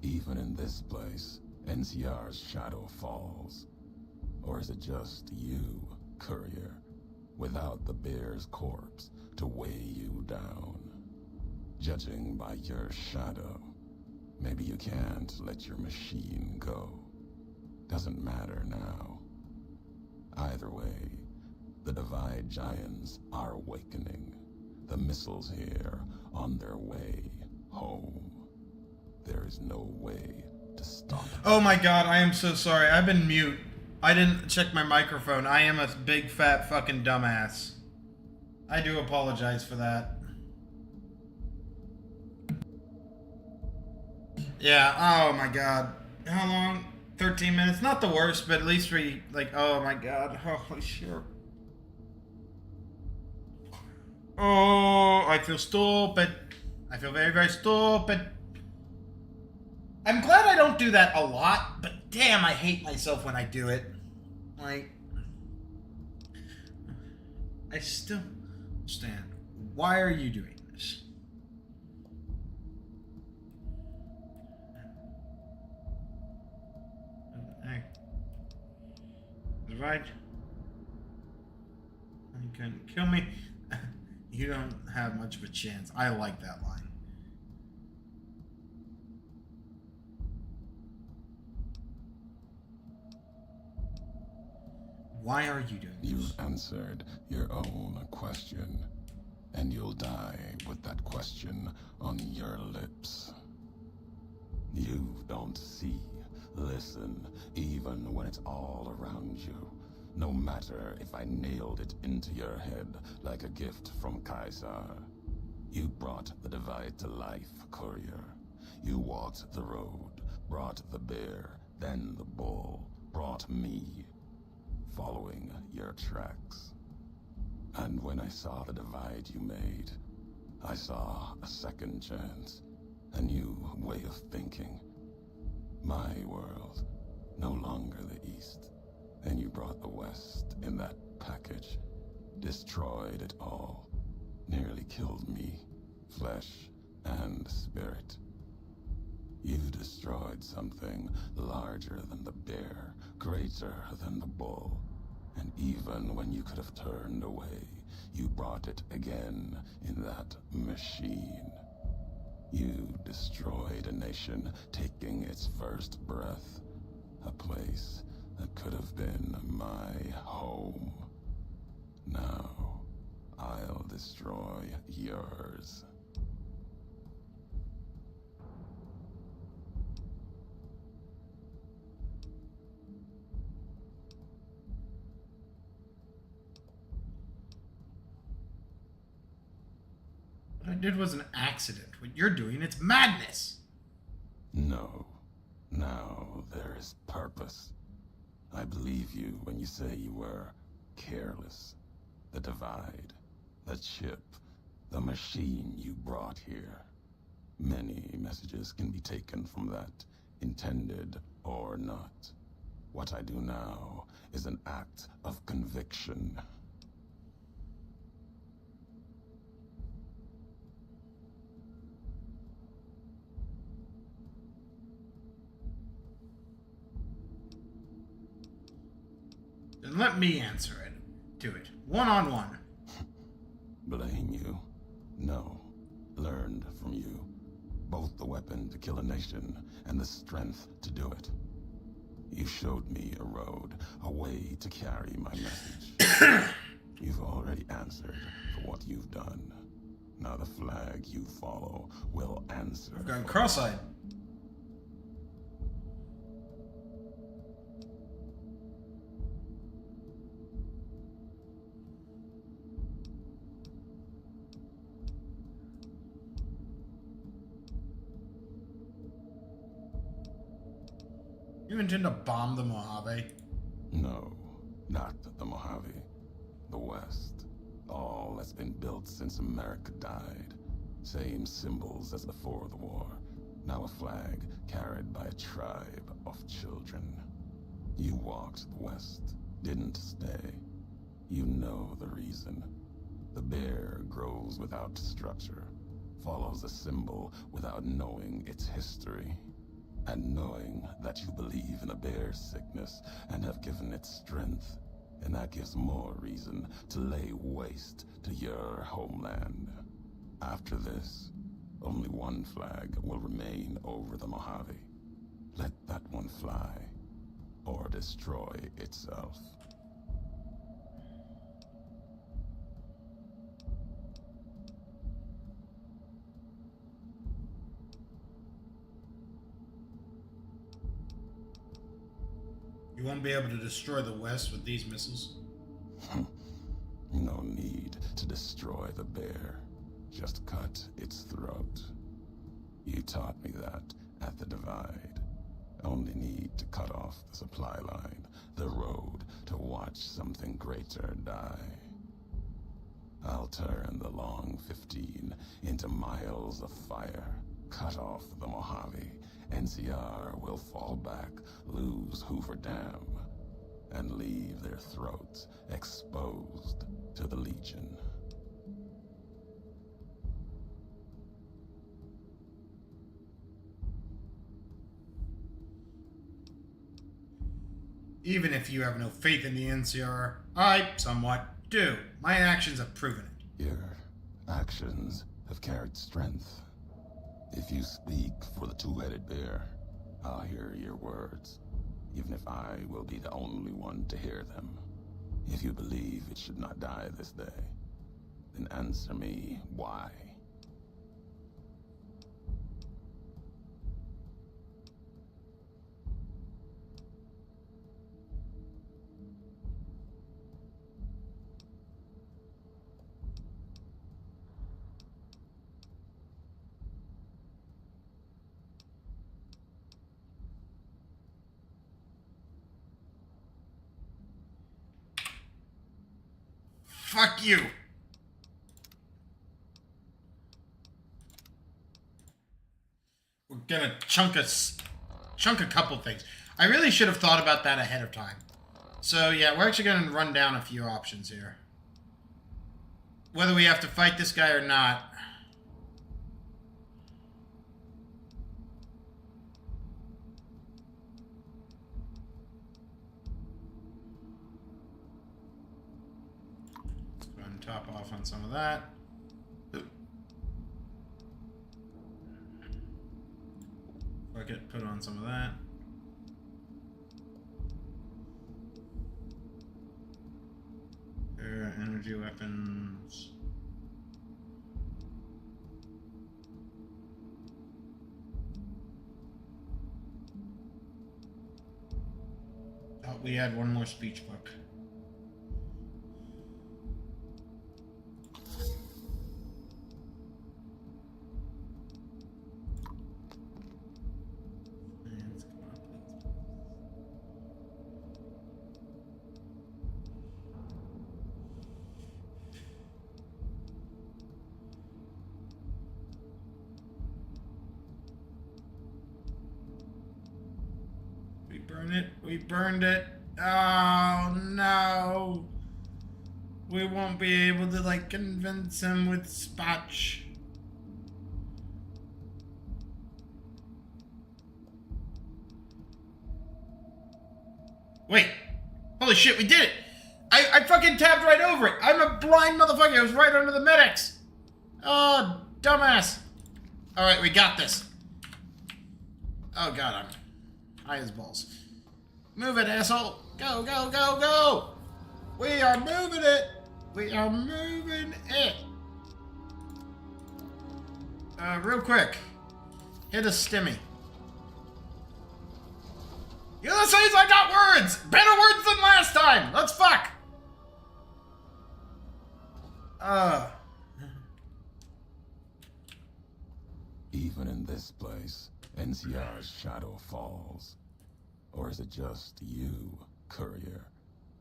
Even in this place, NCR's shadow falls. Or is it just you, Courier, without the bear's corpse to weigh you down? Judging by your shadow, maybe you can't let your machine go. Doesn't matter now. Either way, the Divide Giants are awakening. The missiles here on their way home. There is no way to stop them. Oh my god, I am so sorry. I've been mute. I didn't check my microphone. I am a big fat fucking dumbass. I do apologize for that. Yeah, oh my god. How long? 13 minutes? Not the worst, but at least we, like, oh my god. Holy shit. Oh, I feel stupid. I feel very, very stupid. I'm glad I don't do that a lot, but damn, I hate myself when I do it. Like, I still understand. Why are you doing this? Hey. Right? couldn't kill me. You don't have much of a chance. I like that line. Why are you doing this? You've answered your own question, and you'll die with that question on your lips. You don't see, listen, even when it's all around you. No matter if I nailed it into your head like a gift from Caesar. You brought the Divide to life, Courier. You walked the road, brought the bear, then the bull, brought me, following your tracks. And when I saw the divide you made, I saw a second chance, a new way of thinking. My world, no longer the East. And you brought the West in that package, destroyed it all, nearly killed me, flesh and spirit. You destroyed something larger than the bear, greater than the bull. And even when you could have turned away, you brought it again in that machine. You destroyed a nation taking its first breath, a place that could have been my home. Now, I'll destroy yours. What I did was an accident. What you're doing, it's madness. No. Now there is purpose. I believe you when you say you were careless. The Divide, the chip, the machine you brought here. Many messages can be taken from that, intended or not. What I do now is an act of conviction. Then let me answer it. Do it. One-on-one. Blame you? No. Learned from you. Both the weapon to kill a nation and the strength to do it. You showed me a road, a way to carry my message. You've already answered for what you've done. Now the flag you follow will answer. I've gone cross-eyed. You intend to bomb the Mojave? No, not the Mojave. The West. All that's been built since America died. Same symbols as before the war. Now a flag carried by a tribe of children. You walked the West, didn't stay. You know the reason. The bear grows without structure, follows a symbol without knowing its history. And knowing that you believe in a bear's sickness and have given it strength, and that gives more reason to lay waste to your homeland. After this, only one flag will remain over the Mojave. Let that one fly, or destroy itself. You won't be able to destroy the West with these missiles. No need to destroy the bear. Just cut its throat. You taught me that at the Divide. Only need to cut off the supply line, the road, to watch something greater die. I'll turn the long 15 into miles of fire. Cut off the Mojave. NCR will fall back, lose Hoover Dam, and leave their throats exposed to the Legion. Even if you have no faith in the NCR, I somewhat. do. My actions have proven it. Your actions have carried strength. If you speak for the two-headed bear, I'll hear your words, even if I will be the only one to hear them. If you believe it should not die this day, then answer me why. Fuck you. We're gonna chunk a couple things. I really should have thought about that ahead of time. So yeah, we're actually gonna run down a few options here. Whether we have to fight this guy or not. Top off on some of that. Fuck it, put on some of that. Energy weapons. Oh, we had one more speech book. We burned it. Oh no. We won't be able to like convince him with Spotch. Wait. Holy shit, we did it. I fucking tapped right over it. I'm a blind motherfucker. I was right under the medics. Oh, dumbass. Alright, we got this. Oh god, I'm high as balls. Move it, asshole! Go, go, go, go! We are moving it! We are moving it! Real quick. Hit a stimmy. Ulysses, I got words! Better words than last time! Let's fuck! Even in this place, NCR's shadow falls. Or is it just you, courier,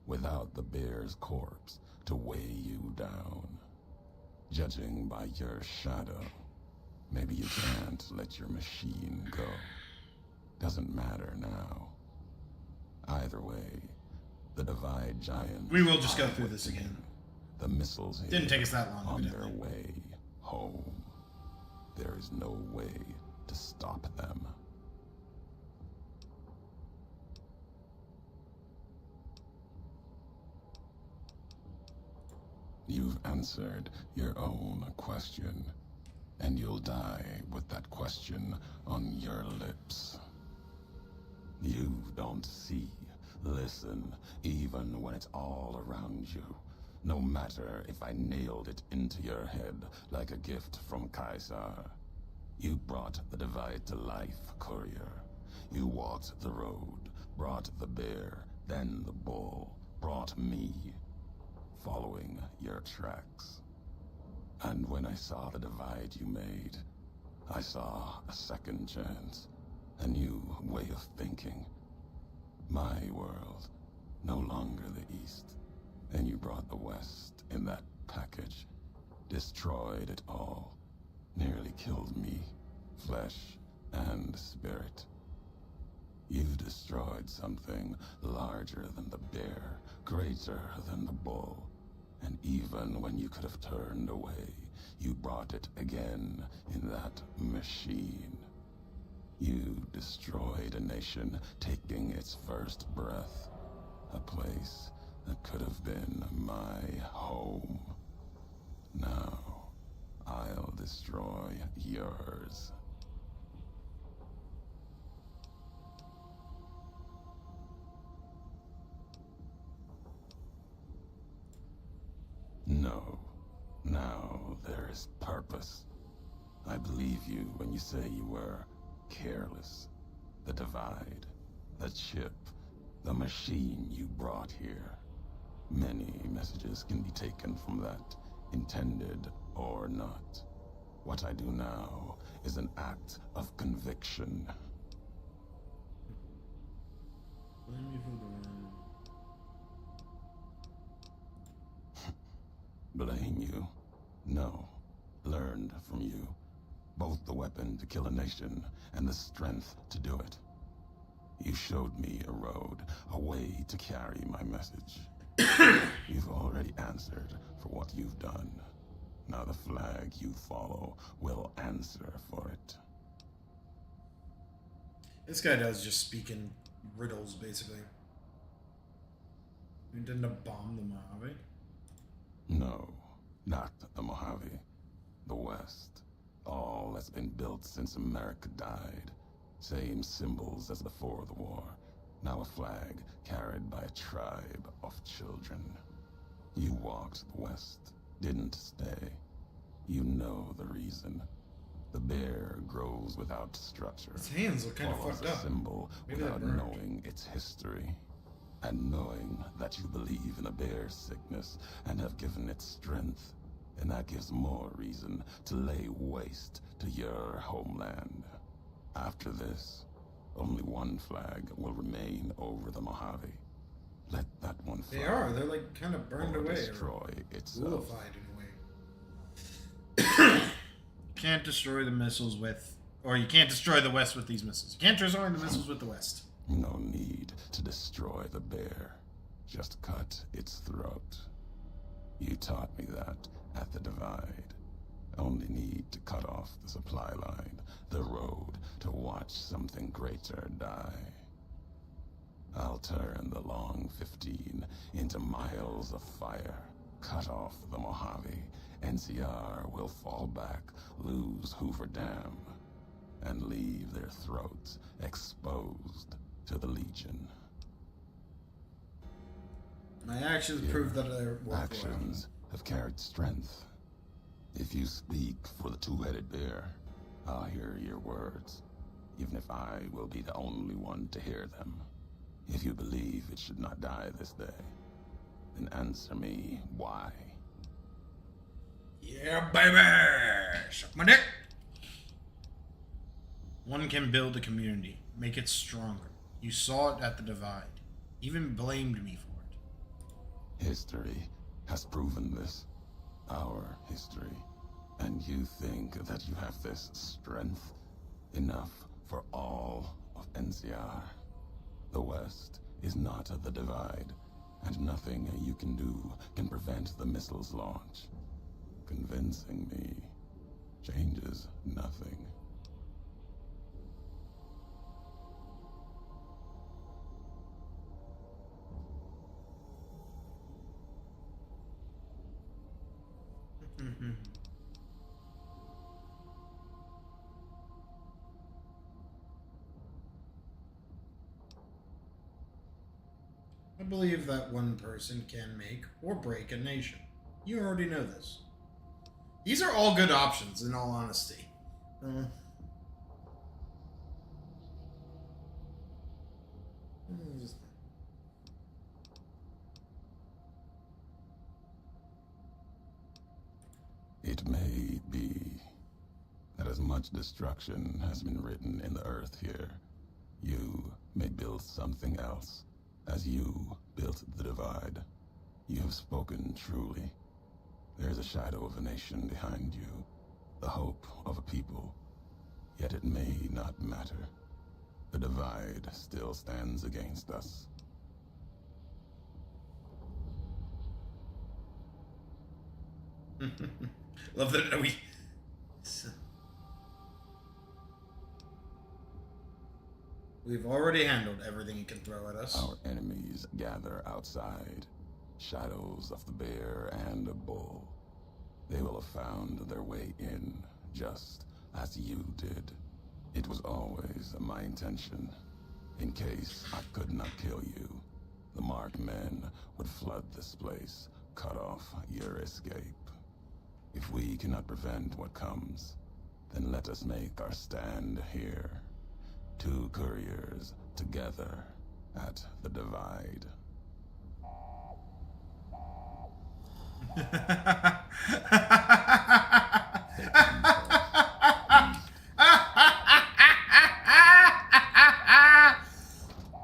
without the bear's corpse to weigh you down? Judging by your shadow, maybe you can't let your machine go. Doesn't matter now. Either way, the Divide Giants... We will just go through this again. The missiles didn't take us that long. On their way home. There is no way to stop them. You've answered your own question, and you'll die with that question on your lips. You don't see, listen, even when it's all around you. No matter if I nailed it into your head like a gift from Caesar. You brought the Divide to life, courier. You walked the road, brought the bear, then the bull, brought me. Following your tracks. And when I saw the divide you made, I saw a second chance, a new way of thinking. My world, no longer the East, and you brought the West in that package, destroyed it all, nearly killed me, flesh and spirit. You destroyed something larger than the bear, greater than the bull. And even when you could have turned away, you brought it again in that machine. You destroyed a nation taking its first breath. A place that could have been my home. Now, I'll destroy yours. No. Now there is purpose. I believe you when you say you were careless. The Divide, the chip, the machine you brought here. Many messages can be taken from that, intended or not. What I do now is an act of conviction. Blame me for the Blame you? No. Learned from you. Both the weapon to kill a nation and the strength to do it. You showed me a road, a way to carry my message. You've already answered for what you've done. Now the flag you follow will answer for it. This guy does just speak in riddles, basically. We intend to bomb the Mojave? No, not the Mojave. The West. All that's been built since America died. Same symbols as before the war. Now a flag carried by a tribe of children. You walked the West, didn't stay. You know the reason. The bear grows without structure. His hands look kind of Follows fucked a up. symbol Maybe without that burned. knowing its history. And knowing that you believe in a bear's sickness and have given it strength, and that gives more reason to lay waste to your homeland. After this, only one flag will remain over the Mojave. Let that one flag They are. They're like kind of burned or away. destroy Or itself. coolified in a way. Can't destroy the missiles with... Or you can't destroy the West with these missiles. You can't destroy the missiles with the West. No need to destroy the bear. Just cut its throat. You taught me that at the Divide. Only need to cut off the supply line, the road, to watch something greater die. I'll turn the Long 15 into miles of fire. Cut off the Mojave. NCR will fall back, lose Hoover Dam, and leave their throats exposed to the Legion. My actions prove that they're worthwhile. Actions have carried strength. If you speak for the two-headed bear, I'll hear your words, even if I will be the only one to hear them. If you believe it should not die this day, then answer me why. Yeah, baby! Suck my dick! One can build a community, make it stronger. You saw it at the Divide. Even blamed me for it. History has proven this. Our history. And you think that you have this strength? Enough for all of NCR. The West is not the Divide, and nothing you can do can prevent the missile's launch. Convincing me changes nothing. I believe that one person can make or break a nation. You already know this. These are all good options, in all honesty. It may be that as much destruction has been written in the earth here, you may build something else, as you built the Divide. You have spoken truly. There is a shadow of a nation behind you, the hope of a people. Yet it may not matter. The Divide still stands against us. Love that we've already handled everything he can throw at us. Our enemies gather outside. Shadows of the bear and the bull. They will have found their way in, just as you did. It was always my intention. In case I could not kill you, the marked men would flood this place, cut off your escape. If we cannot prevent what comes, then let us make our stand here. Two couriers together at the divide.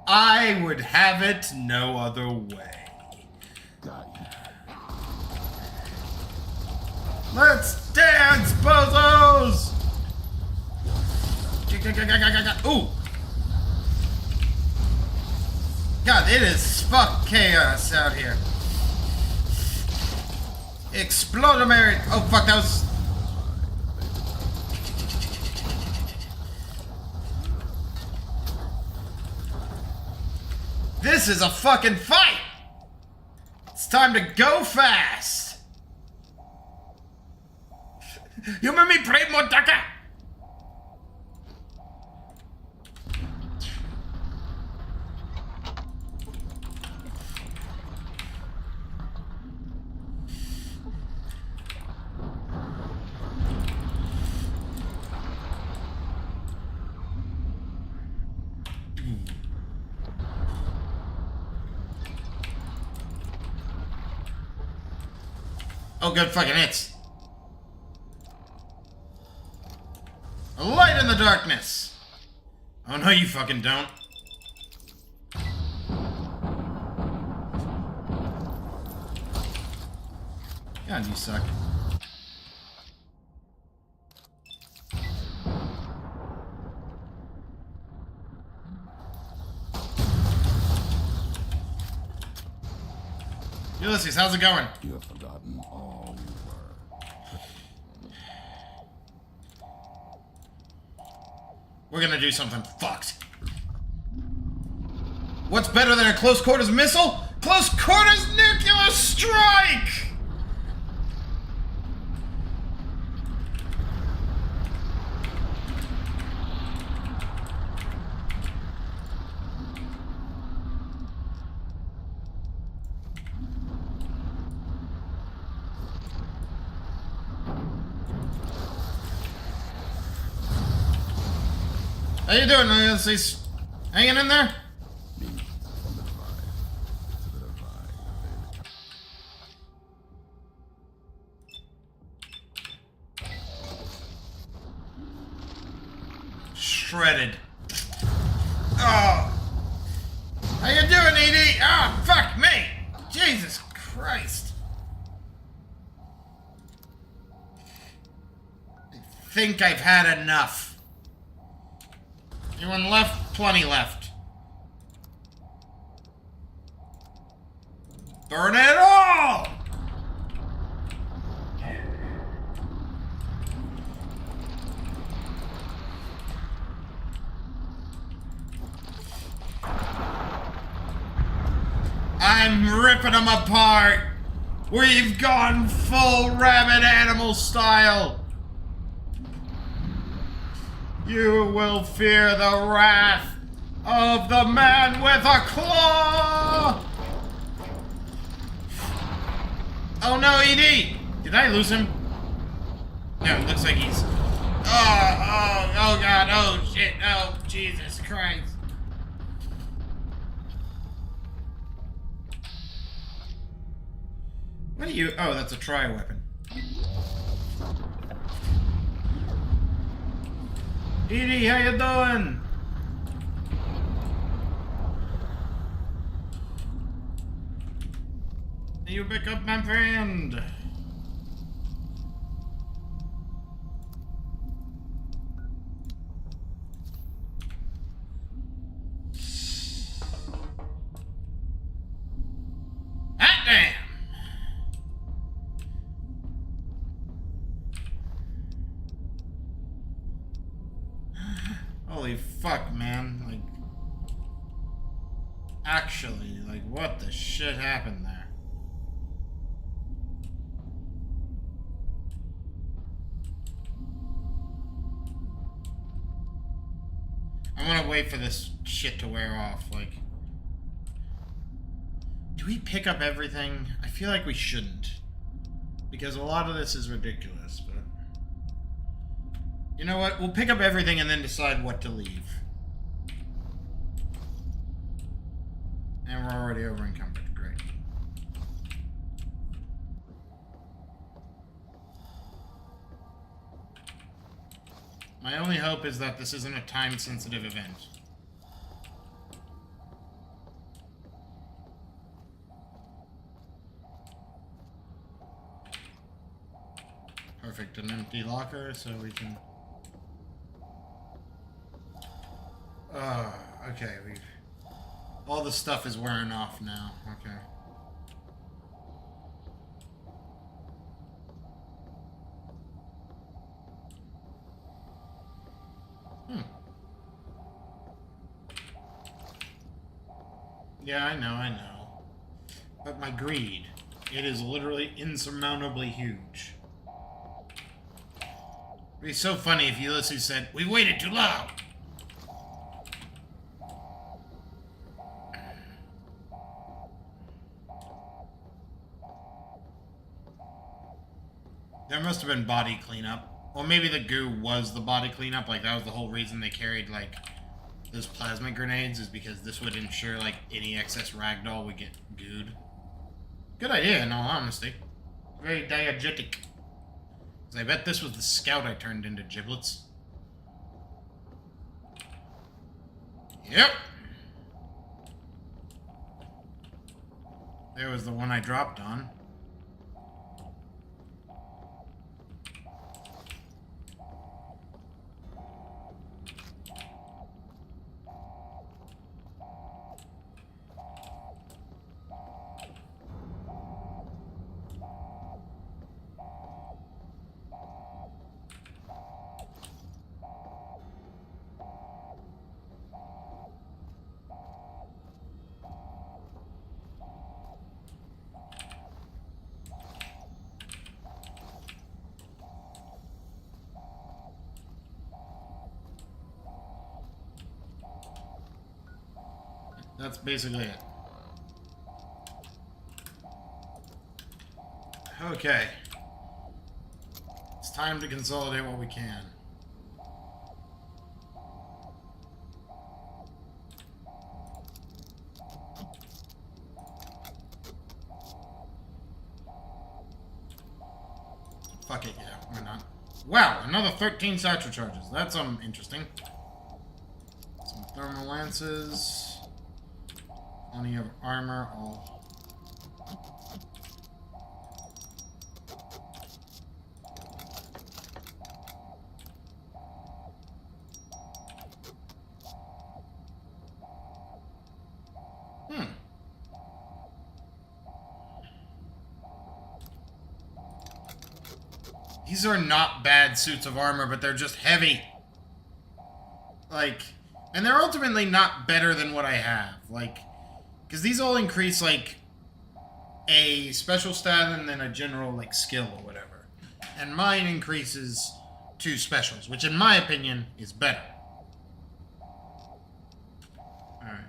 I would have it no other way. Got you. Let's dance, bozos! Ooh! God, it is fuck chaos out here. Explodamary! Oh fuck, that was... This is a fucking fight! It's time to go fast! You made me play Motaka! Oh, good fucking hits. A light in the darkness. Oh, no, you fucking don't. God, you suck. Ulysses, how's it going? You have forgotten all you were. We're gonna do something fucked. What's better than a close quarters missile? Close quarters nuclear strike! How you doing, Ulysses? Hanging in there? Me from the divide to the divide. Shredded. Oh. How you doing, ED? Oh, fuck me. Jesus Christ. I think I've had enough. Anyone left? Plenty left. Burn it all! I'm ripping them apart. We've gone full rabid animal style. You will fear the wrath of the man with a claw! Oh no, ED! Did I lose him? No, it looks like he's... Oh god, oh shit, oh Jesus Christ. What are you... Oh, that's a tri-weapon. Edie, how you doing? You pick up my friend. Hot damn! Holy fuck, man. Like, actually, like, what the shit happened there? I want to wait for this shit to wear off. Like, do we pick up everything? I feel like we shouldn't. Because a lot of this is ridiculous, but... You know what? We'll pick up everything and then decide what to leave. And we're already over encumbered. Great. My only hope is that this isn't a time-sensitive event. Perfect. An empty locker, so we can... okay, we've... All the stuff is wearing off now. Okay. Yeah, I know. But my greed, it is literally insurmountably huge. It'd be so funny if Ulysses said, "We waited too long." There must have been body cleanup. Or maybe the goo was the body cleanup. Like, that was the whole reason they carried, like, those plasma grenades, is because this would ensure, like, any excess ragdoll would get gooed. Good idea, in all honesty. Very diegetic. 'Cause I bet this was the scout I turned into giblets. Yep. There was the one I dropped on. That's basically it. Okay. It's time to consolidate what we can. Fuck it, yeah, why not? Wow, another 13 satchel charges. That's interesting. Some thermal lances. Plenty of armor, all. These are not bad suits of armor, but they're just heavy. Like, and they're ultimately not better than what I have. Like, because these all increase, like, a special stat and then a general, like, skill or whatever. And mine increases 2 specials, which in my opinion is better. Alright.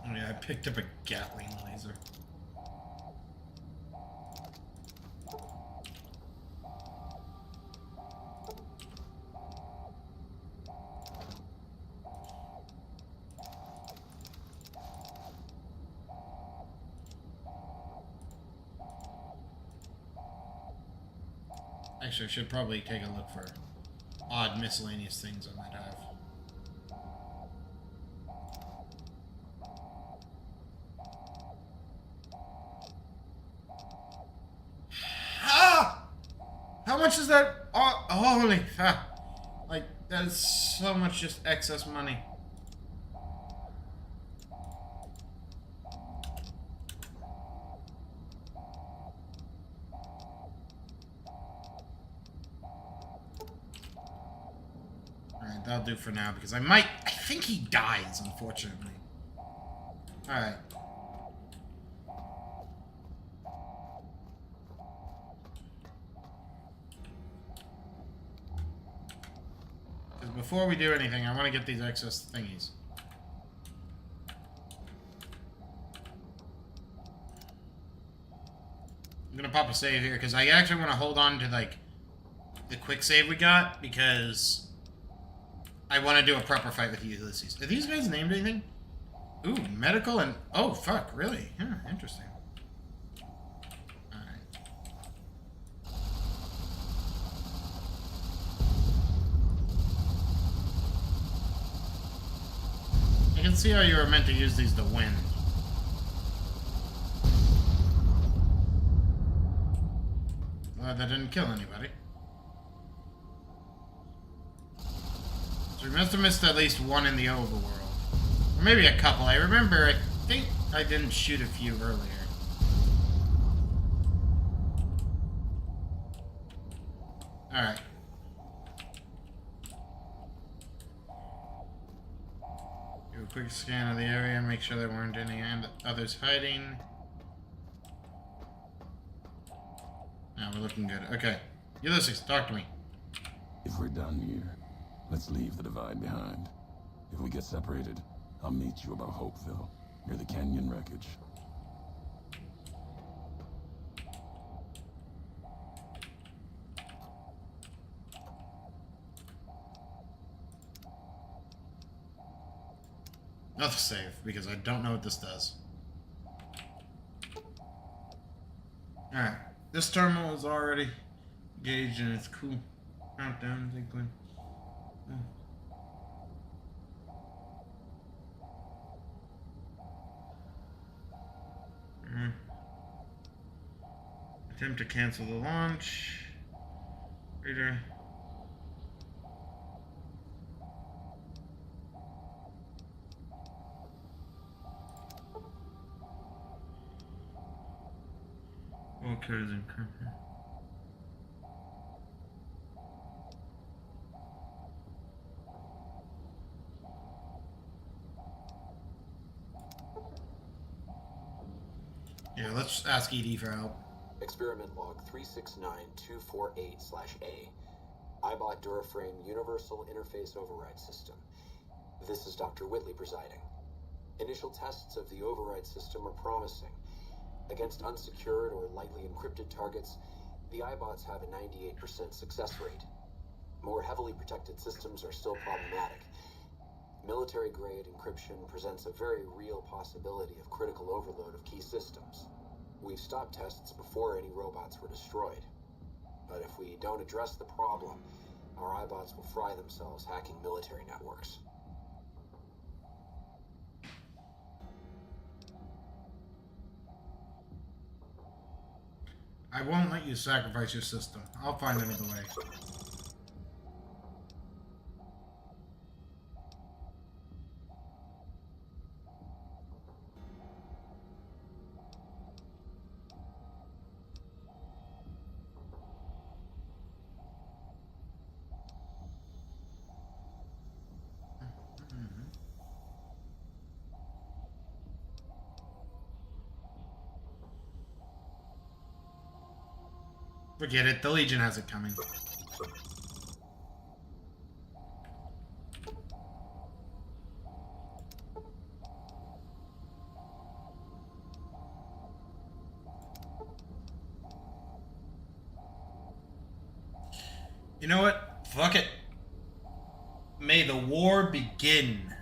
Oh yeah, I picked up a Gatling laser. Actually, I should probably take a look for odd miscellaneous things I might have. Ah! How much is that? Oh, holy... Like, that is so much just excess money. That'll do for now, because I think he dies, unfortunately. Alright. before we do anything, I want to get these excess thingies. I'm gonna pop a save here because I actually want to hold on to like the quick save we got because I want to do a proper fight with Ulysses. Are these guys named anything? Ooh, medical and oh fuck, really? Yeah, interesting. All right. I can see how you were meant to use these to win. Glad that didn't kill anybody. So we must have missed at least one in the overworld. Or maybe a couple. I remember, I think I didn't shoot a few earlier. Alright. Do a quick scan of the area, make sure there weren't any others hiding. Now we're looking good. Okay. Ulysses, talk to me. If we're done here, let's leave the divide behind. If we get separated, I'll meet you above Hopeville, near the canyon wreckage. Another save, because I don't know what this does. Alright. This terminal is already engaged and it's cool. Countdown, Zinkling. Attempt to cancel the launch. Reader. All codes encrypted. Yeah, let's ask ED for help. Experiment log 369248/A. Eyebot Duraframe Universal Interface Override System. This is Dr. Whitley presiding. Initial tests of the override system are promising. Against unsecured or lightly encrypted targets, the Eyebots have a 98% success rate. More heavily protected systems are still problematic. Military-grade encryption presents a very real possibility of critical overload of key systems. We've stopped tests before any robots were destroyed. But if we don't address the problem, our Eyebots will fry themselves hacking military networks. I won't let you sacrifice your system. I'll find another way. Forget it, the Legion has it coming. You know what? Fuck it. May the war begin.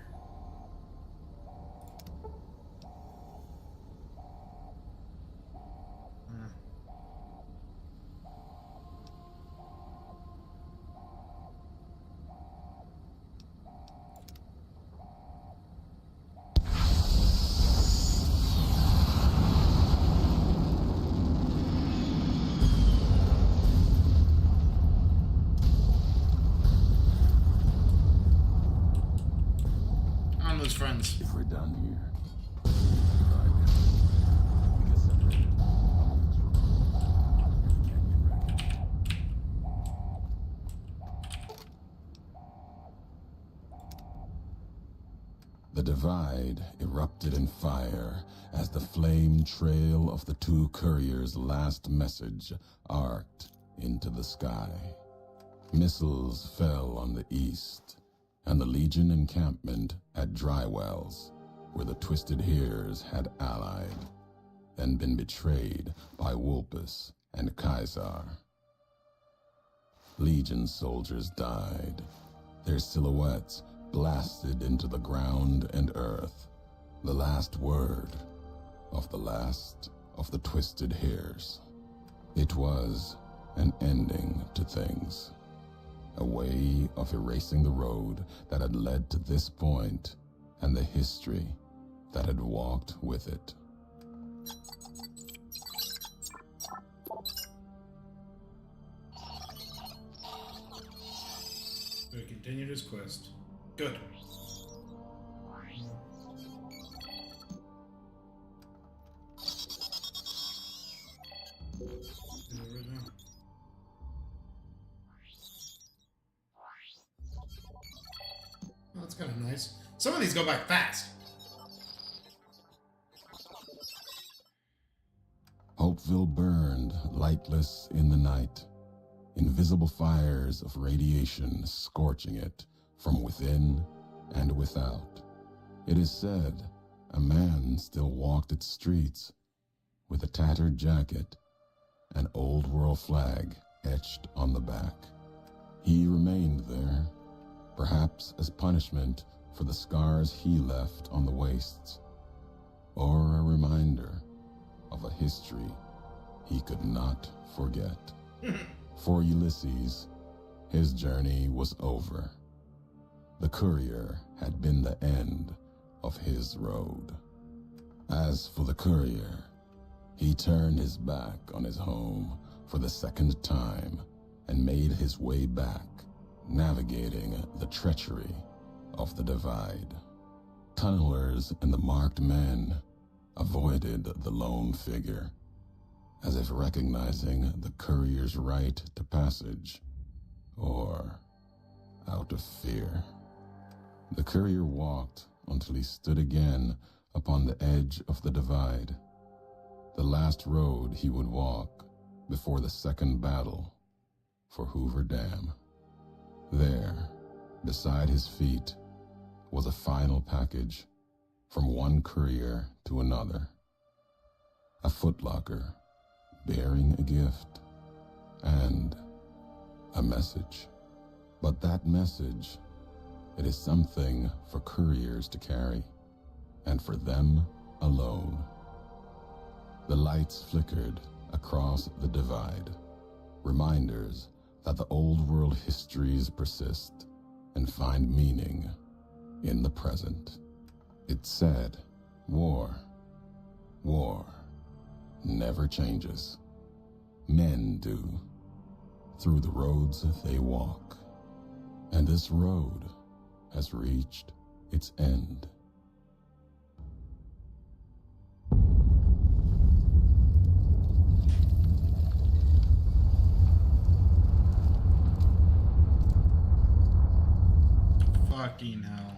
Friends. If we're done here, we get separated. The divide erupted in fire as the flame trail of the two couriers' last message arced into the sky. Missiles fell on the east, and the Legion encampment at Drywells, where the Twisted Heres had allied, then been betrayed by Wulpus and Caesar. Legion soldiers died, their silhouettes blasted into the ground and earth, the last word of the last of the Twisted Heres. It was an ending to things, a way of erasing the road that had led to this point and the history that had walked with it. We continued his quest. Good. Well, that's kind of nice. Some of these go back fast. Hopeville burned lightless in the night, invisible fires of radiation scorching it from within and without. It is said a man still walked its streets with a tattered jacket, an old world flag etched on the back. He remained there, perhaps as punishment for the scars he left on the wastes, or a reminder of a history he could not forget. For Ulysses, his journey was over. The courier had been the end of his road. As for the courier, he turned his back on his home for the second time and made his way back, navigating the treachery of the divide. Tunnelers and the marked men avoided the lone figure, as if recognizing the courier's right to passage, or out of fear. The courier walked until he stood again upon the edge of the divide, the last road he would walk before the second battle for Hoover Dam. There, beside his feet, was a final package from one courier to another. A footlocker bearing a gift and a message. But that message, it is something for couriers to carry, and for them alone. The lights flickered across the divide, reminders that the old world histories persist and find meaning in the present. It said, war never changes. Men do, through the roads they walk. And this road has reached its end. Fucking hell.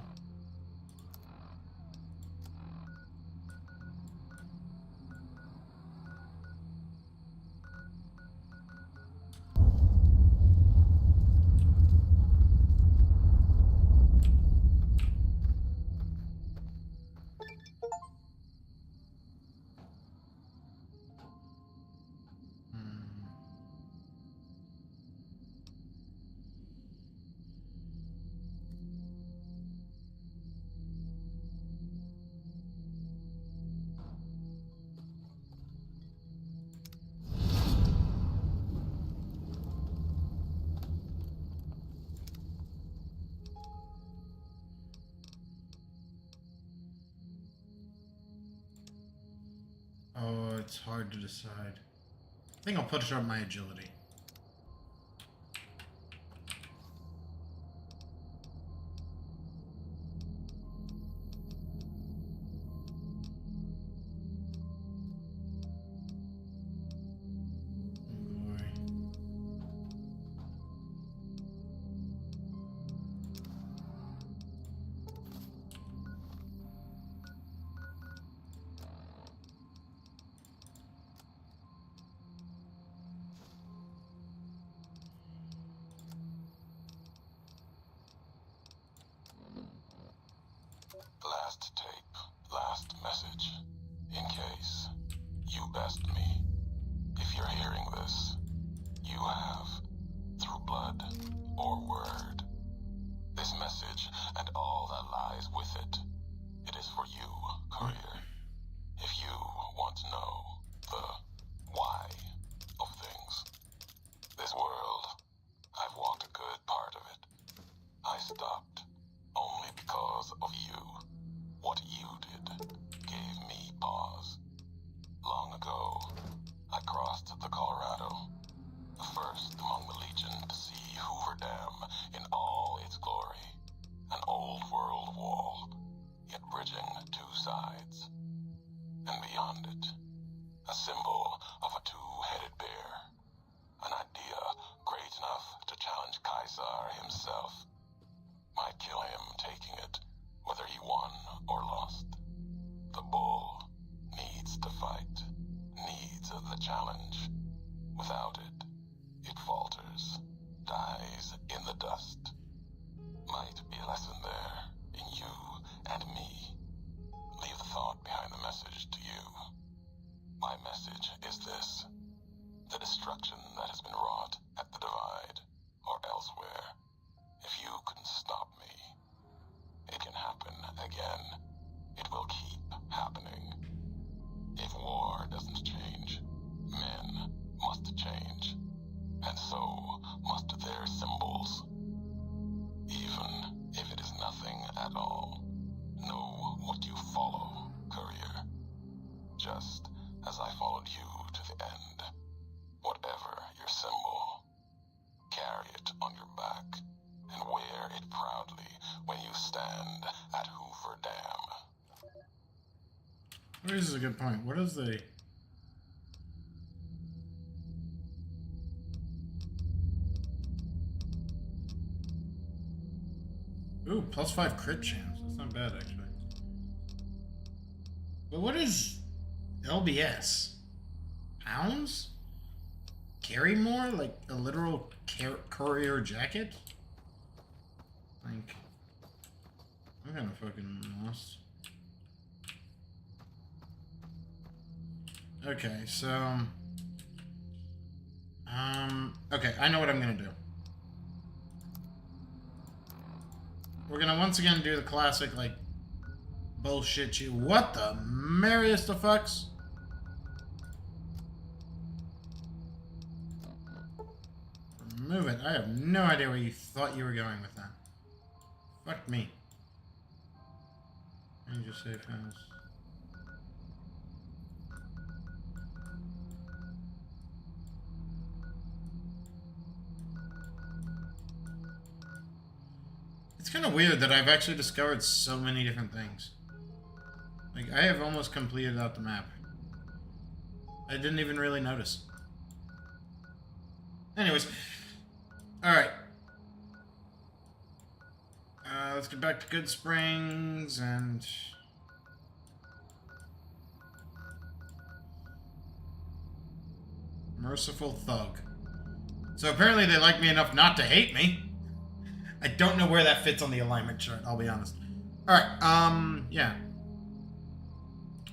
Oh, it's hard to decide. I think I'll push up my agility. Oh boy. Last tape, last message. In case you best me. If you're hearing this, you have, through blood or word. This message and all that lies with it. It is for you, courier. If you want to know the why of things. This world, I've walked a good part of it. I stopped only because of you. What you did gave me pause. Long ago, I crossed the Colorado, the first among the Legion to see Hoover Dam in all its glory. An old world wall, yet bridging two sides. And beyond it, a symbol of a two-headed bear. An idea great enough to challenge Caesar himself. Might kill him taking it, whether he won or lost. The bull needs to fight, needs the challenge. Without it, it falters, dies in the dust. Might be a lesson there, in you and me. Leave the thought behind the message to you. My message is this. The destruction that has been wrought at the Divide, or elsewhere, if you can stop me, it can happen again. It will keep happening. If war doesn't change, men must change, and so must their symbols. Even if it is nothing at all, know what you follow, courier. Just as I followed you to the end. Whatever your symbol, carry it on your back and wear it proudly when you stand at Hoover Dam. This is a good point. What is the... Ooh, +5 crit chance. That's not bad, actually. But what is LBS? Pounds? Carry more? Like a literal courier jacket? Like... I'm kinda fucking lost. Okay, so... okay, I know what I'm gonna do. We're gonna once again do the classic, like, bullshit you. What the merriest of fucks? Remove it. I have no idea where you thought you were going with that. Fuck me. Ranger safe house. It's kind of weird that I've actually discovered so many different things. Like, I have almost completed out the map. I didn't even really notice. Anyways. Alright. Let's get back to Good Springs and... Merciful Thug. So apparently they like me enough not to hate me. I don't know where that fits on the alignment chart, I'll be honest. Alright, yeah.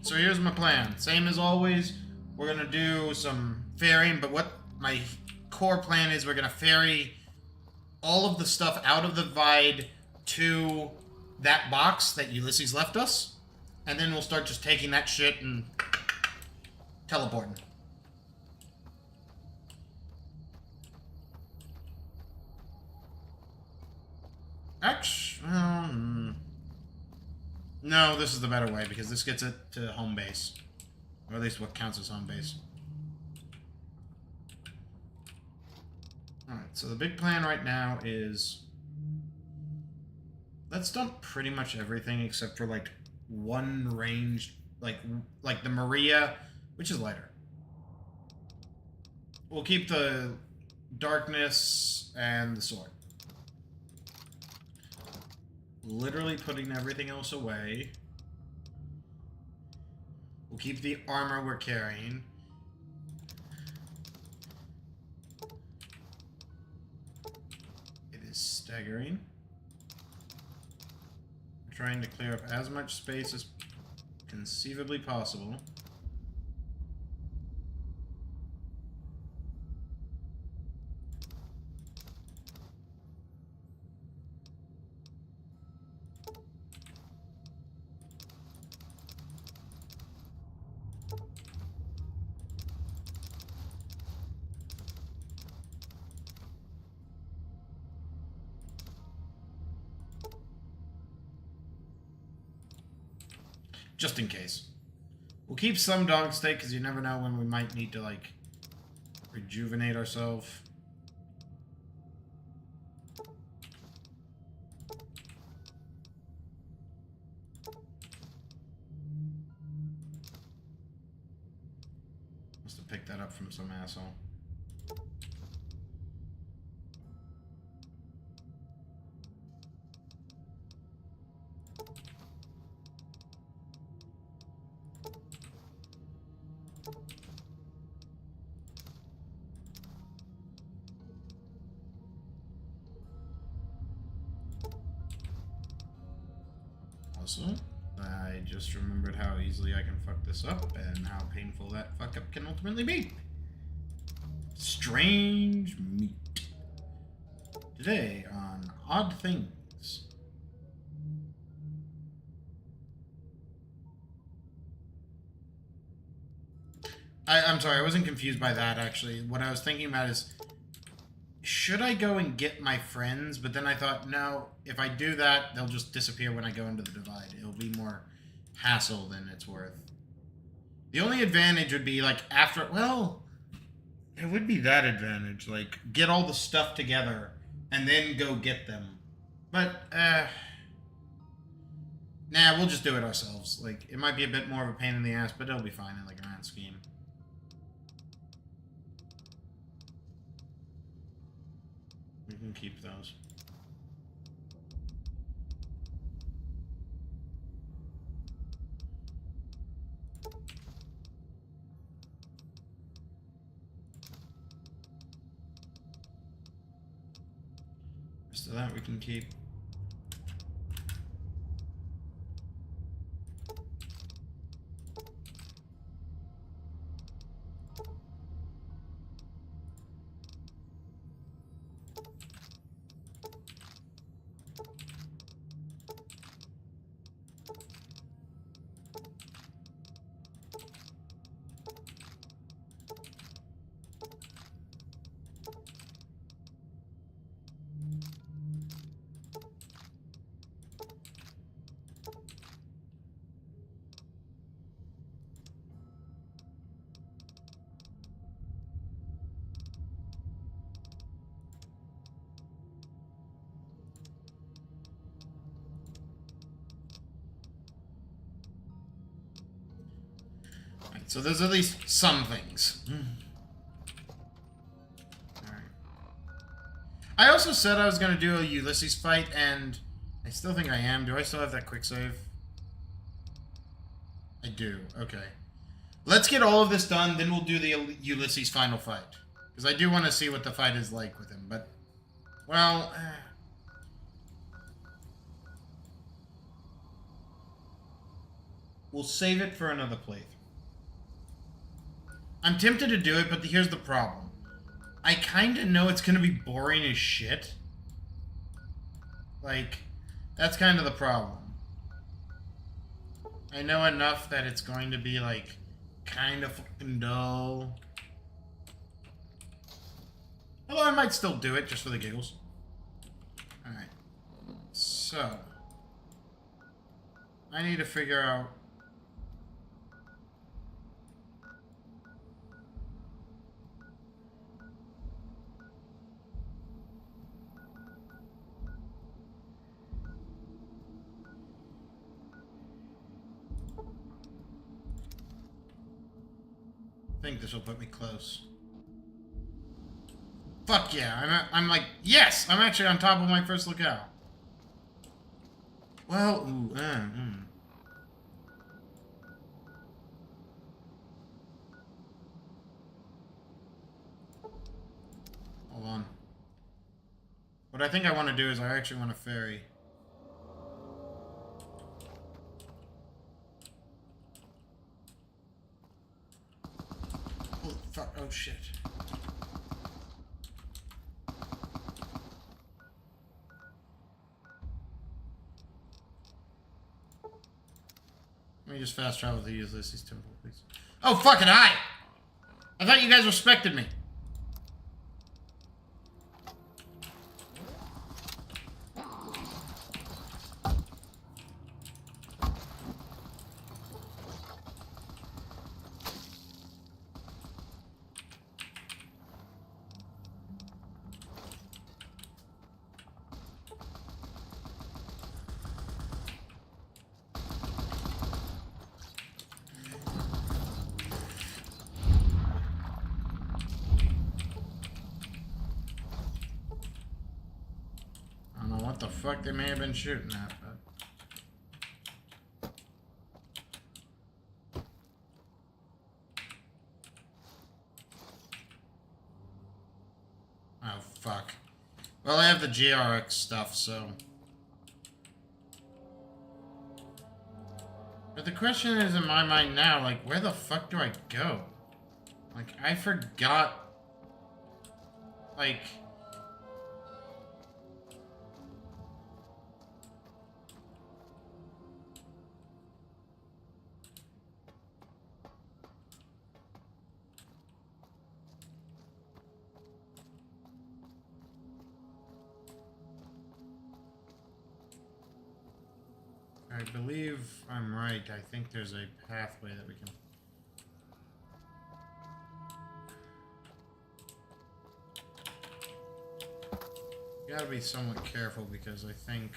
So here's my plan. Same as always, we're gonna do some ferrying, but what my core plan is, we're gonna ferry all of the stuff out of the Divide to that box that Ulysses left us, and then we'll start just taking that shit and teleporting. No, this is the better way, because this gets it to home base. Or at least what counts as home base. Alright, so the big plan right now is... Let's dump pretty much everything except for, like, one ranged... Like the Maria, which is lighter. We'll keep the Darkness and the sword. Literally putting everything else away. We'll keep the armor we're carrying. It is staggering. trying to clear up as much space as conceivably possible. Just in case. We'll keep some dog steak because you never know when we might need to, like, rejuvenate ourselves. Must have picked that up from some asshole. Also, I just remembered how easily I can fuck this up and how painful that fuck up can ultimately be. Strange meat. Today on Odd Things. I'm sorry, I wasn't confused by that actually. What I was thinking about is, should I go and get my friends? But then I thought, no, if I do that, they'll just disappear when I go into the Divide. It'll be more hassle than it's worth. The only advantage would be, like, after... Well, it would be that advantage. Like, get all the stuff together and then go get them. But, nah, we'll just do it ourselves. Like, it might be a bit more of a pain in the ass, but it'll be fine in the grand scheme. We can keep those. Rest of that we can keep. So there's at least some things. Alright. I also said I was going to do a Ulysses fight, and I still think I am. Do I still have that quick save? I do. Okay. Let's get all of this done, then we'll do the Ulysses final fight. Because I do want to see what the fight is like with him, but... Well... We'll save it for another playthrough. I'm tempted to do it, but here's the problem. I kind of know it's going to be boring as shit. Like, that's kind of the problem. I know enough that it's going to be, like, kind of fucking dull. Although I might still do it, just for the giggles. Alright. So. I need to figure out... I think this will put me close. Fuck yeah, I'm like, yes! I'm actually on top of my first lookout. Well, ooh, Hold on. What I think I want to do is I actually want to ferry. Oh, fuck. Oh, shit. Let me just fast travel to Ulysses Temple, please. Oh, fucking hi! I thought you guys respected me. What the fuck they may have been shooting at, but... Oh, fuck. Well, I have the GRX stuff, so... But the question is in my mind now, like, where the fuck do I go? Like, I forgot... Like... I believe I'm right. I think there's a pathway that we can... You gotta be somewhat careful because I think...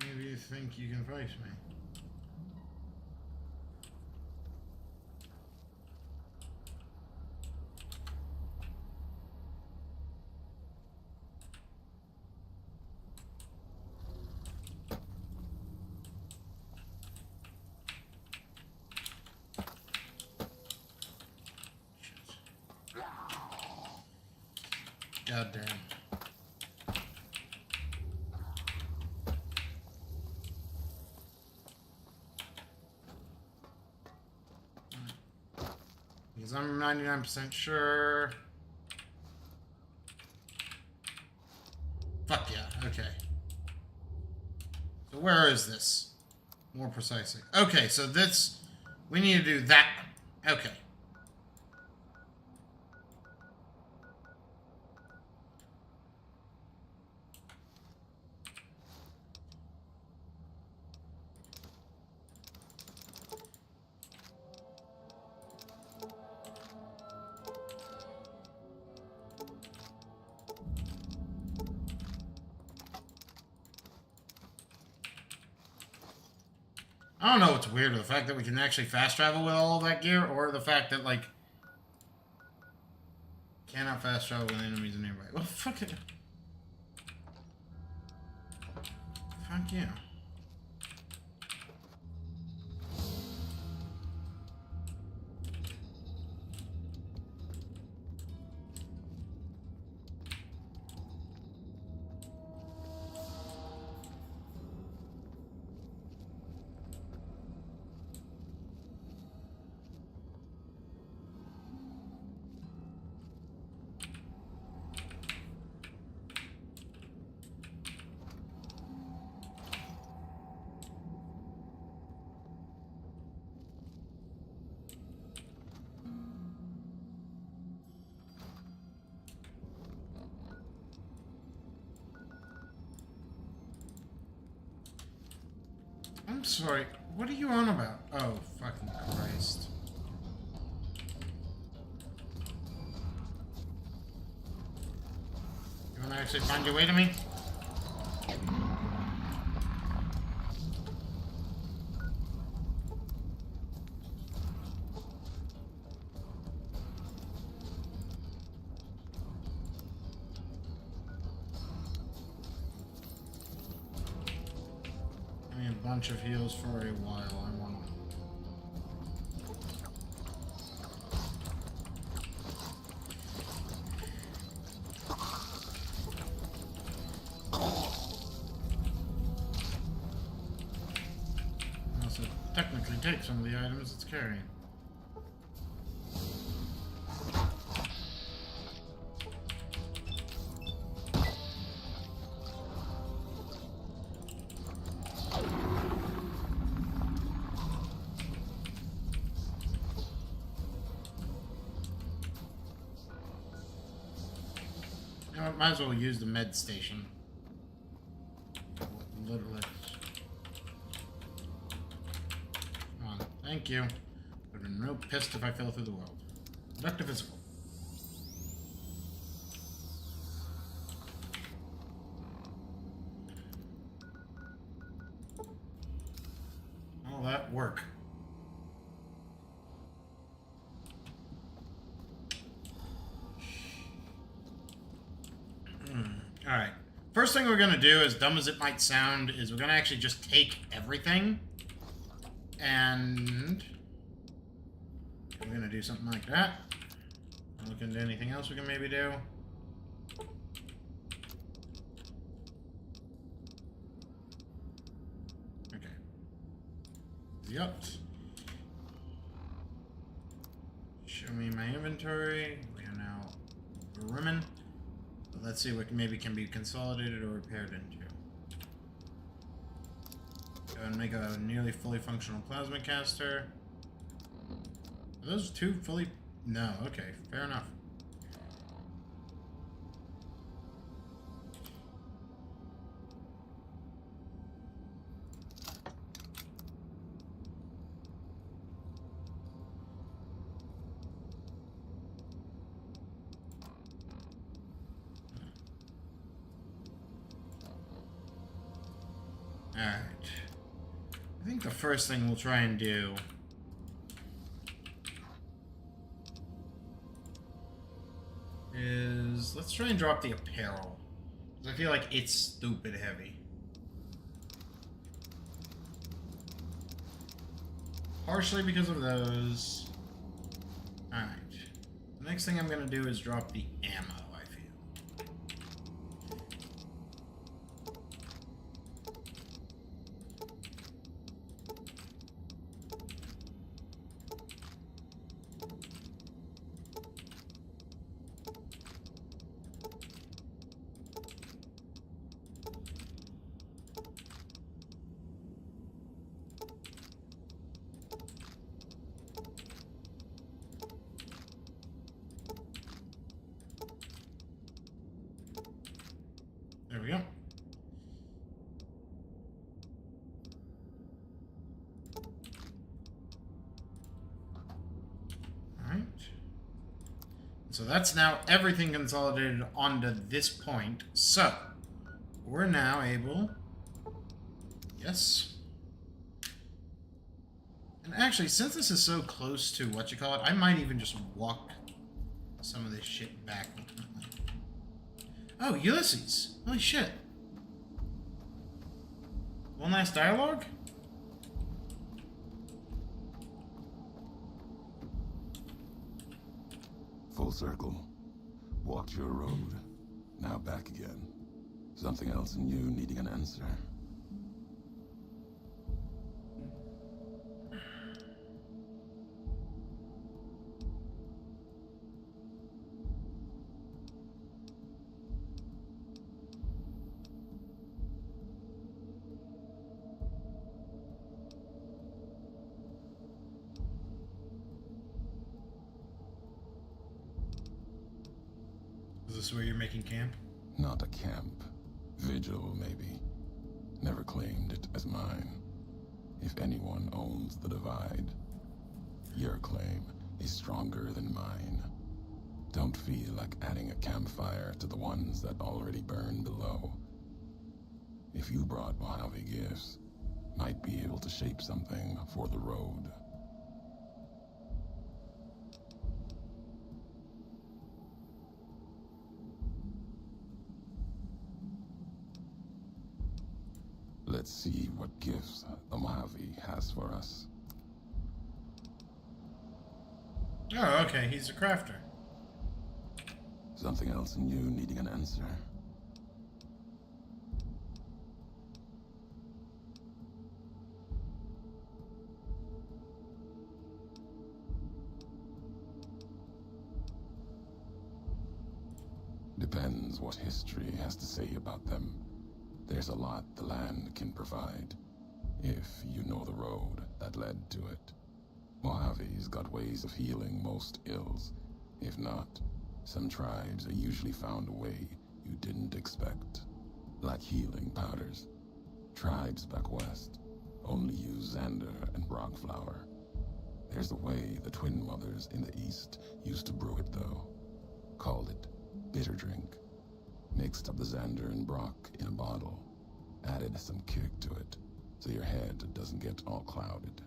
Maybe you think you can face me. God damn. Because I'm 99% sure. Fuck yeah, okay. So where is this? More precisely. Okay, so this... We need to do that. Okay. I don't know what's weirder, the fact that we can actually fast travel with all of that gear, or the fact that, like, cannot fast travel with enemies nearby. Well, fuck it. Fuck yeah. I'm sorry, what are you on about? Oh, fucking Christ. You wanna actually find your way to me? Give me a bunch of heals for a while. I want... take some of the items it's carrying. You know what, might as well use the med station. Literally. Come on, thank you. Would have been real pissed if I fell through the world. Back to physical. All that work. Alright. First thing we're going to do, as dumb as it might sound, is we're going to actually just take everything. And we're going to do something like that. Look into anything else we can maybe do. Okay. Yep. Show me my inventory. We are now Rumen. Let's see what maybe can be consolidated or repaired into. Go and make a nearly fully functional plasma caster. Are those two fully... No, okay, fair enough. Alright. I think the first thing we'll try and do is let's try and drop the apparel. Because I feel like it's stupid heavy. Partially because of those. Alright. The next thing I'm going to do is drop the ammo, I feel. There we go. Alright. So that's now everything consolidated onto this point. So, we're now able... Yes. And actually, since this is so close to whatchamacallit, I might even just walk some of this shit back ultimately. Oh, Ulysses! Holy shit. One last dialogue? Full circle. Walked your road. Now back again. Something else in you needing an answer. Is this where you're making camp? Not a camp. Vigil, maybe. Never claimed it as mine. If anyone owns the Divide, your claim is stronger than mine. Don't feel like adding a campfire to the ones that already burn below. If you brought Mojave gifts, might be able to shape something for the road. Let's see what gifts the Mojave has for us. Oh, okay, he's a crafter. Something else in you needing an answer. Depends what history has to say about them. There's a lot the land can provide, if you know the road that led to it. Mojave's got ways of healing most ills. If not, some tribes are usually found a way you didn't expect. Like healing powders. Tribes back west only use Xander and Brock flower. There's a way the Twin Mothers in the east used to brew it though. Called it bitter drink. Mixed up the Xander and Brock in a bottle. Added some kick to it, so your head doesn't get all clouded.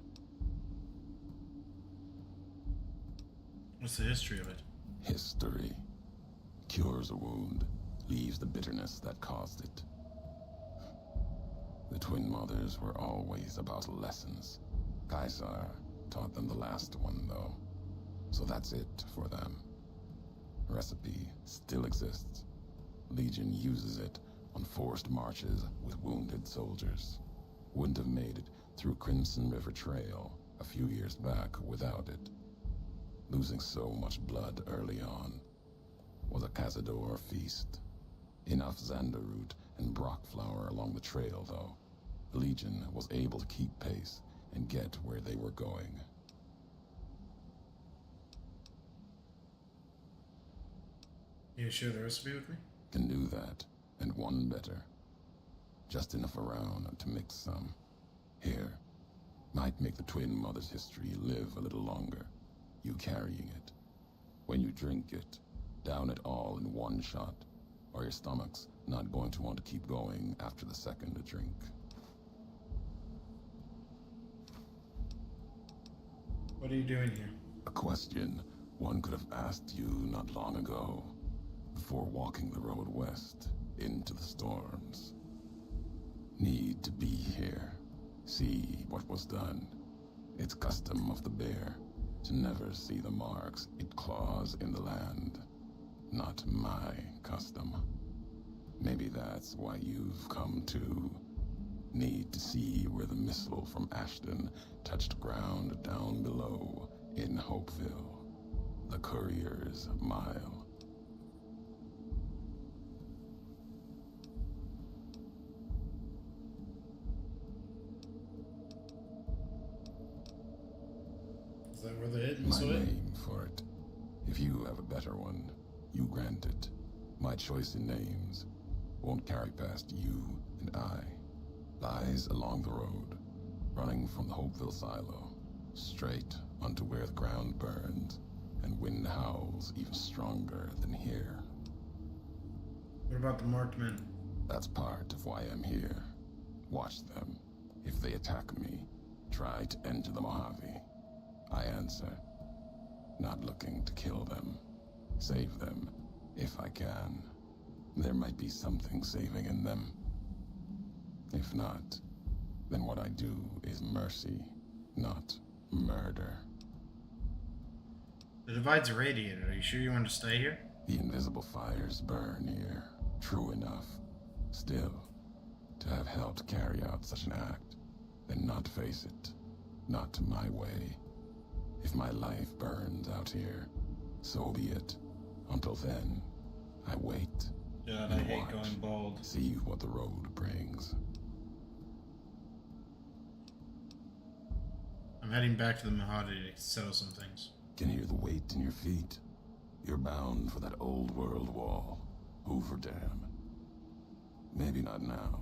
What's the history of it? History. Cures a wound, leaves the bitterness that caused it. The Twin Mothers were always about lessons. Caesar taught them the last one, though. So that's it for them. Recipe still exists. Legion uses it on forced marches with wounded soldiers. Wouldn't have made it through Crimson River Trail a few years back without it. Losing so much blood early on was a Cazador feast. Enough Xander root and Brock flower along the trail, though. The Legion was able to keep pace and get where they were going. You share the recipe with me? Can do that, and one better. Just enough around to mix some. Here, might make the Twin Mothers' history live a little longer. You carrying it. When you drink it, down it all in one shot, or your stomach's not going to want to keep going after the second drink. What are you doing here? A question one could have asked you not long ago, before walking the road west into the storms. Need to be here, see what was done. It's custom of the bear to never see the marks it claws in the land. Not my custom. Maybe that's why you've come too. Need to see where the missile from Ashton touched ground down below in Hopeville. The Courier's Mile. Is that where the hit My missile hit? name for it. If you have a better one, you grant it. My choice in names won't carry past you and I. Lies along the road, running from the Hopeville silo, straight onto where the ground burns and wind howls even stronger than here. What about the marked men? That's part of why I'm here. Watch them. If they attack me, try to enter the Mojave. I answer, not looking to kill them. Save them, if I can. There might be something saving in them. If not, then what I do is mercy, not murder. The divide's irradiated. Are you sure you want to stay here? The invisible fires burn here, true enough. Still, to have helped carry out such an act, then not face it, not my way. If my life burns out here, so be it. Until then, I wait. God, I and hate watch, going bald. see what the road brings. I'm heading back to the Mojave to settle some things. Can hear the weight in your feet. You're bound for that old world wall. Hoover Dam. Maybe not now.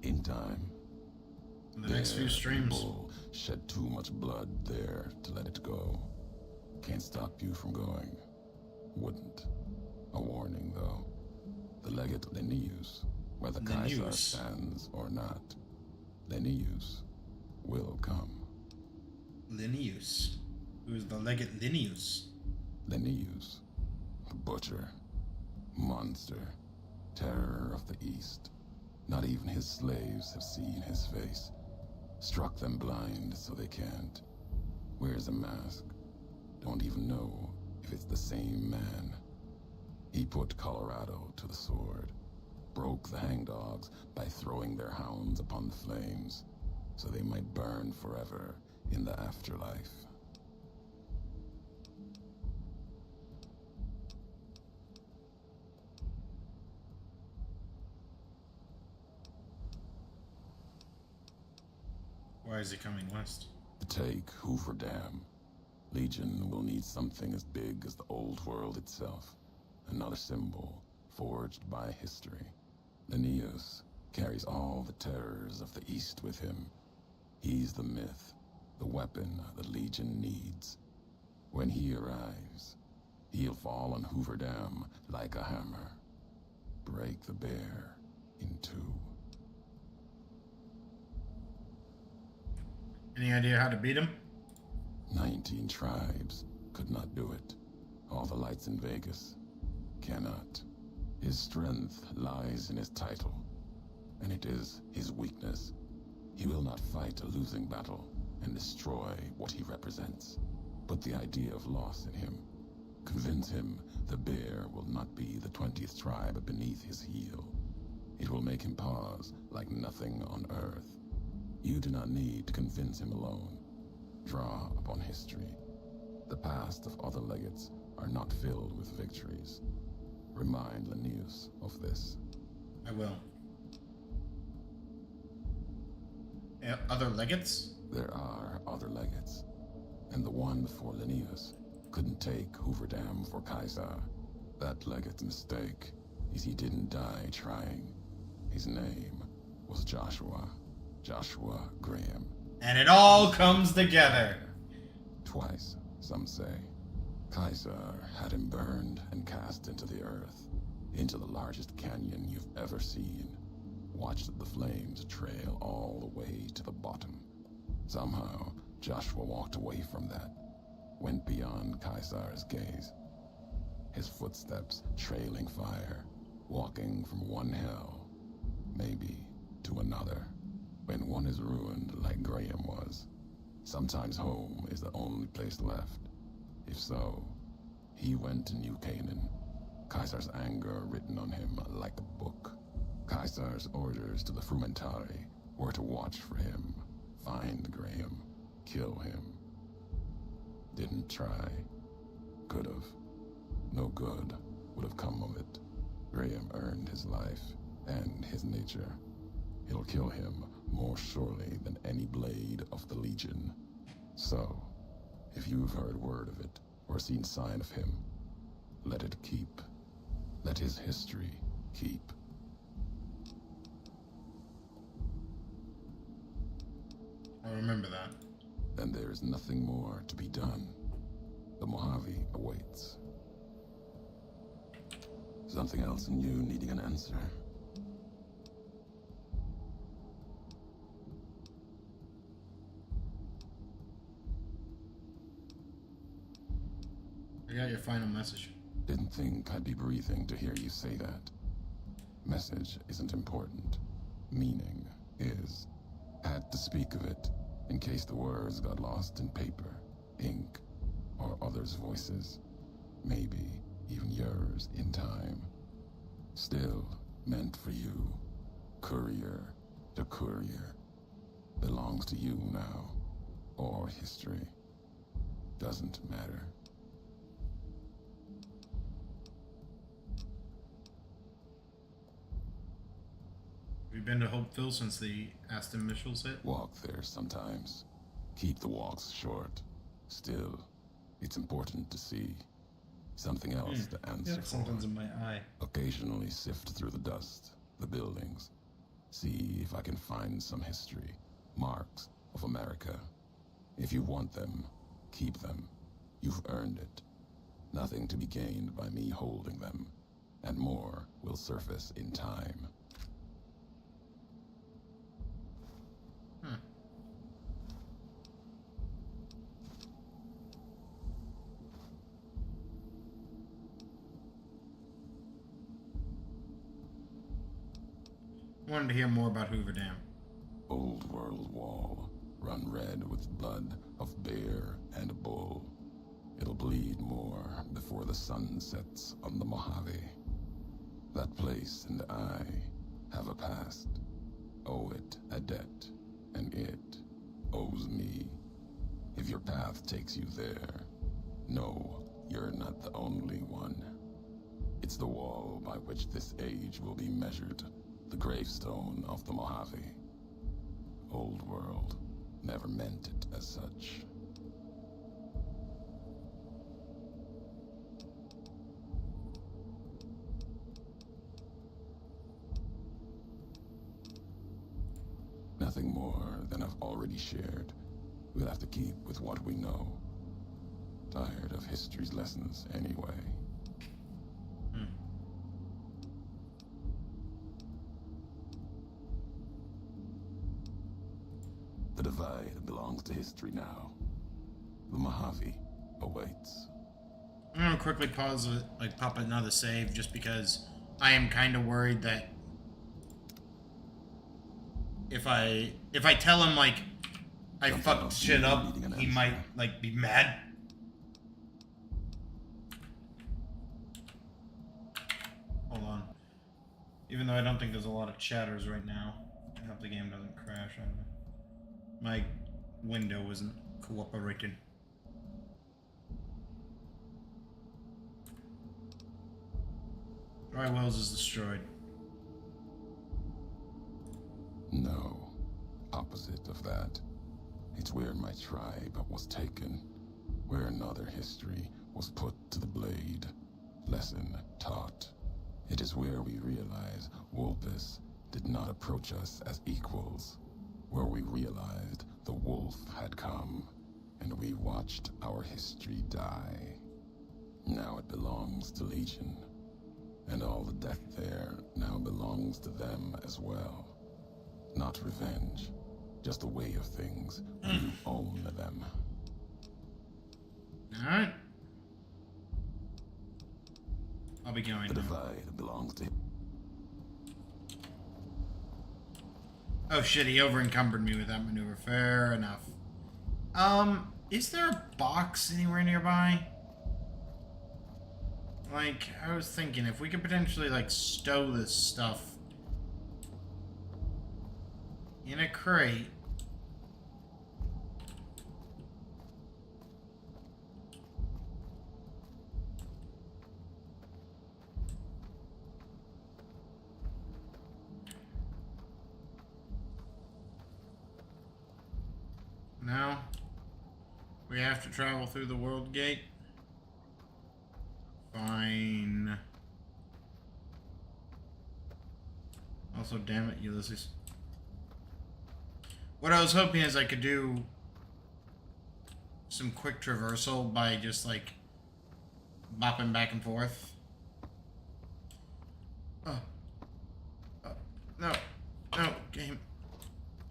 In time. In the next few There, streams. people shed too much blood there to let it go. Can't stop you from going. Wouldn't. A warning, though. The legate Linnaeus, whether Caesar Linnaeus. stands or not, Linnaeus will come. Linnaeus. Who's the legate Linnaeus? Linnaeus, the butcher, monster, terror of the East. Not even his slaves have seen his face. Struck them blind so they can't. Wears a mask. Don't even know if it's the same man. He put Colorado to the sword. Broke the hangdogs by throwing their hounds upon the flames, so they might burn forever in the afterlife. is he coming west? To take Hoover Dam, Legion will need something as big as the old world itself. Another symbol forged by history. Linnaeus carries all the terrors of the East with him. He's the myth, the weapon the Legion needs. When he arrives, he'll fall on Hoover Dam like a hammer. Break the bear in two. Any idea how to beat him? 19 tribes could not do it. All the lights in Vegas cannot. His strength lies in his title, and it is his weakness. He will not fight a losing battle and destroy what he represents. Put the idea of loss in him. Convince him the bear will not be the 20th tribe beneath his heel. It will make him pause like nothing on earth. You do not need to convince him alone. Draw upon history. The past of other legates are not filled with victories. Remind Linnaeus of this. I will. Other legates? There are other legates, and the one before Linnaeus couldn't take Hoover Dam for Caesar. That legate's mistake is he didn't die trying. His name was Joshua Graham. And it all comes together. Twice, some say. Caesar had him burned and cast into the earth, into the largest canyon you've ever seen. Watched the flames trail all the way to the bottom. Somehow, Joshua walked away from that, went beyond Caesar's gaze. His footsteps trailing fire, walking from one hell, maybe to another. When one is ruined like Graham was, sometimes home is the only place left. If so, he went to New Canaan, Caesar's anger written on him like a book. Caesar's orders to the Frumentari were to watch for him, find Graham, kill him. Didn't try. Could've. No good would have come of it. Graham earned his life and his nature. It'll kill him more surely than any blade of the Legion. So, if you've heard word of it, or seen sign of him, let it keep. Let his history keep. I remember that. And there is nothing more to be done. The Mojave awaits. Something else in you needing an answer. I got your final message. Didn't think I'd be breathing to hear you say that. Message isn't important. Meaning is. Had to speak of it, in case the words got lost in paper, ink, or others' voices. Maybe even yours in time. Still meant for you. Courier to courier. Belongs to you now. Or history. Doesn't matter. Have you been to Hopeville since the Aston Mitchells hit? Walk there sometimes. Keep the walks short. Still, it's important to see. Something else to answer for. Something's in my eye. Occasionally sift through the dust, the buildings. See if I can find some history, marks of America. If you want them, keep them. You've earned it. Nothing to be gained by me holding them. And more will surface in time. I wanted to hear more about Hoover Dam. Old world wall, run red with blood of bear and bull. It'll bleed more before the sun sets on the Mojave. That place and I have a past, owe it a debt, and it owes me. If your path takes you there, know you're not the only one. It's the wall by which this age will be measured. The gravestone of the Mojave. Old world, never meant it as such. Nothing more than I've already shared. We'll have to keep with what we know. Tired of history's lessons anyway. The Divide belongs to history now. The Mojave awaits. I'm gonna quickly pause it, like pop another save, just because I am kind of worried that if I tell him like I fucked shit up, he might like be mad. Hold on. Even though I don't think there's a lot of chatters right now, I hope the game doesn't crash on me. My window isn't cooperating. Dry Wells is destroyed. No. Opposite of that. It's where my tribe was taken. Where another history was put to the blade. Lesson taught. It is where we realize Wolpus did not approach us as equals. Where we realized the wolf had come, and we watched our history die. Now it belongs to Legion, and all the death there now belongs to them as well. Not revenge, just a way of things when you own them. Alright. I'll be going The now. Divide belongs to... Oh shit, he over-encumbered me with that maneuver. Fair enough. Is there a box anywhere nearby? Like, I was thinking, if we could potentially, like, stow this stuff in a crate. No. We have to travel through the world gate. Fine. Also, damn it, Ulysses. What I was hoping is I could do some quick traversal by just, like, bopping back and forth. Oh. Oh. No. No, game.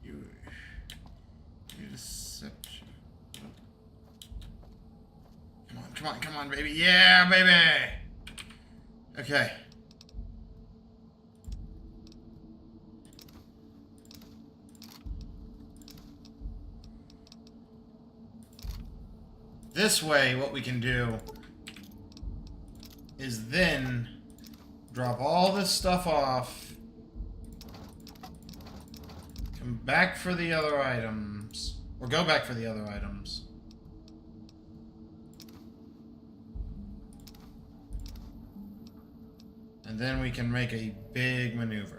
You deception. Come on, baby. Yeah, baby! Okay. This way, what we can do is then drop all this stuff off, come back for the other items, or go back for the other items. And then we can make a big maneuver.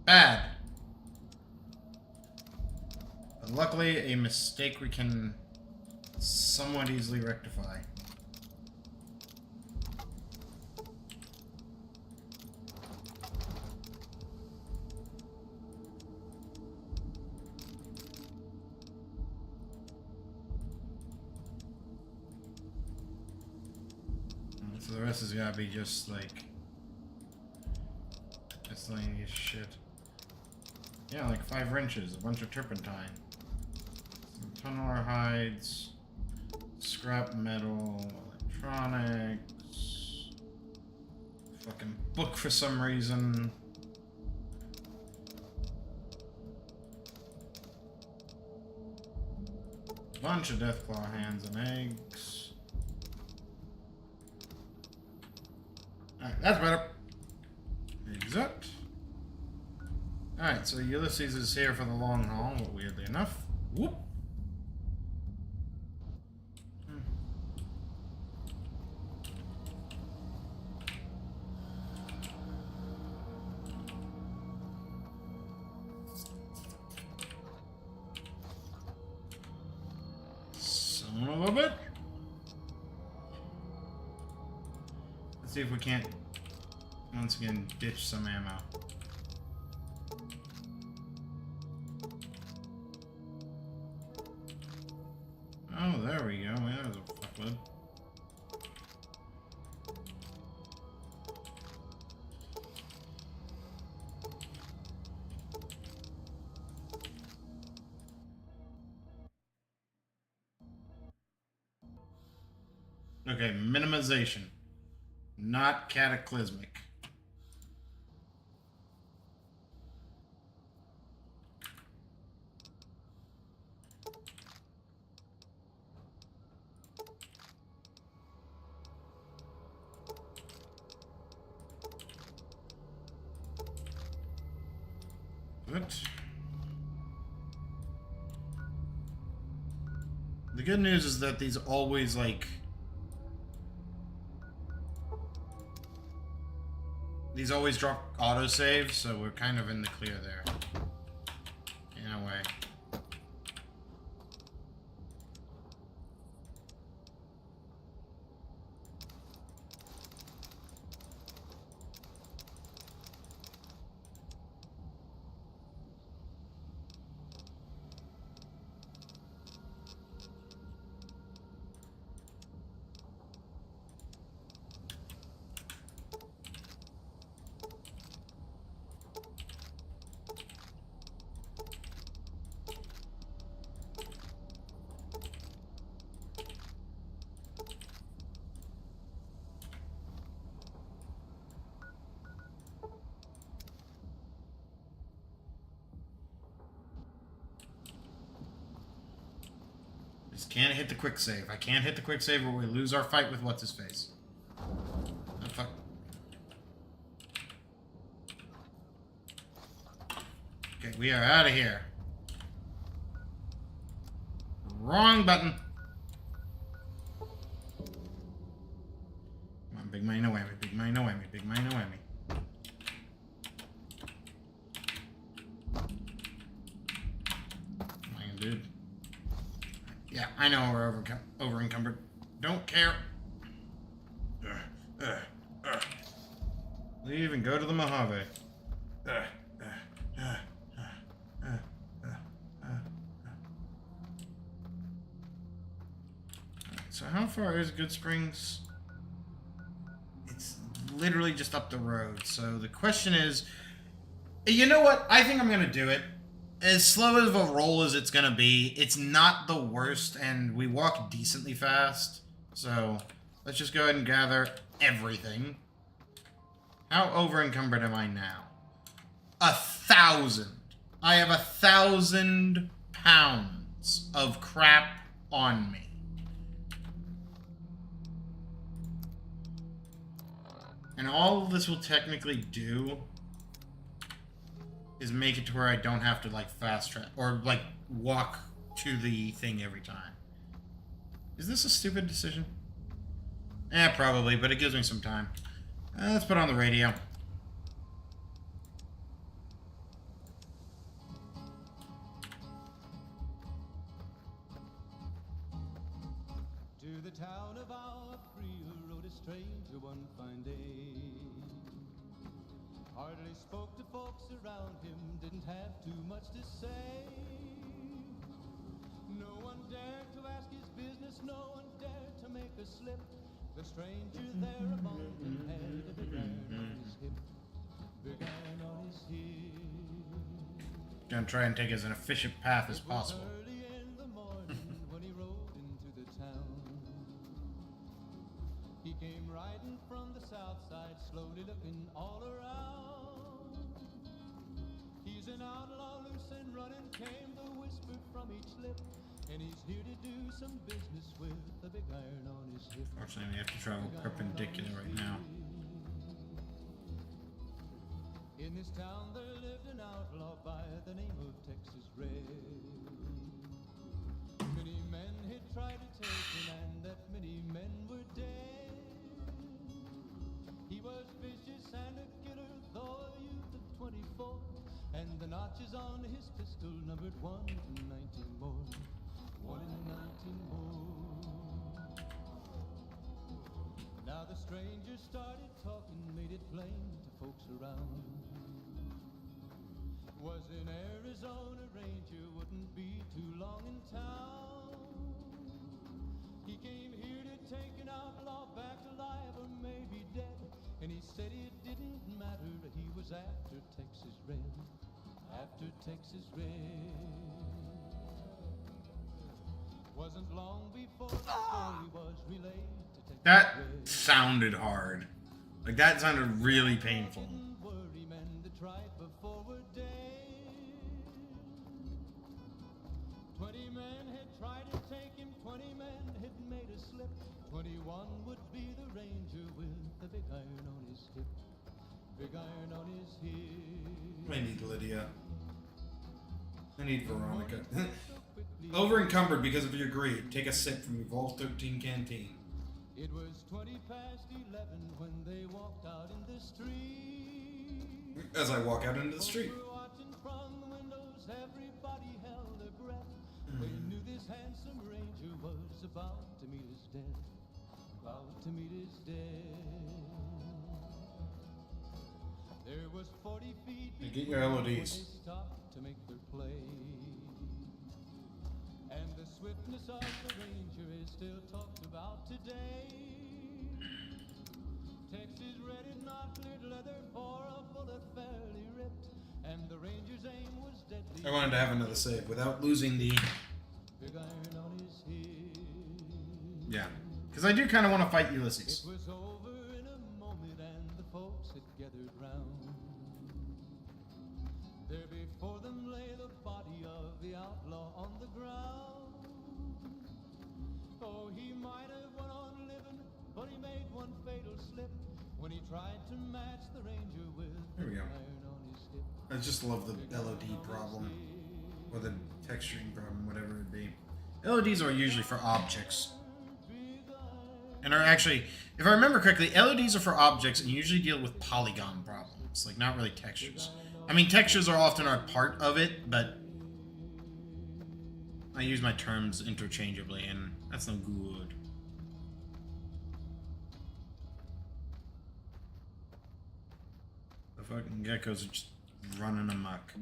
Bad. But luckily, a mistake we can somewhat easily rectify. So the rest is gotta be just like miscellaneous shit. Yeah, like 5 wrenches, a bunch of turpentine, some tunneler hides, scrap metal, electronics, fucking book for some reason. Bunch of Deathclaw hands and eggs. Alright, that's better. Exit. Alright, so Ulysses is here for the long haul, but weirdly enough. Whoop! Son of a bit. Let's see if we can't once again ditch some ammo. Oh, there we go. That was a fuckload. Okay, minimization. Not cataclysmic. The good news is that these always, like... These always drop autosave, so we're kind of in the clear there. In a way. Can't hit the quick save. I can't hit the quick save or we lose our fight with what's his face. Oh, fuck. Okay, we are out of here. Wrong button. Come on, big money, no whammy. Big money, no whammy. Big money, no whammy. Come on, dude. Yeah, I know we're over encumbered. Don't care. Leave and go to the Mojave. So how far is Goodsprings? It's literally just up the road. So the question is, you know what? I think I'm going to do it. As slow of a roll as it's gonna be, it's not the worst, and we walk decently fast. So, let's just go ahead and gather everything. How over-encumbered am I now? 1,000. I have 1,000 pounds of crap on me. And all of this will technically do is make it to where I don't have to, like, fast track, or, like, walk to the thing every time. Is this a stupid decision? Probably, but it gives me some time. Let's put on the radio. To the town of Apria rode a stranger one fine day. Hardly spoke to folks around him, didn't have too much to say. No one dared to ask his business, no one dared to make a slip. The stranger there among them had a big iron on his hip, big iron on his hip. Gonna try and take as an efficient path as possible. Early in the morning when he rode into the town, he came riding from the south side, slowly looking all around. He's an outlaw, loose and running, came the whisper from each lip, and he's here to do some business with a big iron on his hip. Fortunately, we have to travel perpendicular right now. In this town there lived an outlaw by the name of Texas Red. Many men had tried to take him, and that many men were dead. He was vicious and a killer, though a youth of 24, and the notches on his pistol numbered 1 in 19 more. 1 in 19 more. Now the stranger started talking, made it plain to folks around. Was an Arizona Ranger, wouldn't be too long in town. He came here to take an outlaw back alive or maybe dead, and he said it didn't matter, he was after Texas Red, after Texas Red. Wasn't long before the story was relayed to Texas That Red. sounded hard. Like, that sounded really painful. Didn't worry, men that tried before were dead. 20 men had tried to take him, 20 men had made a slip. 21 would be the ranger with the big iron on his hip, big iron on his hip. I need Lydia. I need Veronica. Over encumbered because of your greed. Take a sip from your Vault 13 canteen. It was 20 past 11 when they walked out in the street. As I walk out into the street. Folks were watching from the windows, everybody held their breath. They knew this handsome ranger was about to meet his death, about to meet his death. There was 40 feet Hey, get your between when LODs. they stopped to make their play. And the swiftness of the ranger is still talked about today. Texas Red had not cleared leather for a bullet fairly ripped, and the ranger's aim was deadly. I wanted to have another save without losing the... Big iron on his hip. Yeah. Because I do kind of want to fight It Ulysses. was over in a moment, and the folks had gathered round. There before them lay the body of the outlaw on the ground. Oh, he might have went on living, but he made one fatal slip when he tried to match the ranger with There we go. iron on his hip. I just love the LOD problem. Or the texturing problem, whatever it be. LODs are usually for objects. And are actually, if I remember correctly, LODs are for objects and usually deal with polygon problems. Like, not really textures. I mean, textures are often a part of it, but I use my terms interchangeably, and that's no good. The fucking geckos are just running amok.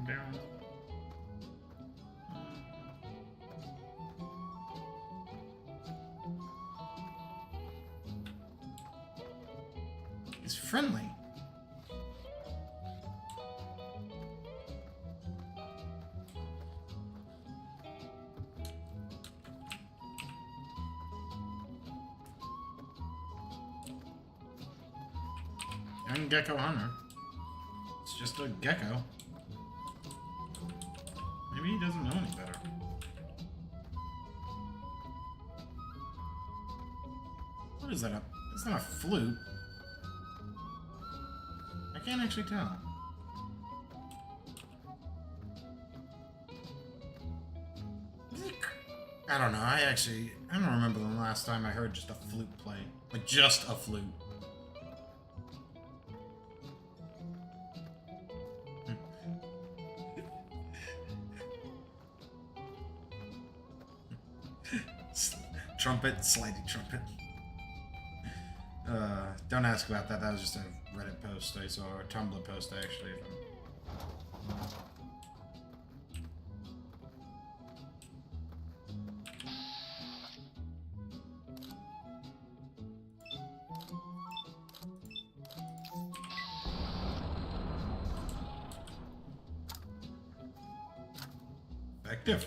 Down. He's friendly. Young Gecko Hunter. It's just a gecko. Maybe he doesn't know any better. What is that? It's not a flute. I can't actually tell. I don't know. I don't remember the last time I heard just a flute play. Like, just a flute. Trumpet, sliding trumpet. Don't ask about that. That was just a Reddit post I saw, or a Tumblr post actually. Effective.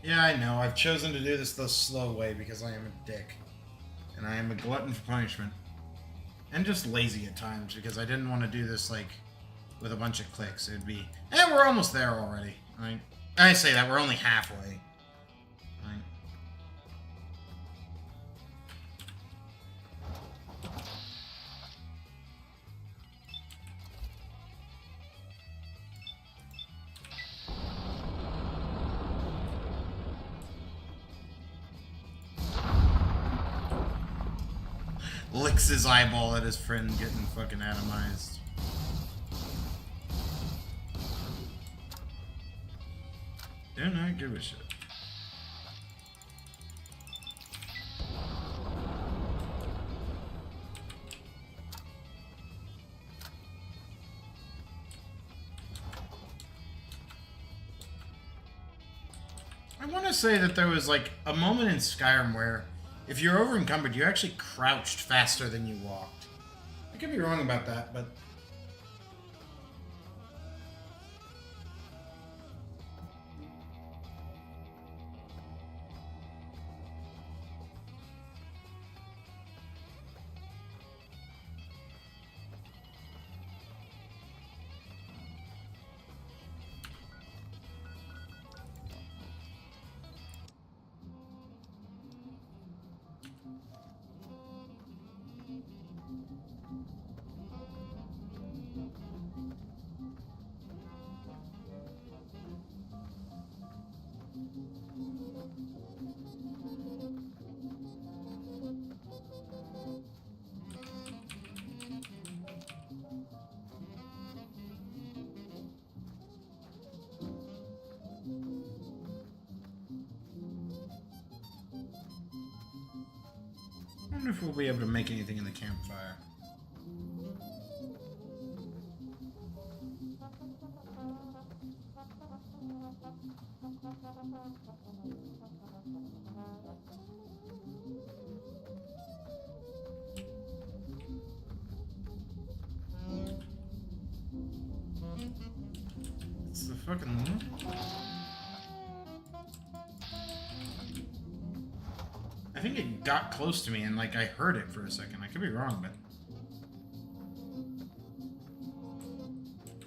Yeah, I know. I've chosen to do this the slow way because I am a dick. And I am a glutton for punishment. And just lazy at times because I didn't want to do this, like, with a bunch of clicks. It'd be... we're almost there already. Right? I say that, we're only halfway. Right? Licks his eyeball at his friend getting fucking atomized. Do not give a shit. I want to say that there was like a moment in Skyrim where if you're over encumbered, you actually crouched faster than you walked. I could be wrong about that, but... I wonder if we'll be able to make anything in the campfire. It's the fucking... I think it got close to me and like I heard it for a second. I could be wrong, but...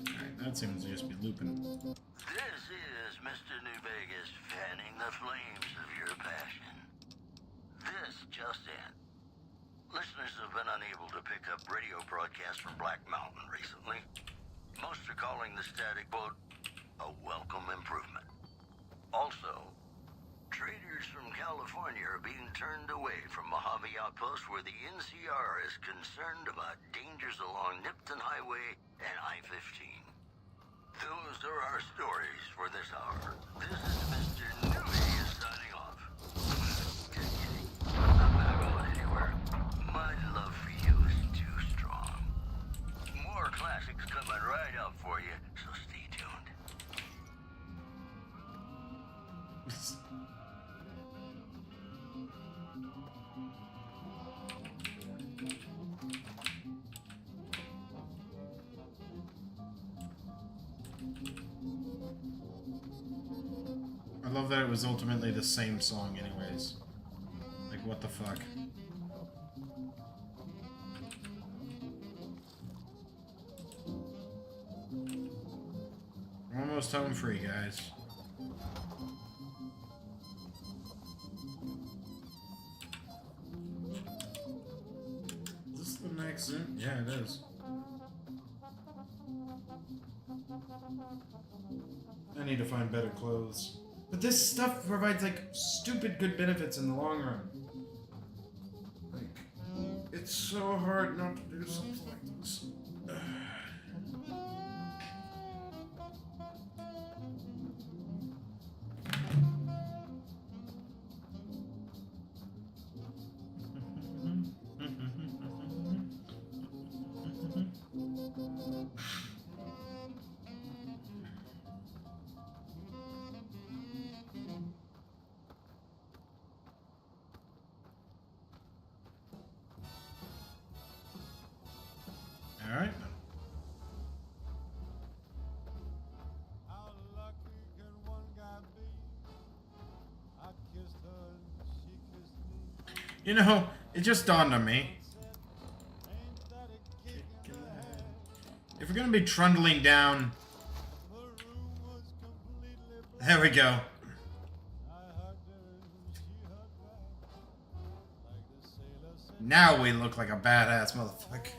Alright, that seems to just be looping. This is Mr. New Vegas fanning the flames of your passion. This just in. Listeners have been unable to pick up radio broadcasts from Black Mountain recently. Most are calling the static quote a welcome improvement. Also, traders from California are being turned away from Mojave Outpost where the NCR is concerned about dangers along Nipton Highway and I-15. Those are our stories for this hour. This is Mr. New Vegas signing off. Just kidding. I'm not going anywhere. My love for you is too strong. More out for you, so stay tuned. I love that it was ultimately the same song anyways. Like, what the fuck? We're almost home free, guys. Is this the next in? Yeah, it is. I need to find better clothes. But this stuff provides, like, stupid good benefits in the long run. Like, it's so hard not to do something like this. Alright. How lucky can one guy be? I kissed her and she kissed me. You know, it just dawned on me. Ain't that a kick in the head? If we're gonna be trundling down... The room was completely black. There we go. I hugged her and she hugged back. Like the sailor said, Now we look like a badass motherfucker.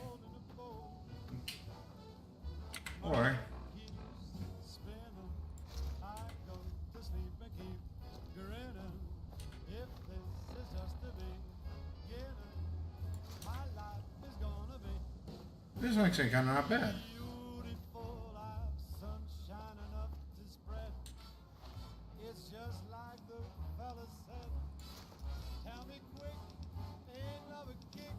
Or... spinning. I go to sleep and keep grinning. If this is just the beginning, my life is gonna be This is actually kind of not bad. beautiful. I've sunshine enough to spread. It's just like the fella said. Tell me quick, ain't love a kick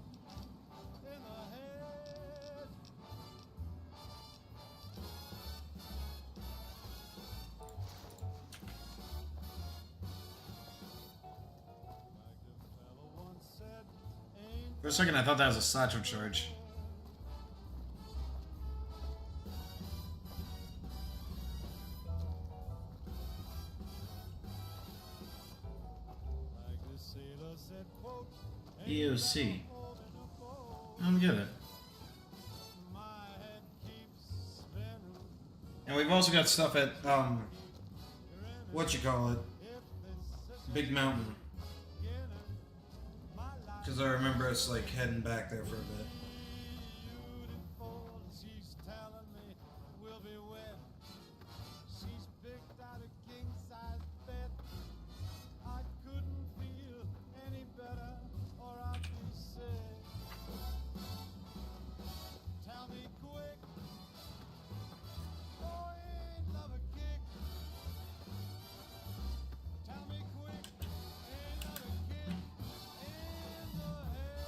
in the head? Like the fella once said, ain't For a second, I thought that was a satchel charge. like the sailor said, quote, EOC. I don't get it. my head keeps spinning. And we've also got stuff at, what you call it? Big Mountain. Because I remember us, like, heading back there for a bit. Beautiful, she's telling me we'll be wed. She's picked out a king size bed. I couldn't feel any better, or I'd be sick. Tell me quick, oh, ain't love a kick? Tell me quick, ain't love a kick in the head?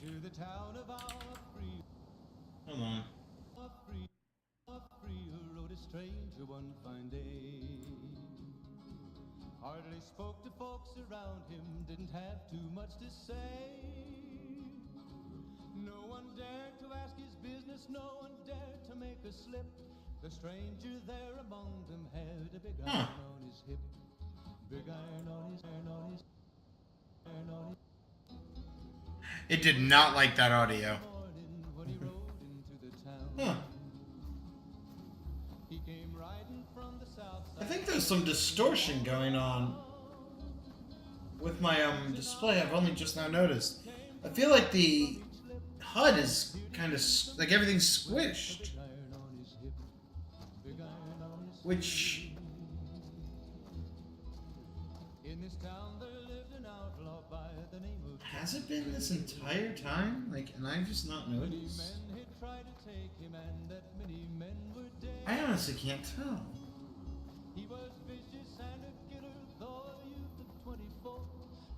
To the town of our free, Hold on. rode a stranger one fine day. Hardly spoke to folks around him, didn't have too much to say. No one dared to ask his business, no one dared to make a slip. The stranger there among them had a big iron on his hip. Big iron on his, iron on his, iron on his. It did not like that audio. Morning when he rode into the town. Huh. He came riding from the south I side. think there's some distortion going on with my display. I've only just now noticed. I feel like the HUD is kind of like everything's squished, Iron on his hip. Big iron on his which In this town there lived an outlaw by the name of has it been this entire time? Like, and I've just not Many noticed. men had tried to take him man that many men were dead. I honestly can't tell. He was vicious and a killer, though a youth of 24,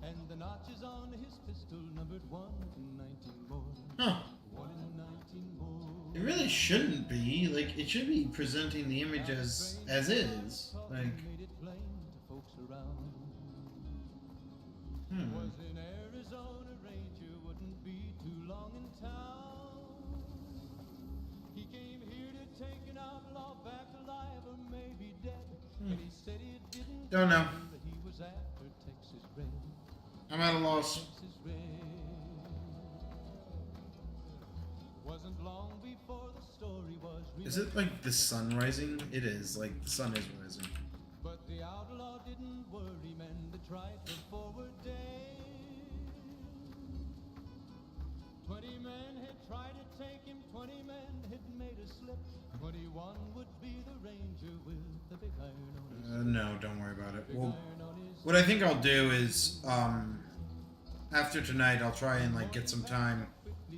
and the notches on his pistol numbered 1 in 19 more. Huh. 1 in 19 more. It really shouldn't be. Like, it should be presenting the image as is. Like, Made it plain to folks around. hmm. Was in Arizona, Ranger wouldn't be too long in town. He came here to take an outlaw back alive or maybe dead. And he said it didn't Don't know. mean that he was after Texas Red. I'm at a loss. Texas Red. Wasn't long before the story was Is it like the sun rising? It is. Like, the sun is rising. But the outlaw didn't worry men that tried for forward days. 20 men had tried to take him, 20 men had made a slip. 21 would be the ranger with the big iron on his No, don't worry about it. big Well, iron on his what I think I'll do is, after tonight, I'll try and, like, get some time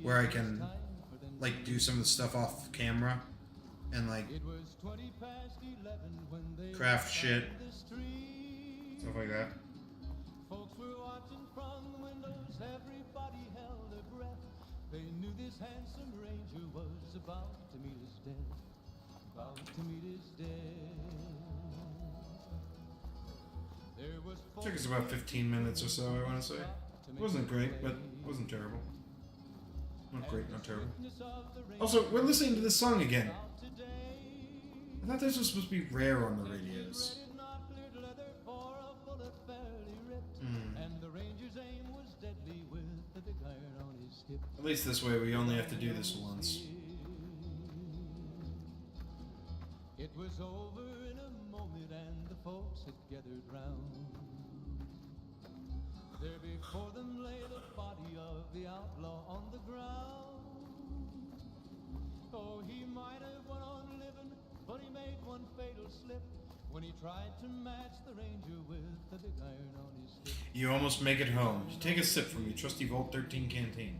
where I can, like, do some of the stuff off camera and, like, It was 20 past 11 when they craft shit, found the street. stuff like that. Folks were watching from the windows, everybody held their breath. They knew this handsome ranger was about to meet his death. About to meet his death. There was Took us about 15 minutes or so, I want to say. It wasn't great, but it wasn't terrible. Not great, not terrible. Also, we're listening to this song again. I thought this was supposed to be rare on the radios. And the ranger's aim was deadly with the big iron on his hip. At least this way, we only have to do this once. It was over in a moment and the folks had gathered round. There before them lay the body of the outlaw on the ground. Oh, he might have went on living, but he made one fatal slip when he tried to match the ranger with the big iron on his hip. You almost make it home. Take a sip from your trusty Vault 13 canteen.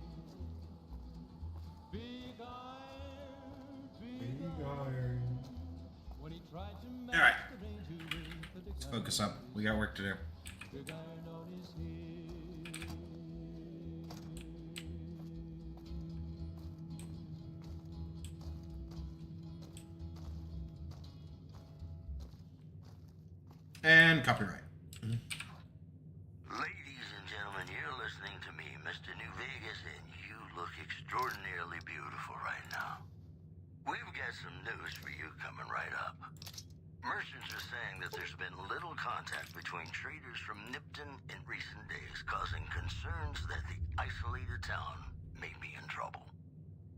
Big iron, big iron. when he tried to match All right. the ranger with the big Let's iron. focus up. We got work to do. Big iron on his hip. And copyright. Ladies and gentlemen, you're listening to me, Mr. New Vegas, and you look extraordinarily beautiful right now. We've got some news for you coming right up. Merchants are saying that there's been little contact between traders from Nipton in recent days, causing concerns that the isolated town may be in trouble.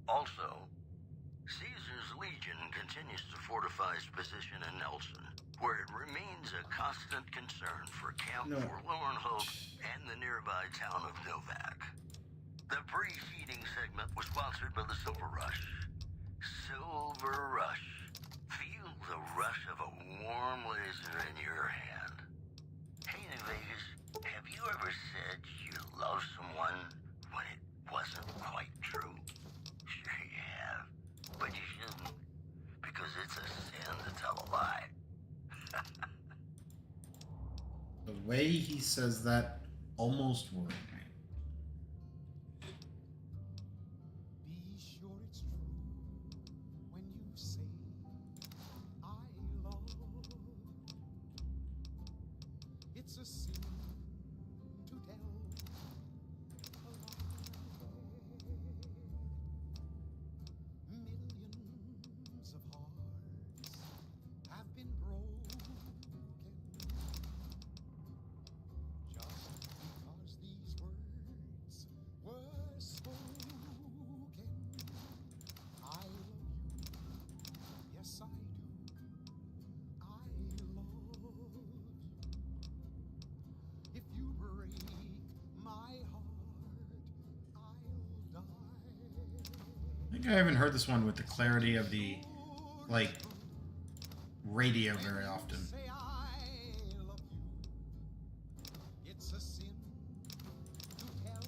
Also, Caesar's Legion continues to fortify its position in Nelson, where it remains a constant concern for Camp Forlorn Hope and the nearby town of Novak. The preceding segment was sponsored by the Silver Rush. Silver Rush. Feel the rush of a warm laser in your hand. Hey, New Vegas, have you ever said you love someone when it wasn't quite true? Sure you have, but you shouldn't, because it's a sin to tell a lie. The way he says that almost worried me. Be sure it's true when you say I love. It's a sin to tell a lie. Millions of hearts have been broken just because these words were spoken. I love you, yes I do. I love you. If you break my heart, I'll die. I think I haven't heard this one with the clarity of the, like, radio very often. Say I love you. It's a sin to tell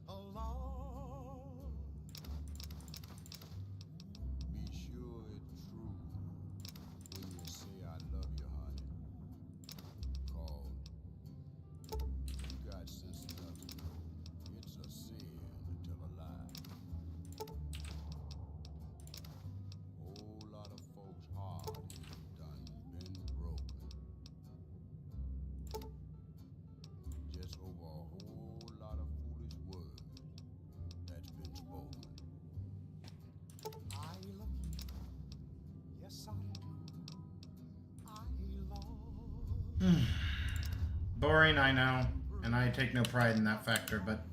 a lie. Boring, I know. And I take no pride in that factor, but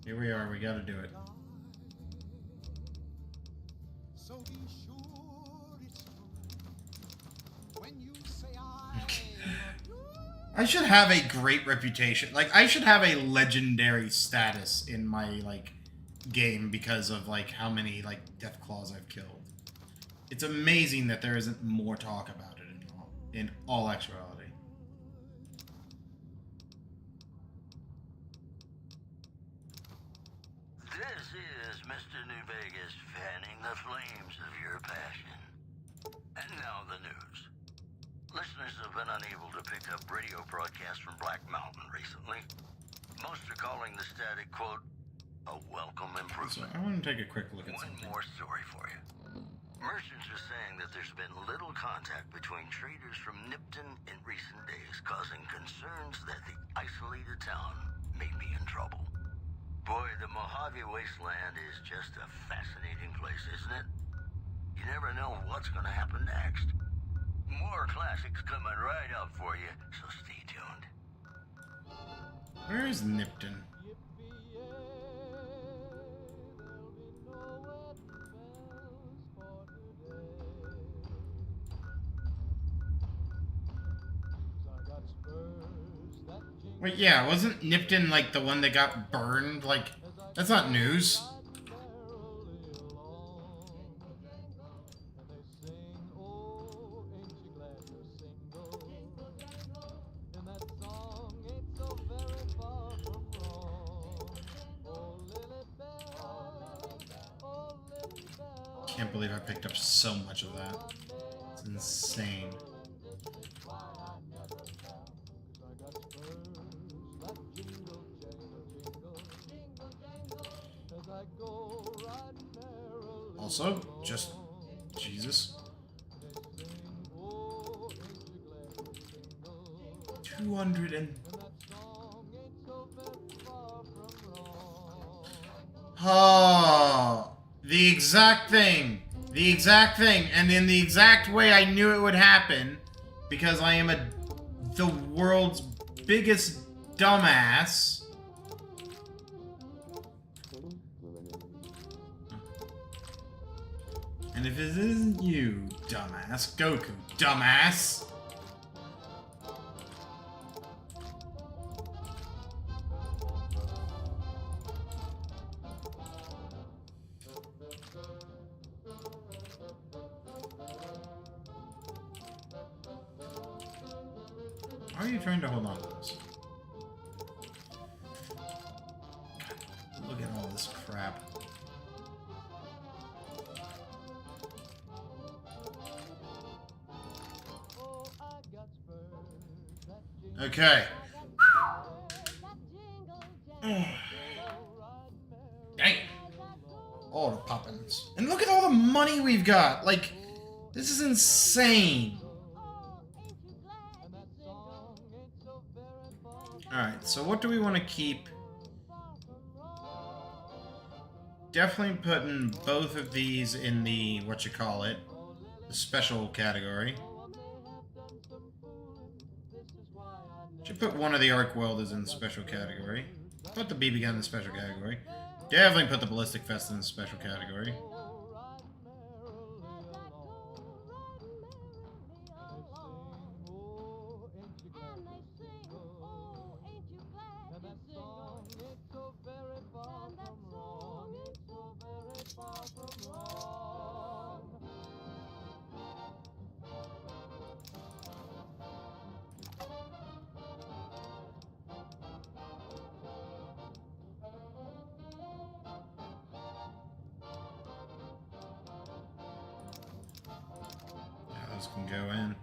here we are. We gotta do it. So be sure it's true when you say I love you. I should have a great reputation. Like, I should have a legendary status in my, like, game because of, like, how many, like, Deathclaws I've killed. It's amazing that there isn't more talk about it in all actuality. This is Mr. New Vegas fanning the flames of your passion. And now the news. Listeners have been unable to pick up radio broadcasts from Black Mountain recently. Most are calling the static, quote, a welcome So improvement. I want to take a quick look at One something. more story for you. Merchants are saying that there's been little contact between traders from Nipton in recent days, causing concerns that the isolated town may be in trouble. Boy, the Mojave Wasteland is just a fascinating place, isn't it? You never know what's going to happen next. More classics coming right up for you, so stay tuned. Where is Nipton? Wait, yeah, wasn't Nipton, like, the one that got burned? Like, that's not news. Can't believe I picked up so much of that. It's insane. Also, just Jesus. 200 and... Oh, the exact thing. The exact thing. And in the exact way I knew it would happen. Because I am the world's biggest dumbass. And if it isn't you, dumbass, Goku, dumbass. How are you trying to hold on to this? God, look at all this crap. Okay. Dang. All the poppins. And look at all the money we've got. Like, this is insane. Alright, so what do we want to keep? Definitely putting both of these in the, the special category. Should put one of the arc welders in the special category. Put the BB gun in the special category. Definitely put the ballistic vest in the special category. Those can go in.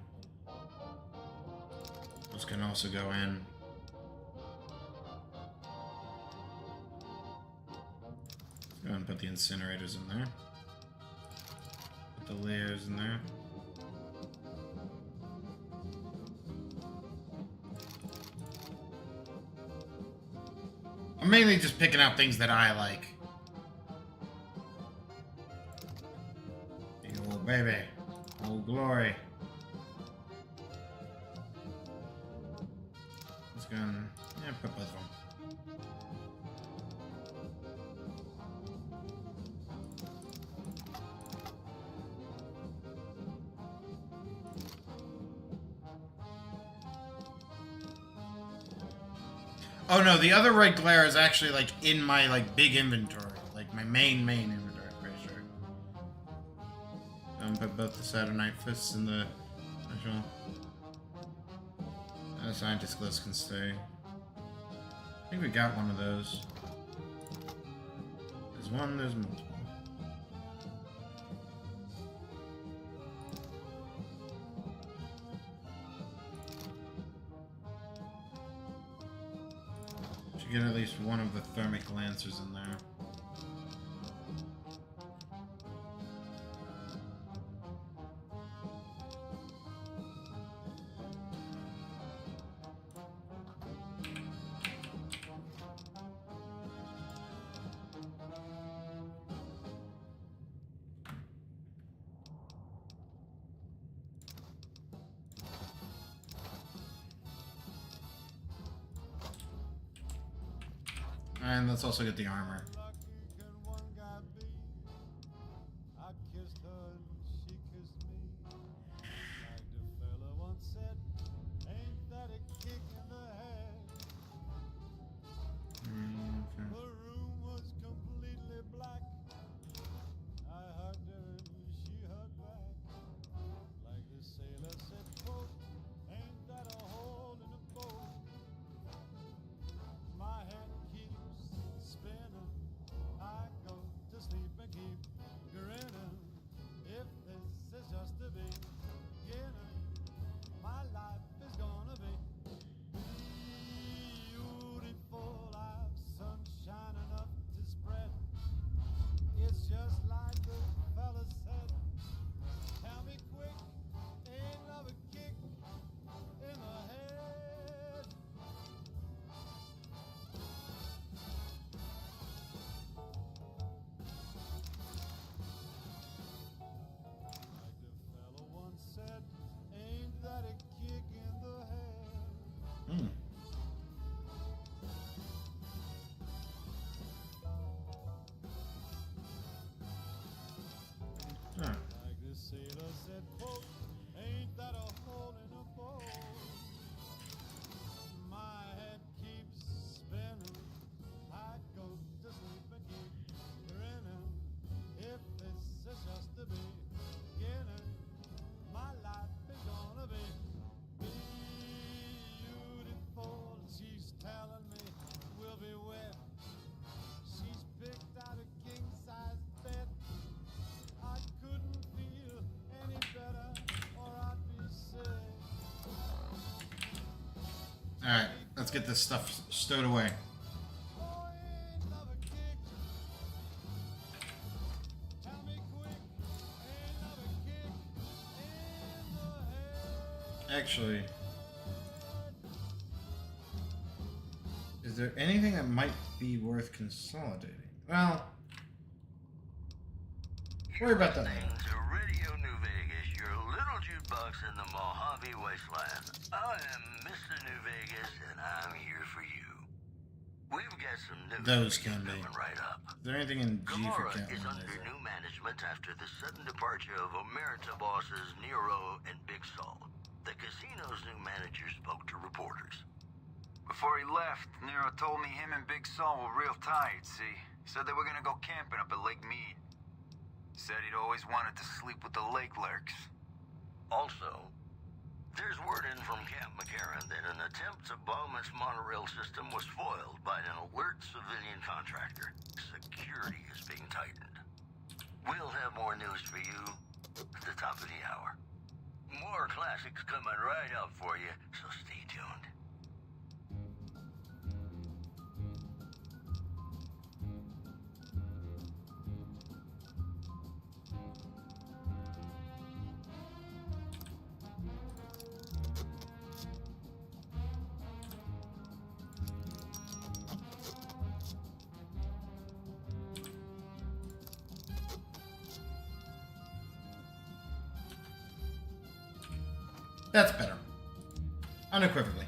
Those can also go in. Go ahead and put the incinerators in there. Put the layers in there. I'm mainly just picking out things that I like. Oh, baby. Oh, glory. gun. Yeah, put both of them. Oh no, the other red glare is actually like in my like big inventory, like my main inventory. I'm pretty sure. Put both the Saturnite fists in the actual. The scientist gloves can stay. I think we got one of those. There's one. There's multiple. Should get at least one of the thermic lancers in there. And let's also get the armor. Lucky can one guy be? I kissed her and she kissed me. Like the fella once said, ain't that a kick in the head? Okay. The room was completely black. I hugged her and she hugged back. Like the sailor said, quote, ain't that a hole in a boat? My head keeps spinning. I go to sleep and keep grinning. If this is just the beginning, my life is gonna be beautiful. I've sunshine enough to spread. It's just like the fella said. Tell me quick, ain't love a kick in the head? Like the fella once said, ain't that a kick in the head? Hmm. Alright. Like the sailor said, quote, ain't that a hole in a boat? My head keeps spinning. I go to sleep and keep grinning. If this is just the beginning, my life is gonna be beautiful. She's telling me we'll be wet. She's picked out a king-size bed. I couldn't feel any better, or I'd be sick. Alright, let's get this stuff stowed away. Oh, ain't love a kick? Tell me quick, ain't love a kick in the head? Actually, is there anything that might be worth consolidating? Well, worry about that later. Listening to Radio New Vegas, your little jukebox in the Mojave Wasteland. I am Mr. New Vegas, and I'm here for you. We've got some news Those for you can be. coming right up. Is there anything in G for Gamora is Catwoman? under new management after the sudden departure of Omerta bosses Nero and Big Sol. The casino's new manager spoke to reporters. Before he left, Nero told me him and Big Saul were real tired, see? Said they were gonna go camping up at Lake Mead. Said he'd always wanted to sleep with the lake lurks. Also, there's word in from Camp McCarran that an attempt to bomb its monorail system was foiled by an alert civilian contractor. Security is being tightened. We'll have more news for you at the top of the hour. More classics coming right up for you, so stay tuned. That's better. Unequivocally.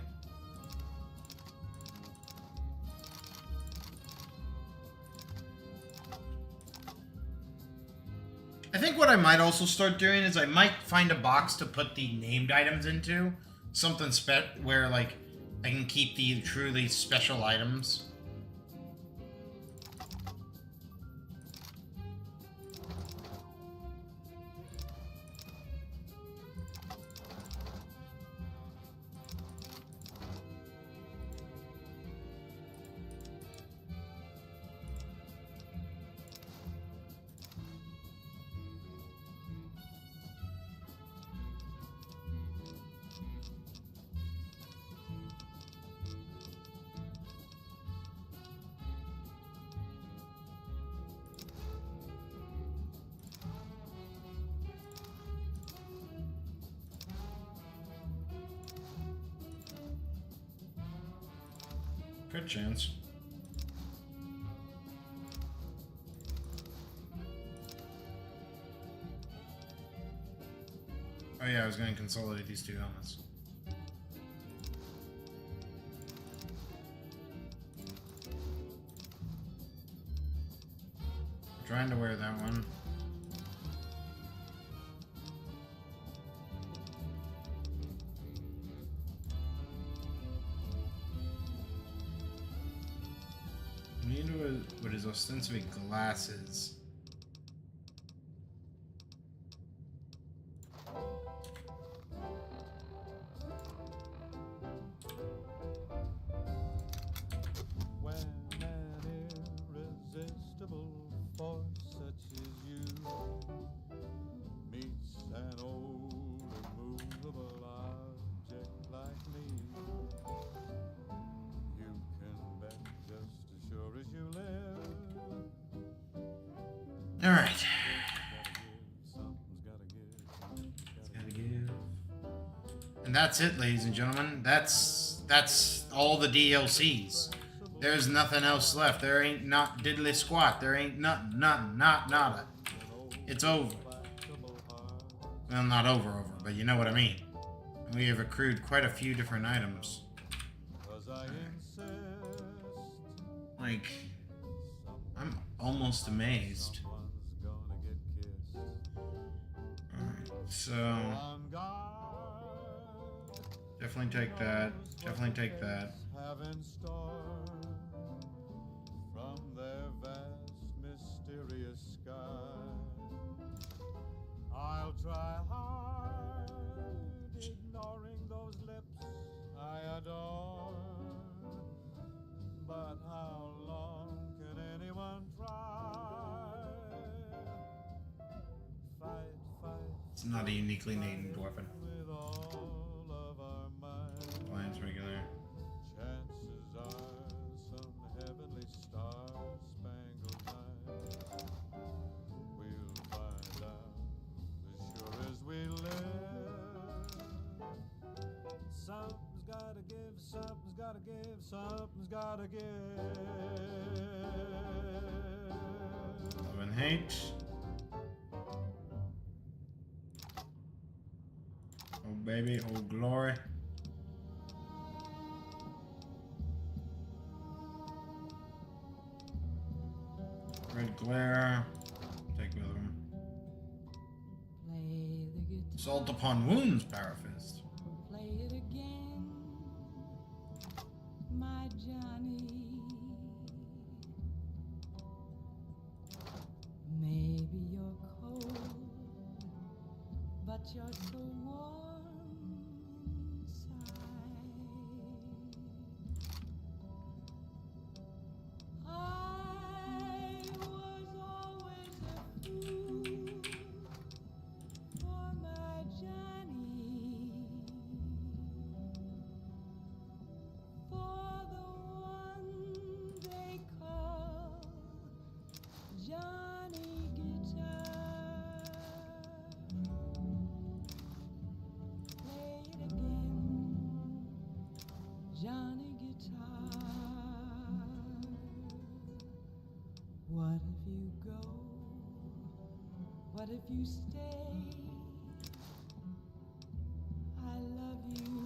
I might also start doing is I might find a box to put the named items into. Something where, like, I can keep the truly special items. Good chance. Oh yeah, I was going to consolidate these two helmets. I'm trying to wear that one. What is ostensibly glasses. When an irresistible force such as you meets an old immovable object like me, you can bet just as sure as you live. All right. Something's gotta give. Gotta give. And that's it, ladies and gentlemen. That's all the DLCs. There's nothing else left. There ain't not diddly squat. There ain't nothing, nada. It's over. Well, not over, but you know what I mean. We have accrued quite a few different items. Like, I'm almost amazed. Alright, so definitely take that. Definitely take that. Have in store from their vast, mysterious sky. I'll try hard, ignoring those lips I adore. But how long can anyone try? Fight. It's not a uniquely named weapon. With all of our might. Lance regular. Chances are some heavenly star-spangled night we'll find out as sure as we live. Something's gotta give, something's gotta give, something's gotta give. Love and hate. Oh baby, oh glory. Red glare. Take with him. Assault upon wounds, Parafist. Play it again, my Johnny. Maybe you're cold, but you're so warm inside. I was always a fool for my Johnny, for the one they call Johnny Guitar. Play it again, Johnny Guitar. What if you go? What if you stay? I love you.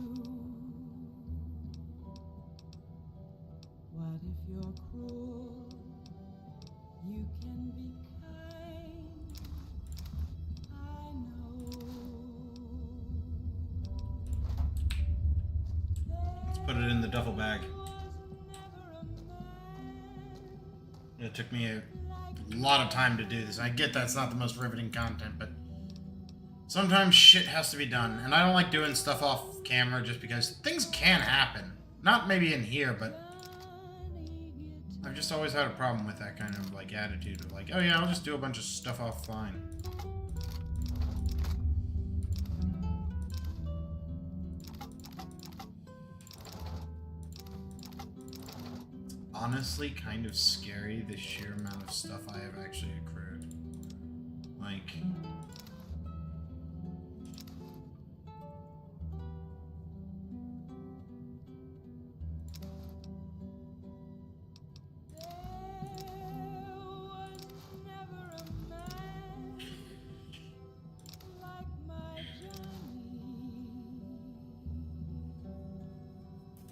What if you're cruel? You can be kind. the duffel bag. It took me a lot of time to do this. I get that's not the most riveting content, but sometimes shit has to be done. And I don't like doing stuff off camera just because things can happen. Not maybe in here, but I've just always had a problem with that kind of like attitude of like, oh yeah, I'll just do a bunch of stuff offline. Honestly, kind of scary, the sheer amount of stuff I have actually accrued. Like...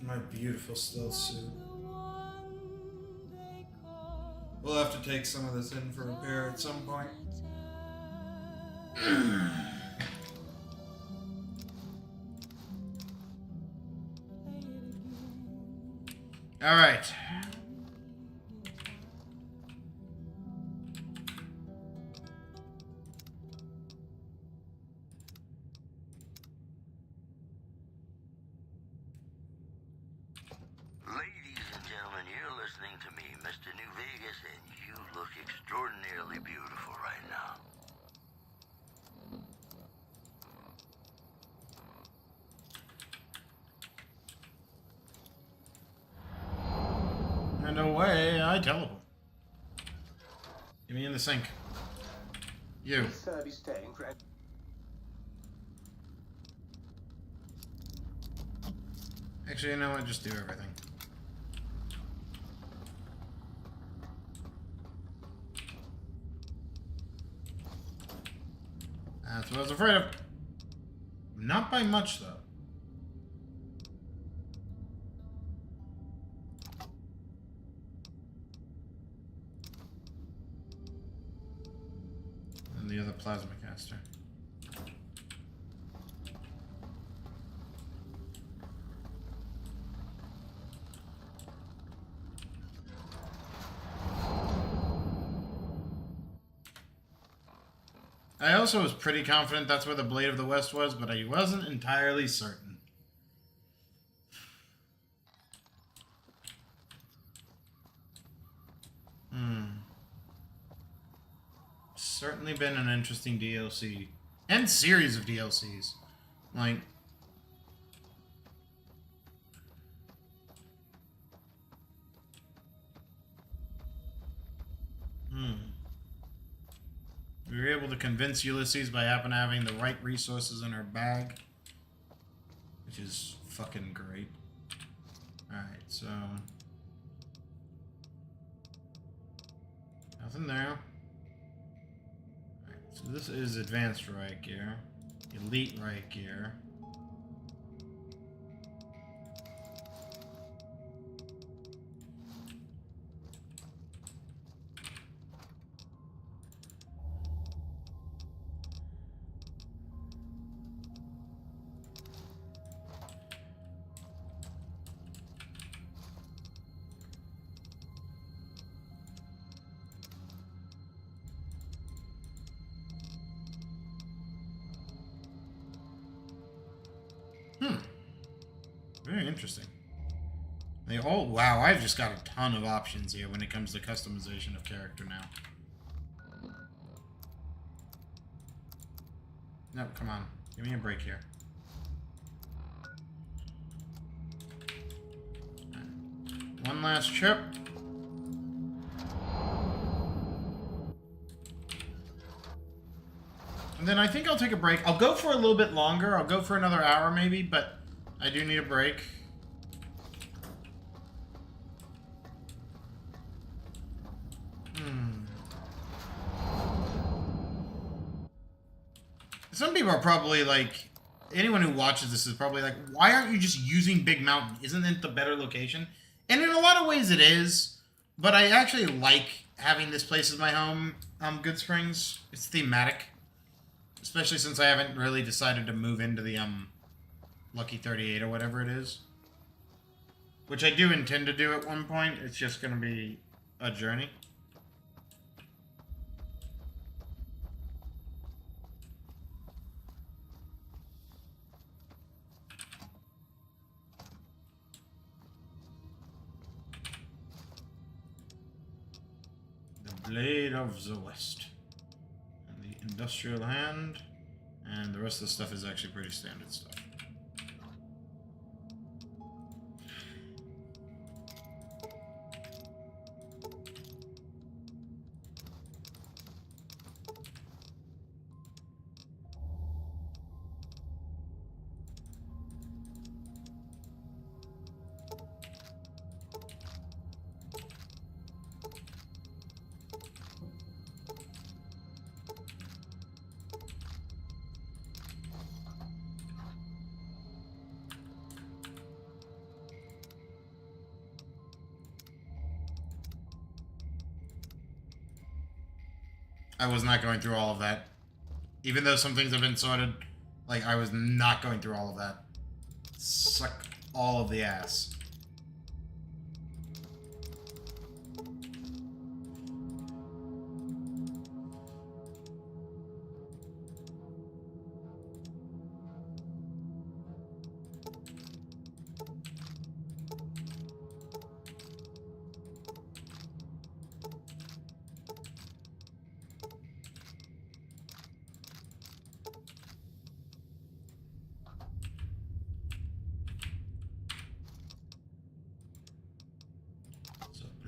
My beautiful stealth suit. We'll have to take some of this in for repair at some point. All right. Ladies and gentlemen, you're listening to me, Mr. New Vegas, and you look extraordinarily beautiful right now. And away I teleport. Get me in the sink. You. Service staying for... Actually, you know what? Just do everything. That's what I was afraid of. Not by much, though. And the other plasma caster. I also was pretty confident that's where the Blade of the West was, but I wasn't entirely certain. Certainly been an interesting DLC. And series of DLCs. Like... We were able to convince Ulysses by having the right resources in her bag. Which is fucking great. Alright, so... Nothing there. Alright, so this is advanced right gear. Elite right gear. Very interesting. They all... Wow, I've just got a ton of options here when it comes to customization of character now. No, come on. Give me a break here. One last trip. And then I think I'll take a break. I'll go for a little bit longer. I'll go for another hour maybe, but I do need a break. Some people are probably like, anyone who watches this is probably like, why aren't you just using Big Mountain? Isn't it the better location? And in a lot of ways it is, but I actually like having this place as my home, Goodsprings. It's thematic. Especially since I haven't really decided to move into the, Lucky 38 or whatever it is. Which I do intend to do at one point. It's just going to be a journey. The Blade of the West. And the Industrial Hand. And the rest of the stuff is actually pretty standard stuff. I was not going through all of that. Even though some things have been sorted, like, I was not going through all of that. Suck all of the ass.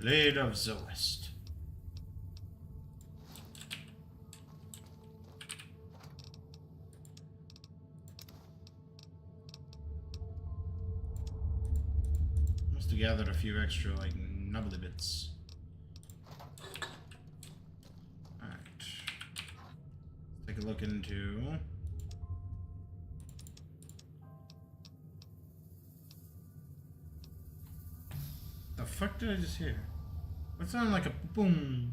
Blade of the West. Must have gathered a few extra, like, nubbly bits. Alright. Take a look into... The fuck did I just hear? What sounded like a boom?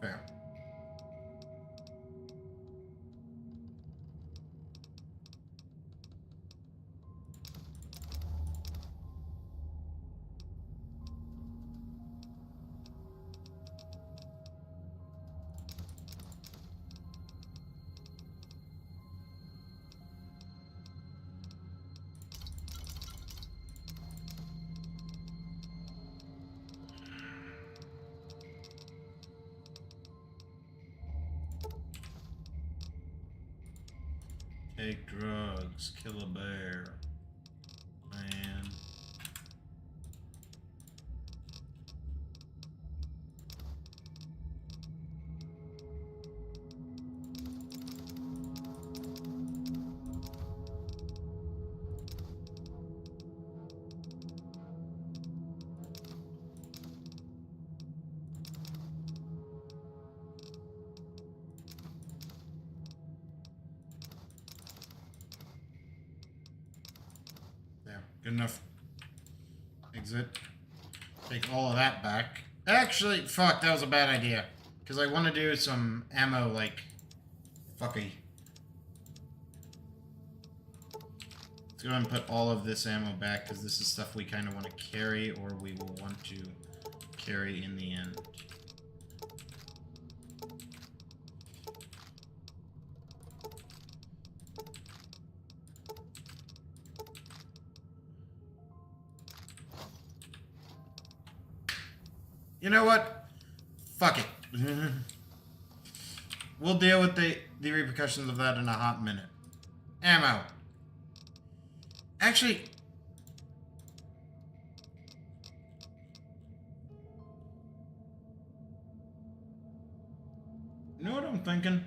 Fair. Take drugs, kill a bear. Man. Good enough. Exit. Take all of that back. Actually, fuck, that was a bad idea. Because I want to do some ammo, like, fucky. Let's go ahead and put all of this ammo back, because this is stuff we kind of want to carry, or we will want to carry in the end. You know what? Fuck it. We'll deal with the repercussions of that in a hot minute. Ammo. Actually... You know what I'm thinking?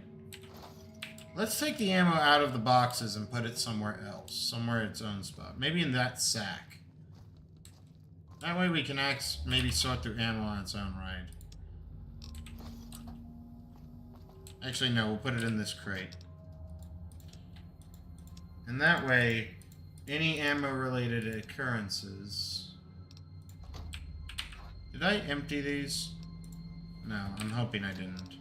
Let's take the ammo out of the boxes and put it somewhere else. Somewhere its own spot. Maybe in that sack. That way we can maybe sort through ammo on its own right. Actually, no, we'll put it in this crate. And that way, any ammo-related occurrences Did I empty these? No, I'm hoping I didn't.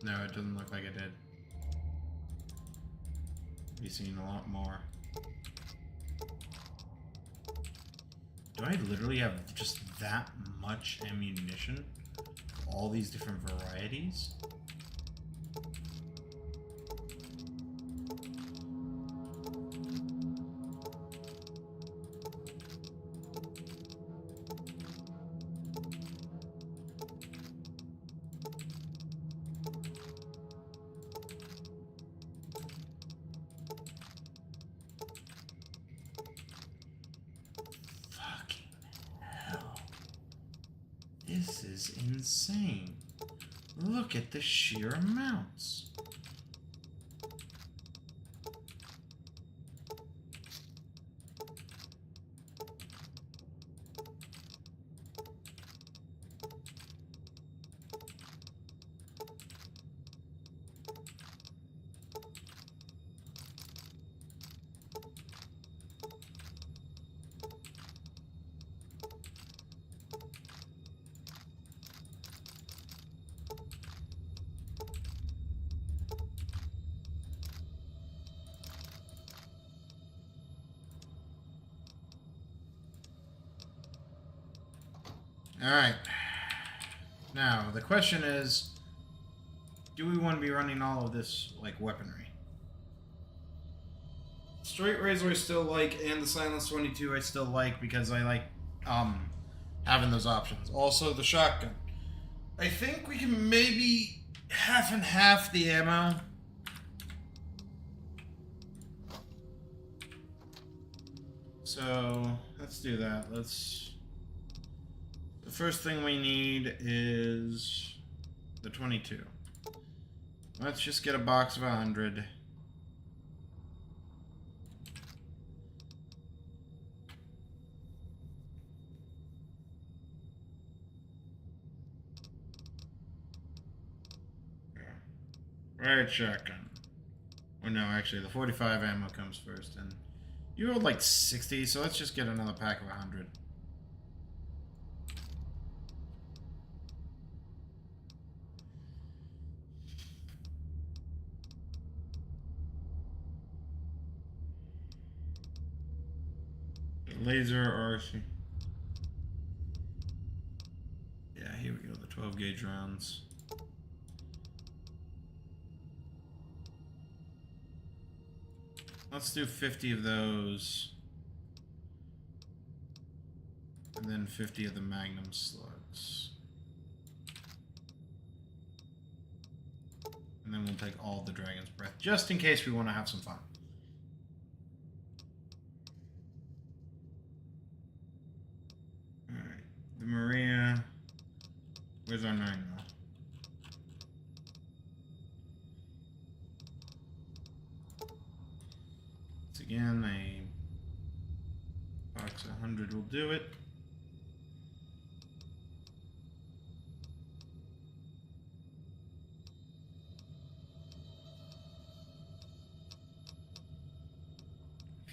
No, it doesn't look like I did. Be seeing a lot more. Do I literally have just that much ammunition? All these different varieties? This is insane. Look at the sheer amounts. Alright. Now, the question is, do we want to be running all of this, like, weaponry? Straight Razor I still like, and the Silence 22 I still like, because I like, having those options. Also, the shotgun. I think we can maybe half and half the ammo. So, let's do that. The first thing we need is the 22. Let's just get a box of 100. Right shotgun. Or no, actually, the 45 ammo comes first. And you rolled like 60, so let's just get another pack of 100. Laser RC. Yeah, here we go, the 12 gauge rounds. Let's do 50 of those. And then 50 of the Magnum slugs. And then we'll take all the Dragon's Breath, just in case we want to have some fun. Alright, the Maria. Where's our 9 mil? Once again, a box of 100 will do it.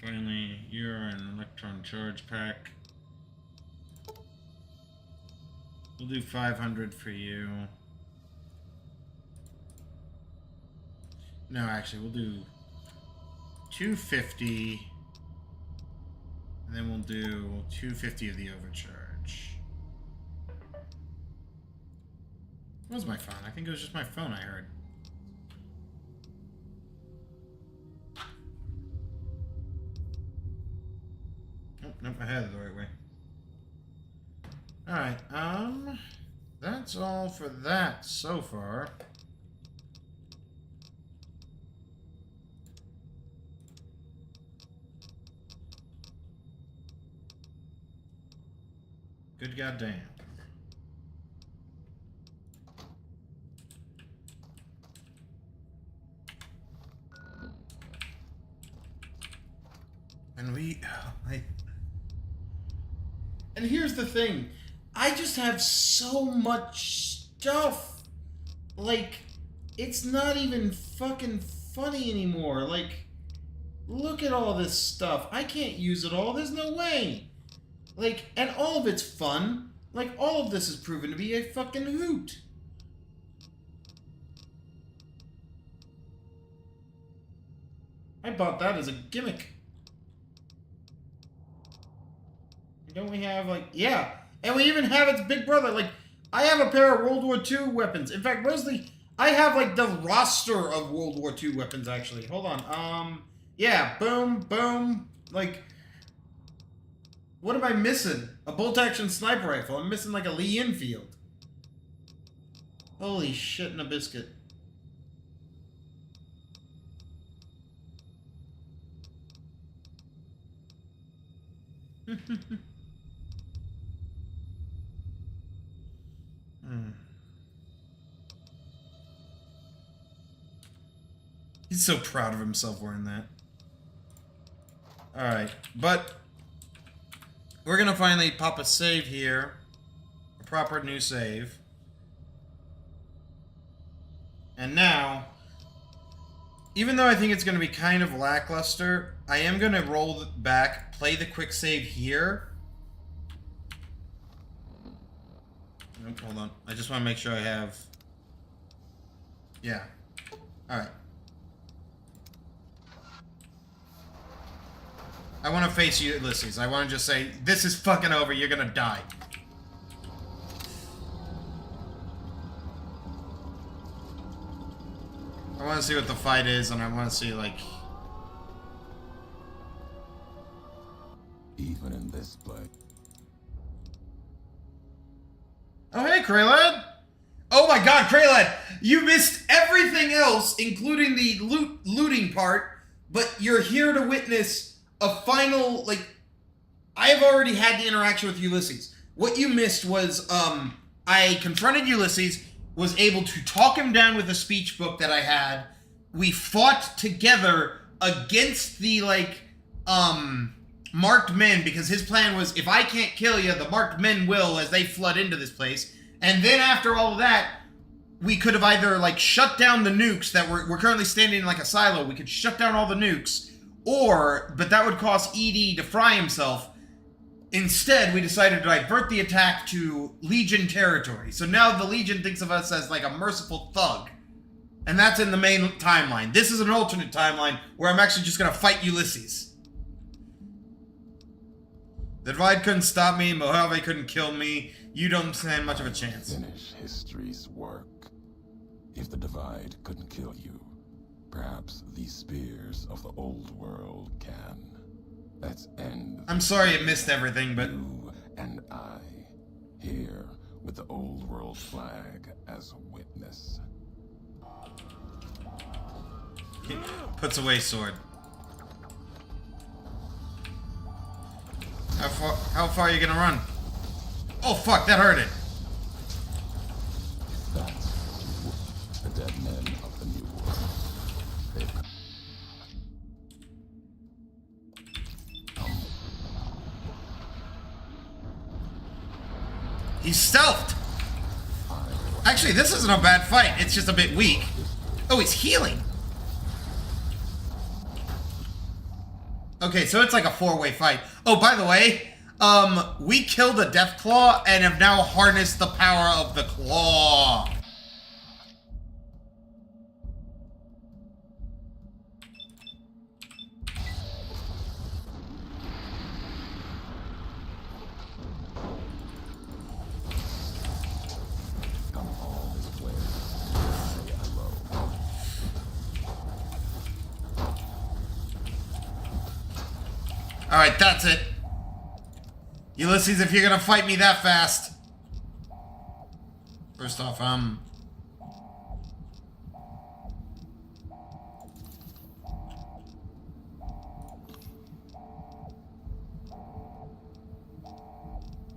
Finally, you're an electron charge pack. We'll do 500 for you. No, actually, we'll do 250. And then we'll do 250 of the overcharge. What was my phone? I think it was just my phone I heard. Oh, nope, I had it the right way. Alright, that's all for that so far. Good goddamn. And and here's the thing. I just have so much stuff. Like, it's not even fucking funny anymore. Like, look at all this stuff. I can't use it all. There's no way. Like, and all of it's fun. Like, all of this is proven to be a fucking hoot. I bought that as a gimmick. Don't we have, like, yeah. And we even have its big brother. Like, I have a pair of World War II weapons. In fact, where's the... I have, like, the roster of World War II weapons, actually. Hold on. Yeah, boom, boom. Like, what am I missing? A bolt-action sniper rifle. I'm missing, like, a Lee Enfield. Holy shit in a biscuit. He's so proud of himself wearing that. Alright, but we're gonna finally pop a save here. A proper new save. And now, even though I think it's gonna be kind of lackluster, I am gonna roll it back, play the quick save here. Nope, hold on. I just want to make sure I have... Yeah. Alright. I want to face you, Ulysses. I want to just say, this is fucking over, you're gonna die. I want to see what the fight is, and I want to see, like... Even in this place. Oh, hey, Kraylad! Oh my god, Kraylad! You missed everything else, including the looting part, but you're here to witness a final, like... I have already had the interaction with Ulysses. What you missed was, I confronted Ulysses, was able to talk him down with a speech book that I had. We fought together against the, like, marked men, because his plan was, if I can't kill you, the marked men will as they flood into this place. And then after all of that, we could have either, like, shut down the nukes that we're currently standing in, like, a silo. We could shut down all the nukes, but that would cause ED to fry himself. Instead, we decided to divert the attack to Legion territory. So now the Legion thinks of us as, like, a merciful thug. And that's in the main timeline. This is an alternate timeline where I'm actually just gonna fight Ulysses. The Divide couldn't stop me, Mojave couldn't kill me, you don't stand much of a chance. Finish history's work. If the Divide couldn't kill you, perhaps these spears of the old world can. Let's end. I'm sorry you missed everything, but... You and I, here with the old world flag as witness. He puts away sword. How far are you gonna run? Oh fuck, that hurt it. That's the dead men of the new world. They've come. He's stealthed. Actually, this isn't a bad fight. It's just a bit weak. Oh, he's healing. Okay, so it's like a four-way fight. Oh, by the way, we killed a Deathclaw and have now harnessed the power of the claw. Come all this way. I alone. Alright, that's it. Ulysses, if you're gonna fight me that fast. First off,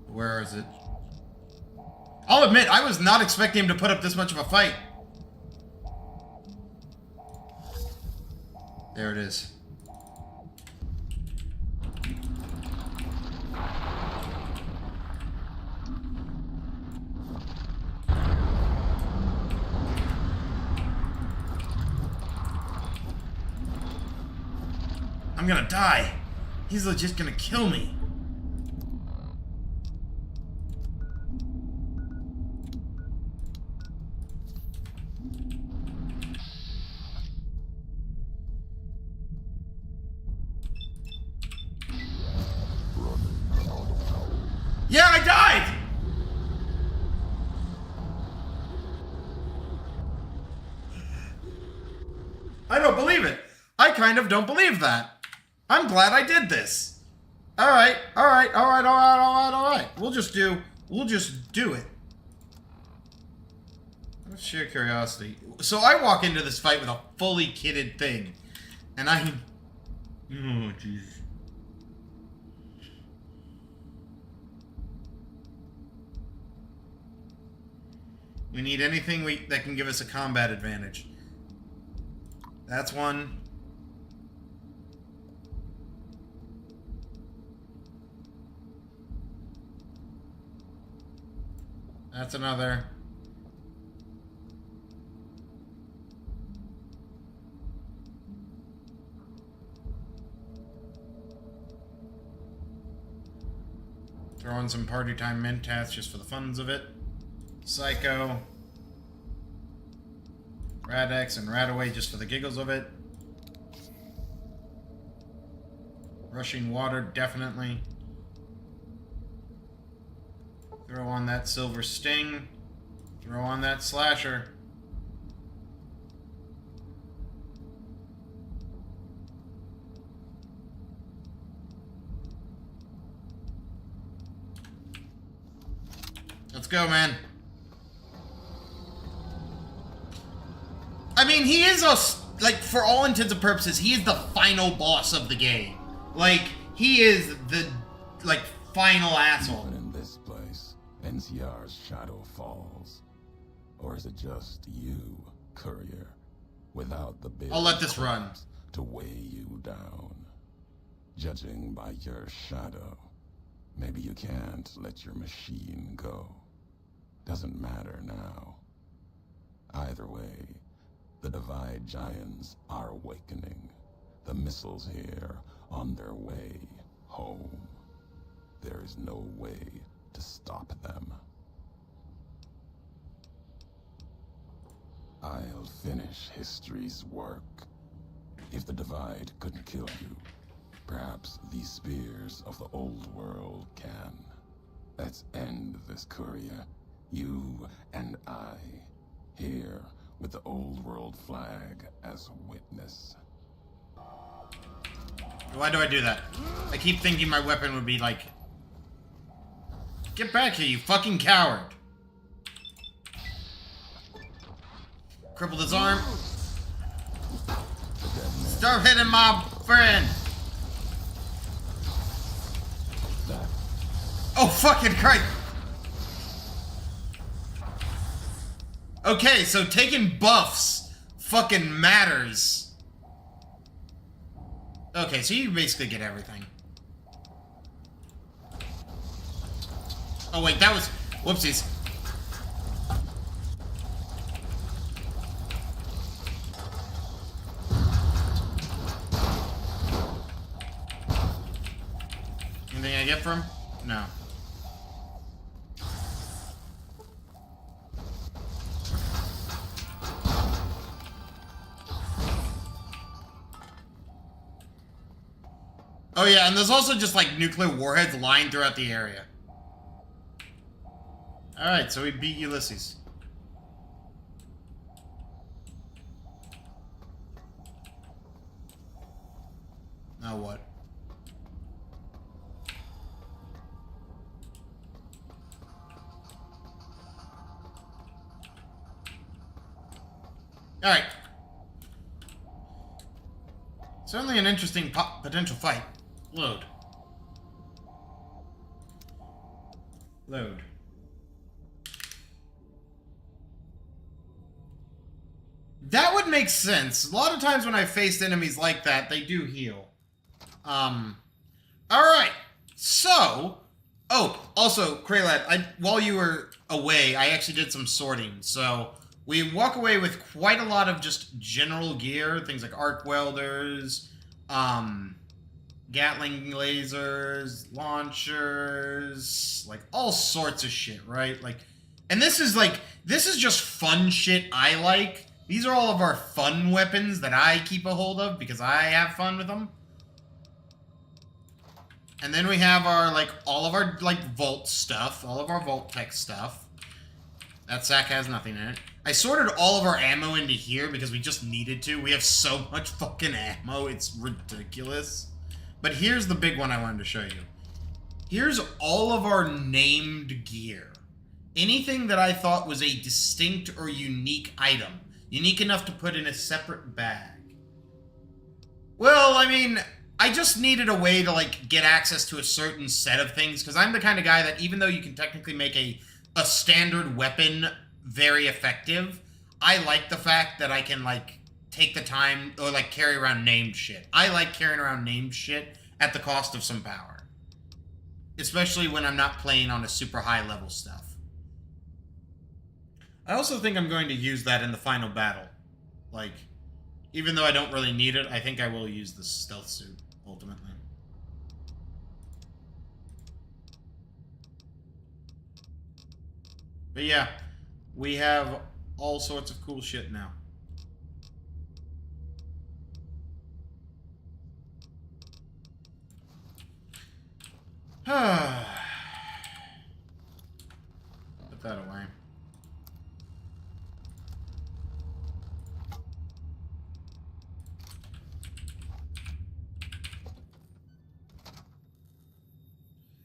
where is it? I'll admit, I was not expecting him to put up this much of a fight. There it is. I'm gonna die. He's legit gonna kill me. Yeah, I died! I don't believe it. I kind of don't believe that. I'm glad I did this. Alright. We'll just do it. Out of sheer curiosity. So I walk into this fight with a fully kitted thing. And I... Oh, Jesus. We need anything that can give us a combat advantage. That's one. That's another. Throw in some party time mentats just for the funs of it. Psycho. Rad-X and Radaway just for the giggles of it. Rushing Water, definitely. Throw on that Silver Sting. Throw on that Slasher. Let's go, man. I mean, he is like, for all intents and purposes, he is the final boss of the game. Like, he is the, like, final asshole. Even in this place, NCR's shadow falls. Or is it just you, Courier, without the big I'll let this run. to weigh you down? Judging by your shadow, maybe you can't let your machine go. Doesn't matter now. Either way, the Divide Giants are awakening. The missiles here on their way home. There is no way to stop them. I'll finish history's work. If the Divide couldn't kill you, perhaps these spears of the old world can. Let's end this, Courier. You and I, here with the old world flag as witness. Why do I do that? I keep thinking my weapon would be like... Get back here, you fucking coward! Crippled his arm. Start hitting my friend! Oh, fucking Christ! Okay, so taking buffs fucking matters. Okay, so you basically get everything. Oh wait, that was... Whoopsies. Anything I get from? No. Oh yeah, and there's also just like nuclear warheads lying throughout the area. Alright, so we beat Ulysses. Now what? Alright. Certainly an interesting potential fight. Load. Load. That would make sense. A lot of times when I faced enemies like that, they do heal. Alright. So... Oh, also, Kraylad, while you were away, I actually did some sorting. So, we walk away with quite a lot of just general gear. Things like arc welders, Gatling lasers, launchers, like all sorts of shit, right? Like, and this is just fun shit I like. These are all of our fun weapons that I keep a hold of because I have fun with them. And then we have our, like, all of our, like, vault stuff. All of our vault tech stuff. That sack has nothing in it. I sorted all of our ammo into here because we just needed to. We have so much fucking ammo. It's ridiculous. But here's the big one I wanted to show you. Here's all of our named gear. Anything that I thought was a distinct or unique item. Unique enough to put in a separate bag. Well, I mean, I just needed a way to, like, get access to a certain set of things. Because I'm the kind of guy that even though you can technically make a standard weapon very effective, I like the fact that I can, like, take the time or, like, carry around named shit. I like carrying around named shit at the cost of some power. Especially when I'm not playing on a super high level stuff. I also think I'm going to use that in the final battle. Like, even though I don't really need it, I think I will use the stealth suit, ultimately. But yeah, we have all sorts of cool shit now. Put that away.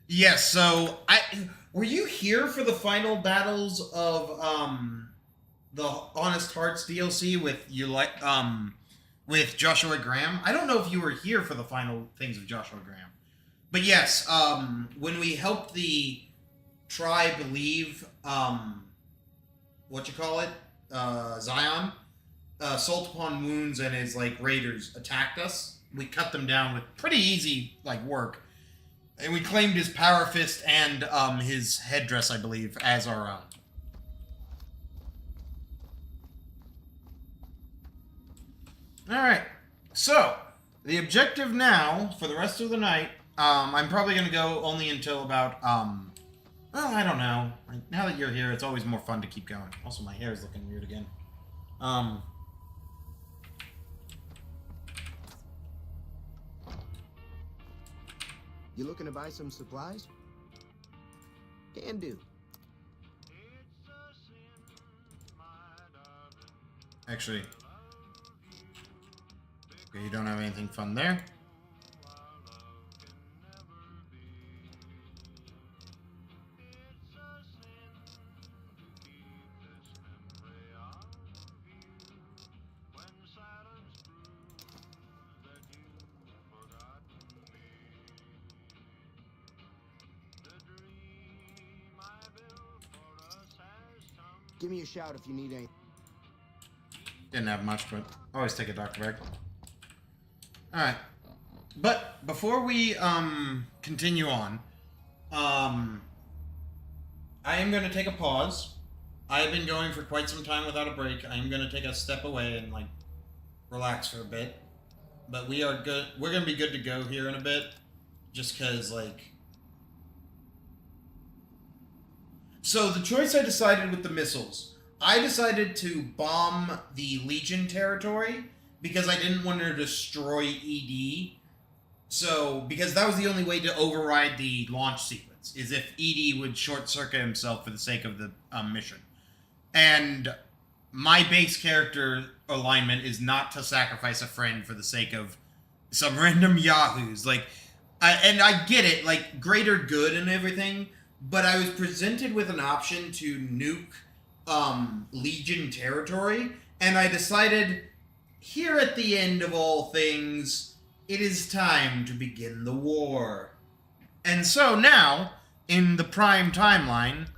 Yes, so were you here for the final battles of the Honest Hearts DLC with Joshua Graham? I don't know if you were here for the final things of Joshua Graham. But yes, when we helped the tribe leave Zion, Salt Upon Wounds and his like raiders attacked us. We cut them down with pretty easy like work. And we claimed his power fist and his headdress, I believe, as our own. Alright, so, the objective now, for the rest of the night, I'm probably going to go only until about, well, I don't know. Now that you're here, it's always more fun to keep going. Also, my hair is looking weird again. You looking to buy some supplies? Can do. Actually, okay, you don't have anything fun there. Give me a shout if you need anything. Didn't have much, but always take a doctor bag. Alright. But before we continue on, I am going to take a pause. I have been going for quite some time without a break. I am going to take a step away and like relax for a bit. But we are good. We're going to be good to go here in a bit, just because like. So the choice I decided with the missiles, I decided to bomb the Legion territory because I didn't want to destroy ED. So, because that was the only way to override the launch sequence, is if ED would short-circuit himself for the sake of the mission. And my base character alignment is not to sacrifice a friend for the sake of some random yahoos. Like, I get it, like, greater good and everything, but I was presented with an option to nuke Legion territory, and I decided, here at the end of all things, it is time to begin the war. And so now, in the Prime timeline,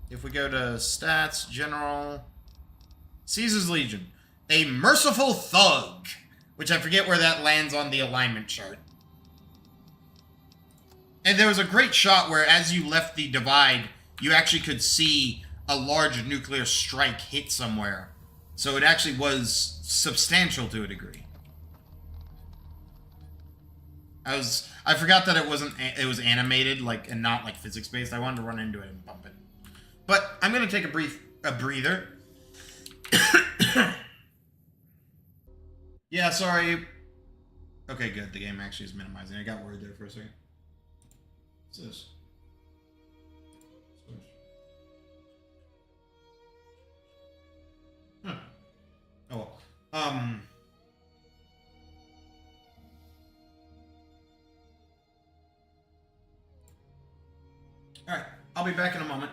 if we go to Stats, General, Caesar's Legion, a merciful thug, which I forget where that lands on the alignment chart. And there was a great shot where, as you left the divide, you actually could see a large nuclear strike hit somewhere. So it actually was substantial to a degree. I forgot that it was animated, like, and not like physics based. I wanted to run into it and bump it. But I'm gonna take a breather. Yeah, sorry. Okay, good. The game actually is minimizing. I got worried there for a second. What's this? Squish. Huh. Oh well. All right. I'll be back in a moment.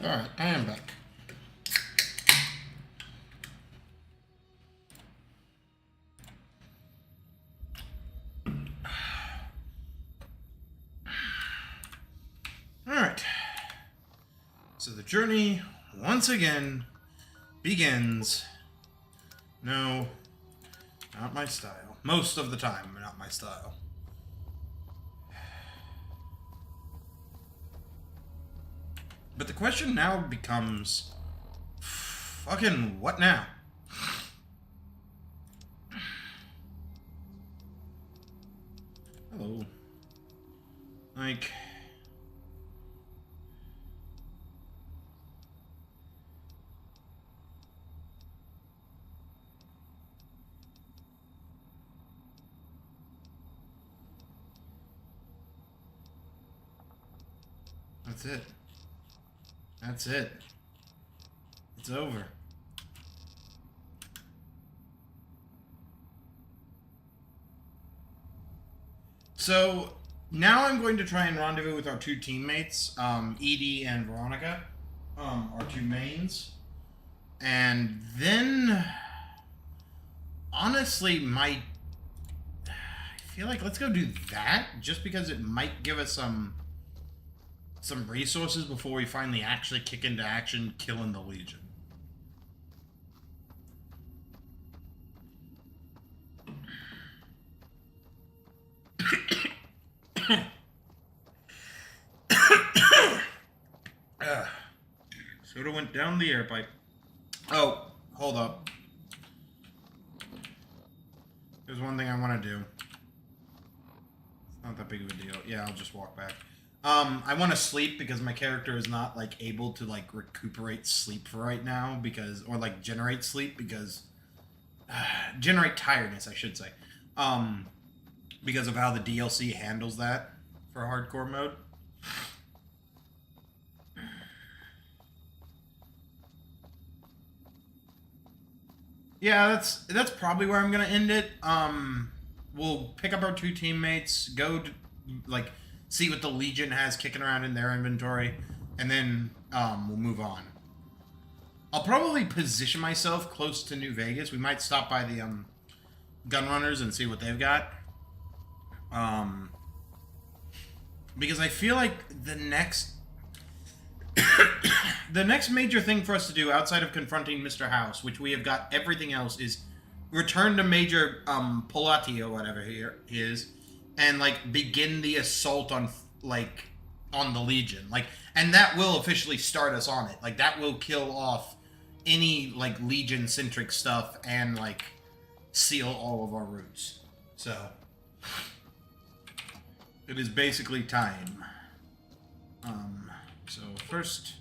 Alright, I am back. Alright. So the journey, once again, begins. No, not my style. Most of the time, not my style. But the question now becomes, fucking what now? Hello. Like... That's it. That's it. It's over. So, now I'm going to try and rendezvous with our two teammates, Edie and Veronica, our two mains. And then, honestly, I feel like let's go do that, just because it might give us some resources before we finally actually kick into action, killing the Legion. Soda went down the air pipe. Oh, hold up. There's one thing I want to do. It's not that big of a deal. Yeah, I'll just walk back. I want to sleep because my character is not, like, able to, like, recuperate sleep for right now because... Or, like, generate sleep because... generate tiredness, I should say. Because of how the DLC handles that for hardcore mode. Yeah, that's probably where I'm going to end it. We'll pick up our two teammates, go to, like... see what the Legion has kicking around in their inventory, and then we'll move on. I'll probably position myself close to New Vegas. We might stop by the Gunrunners and see what they've got. Because I feel like the next major thing for us to do outside of confronting Mr. House, which we have got everything else, is return to Major Polati or whatever he is. And, like, begin the assault on the Legion. Like, and that will officially start us on it. Like, that will kill off any, like, Legion-centric stuff and, like, seal all of our routes. So, it is basically time. So, first,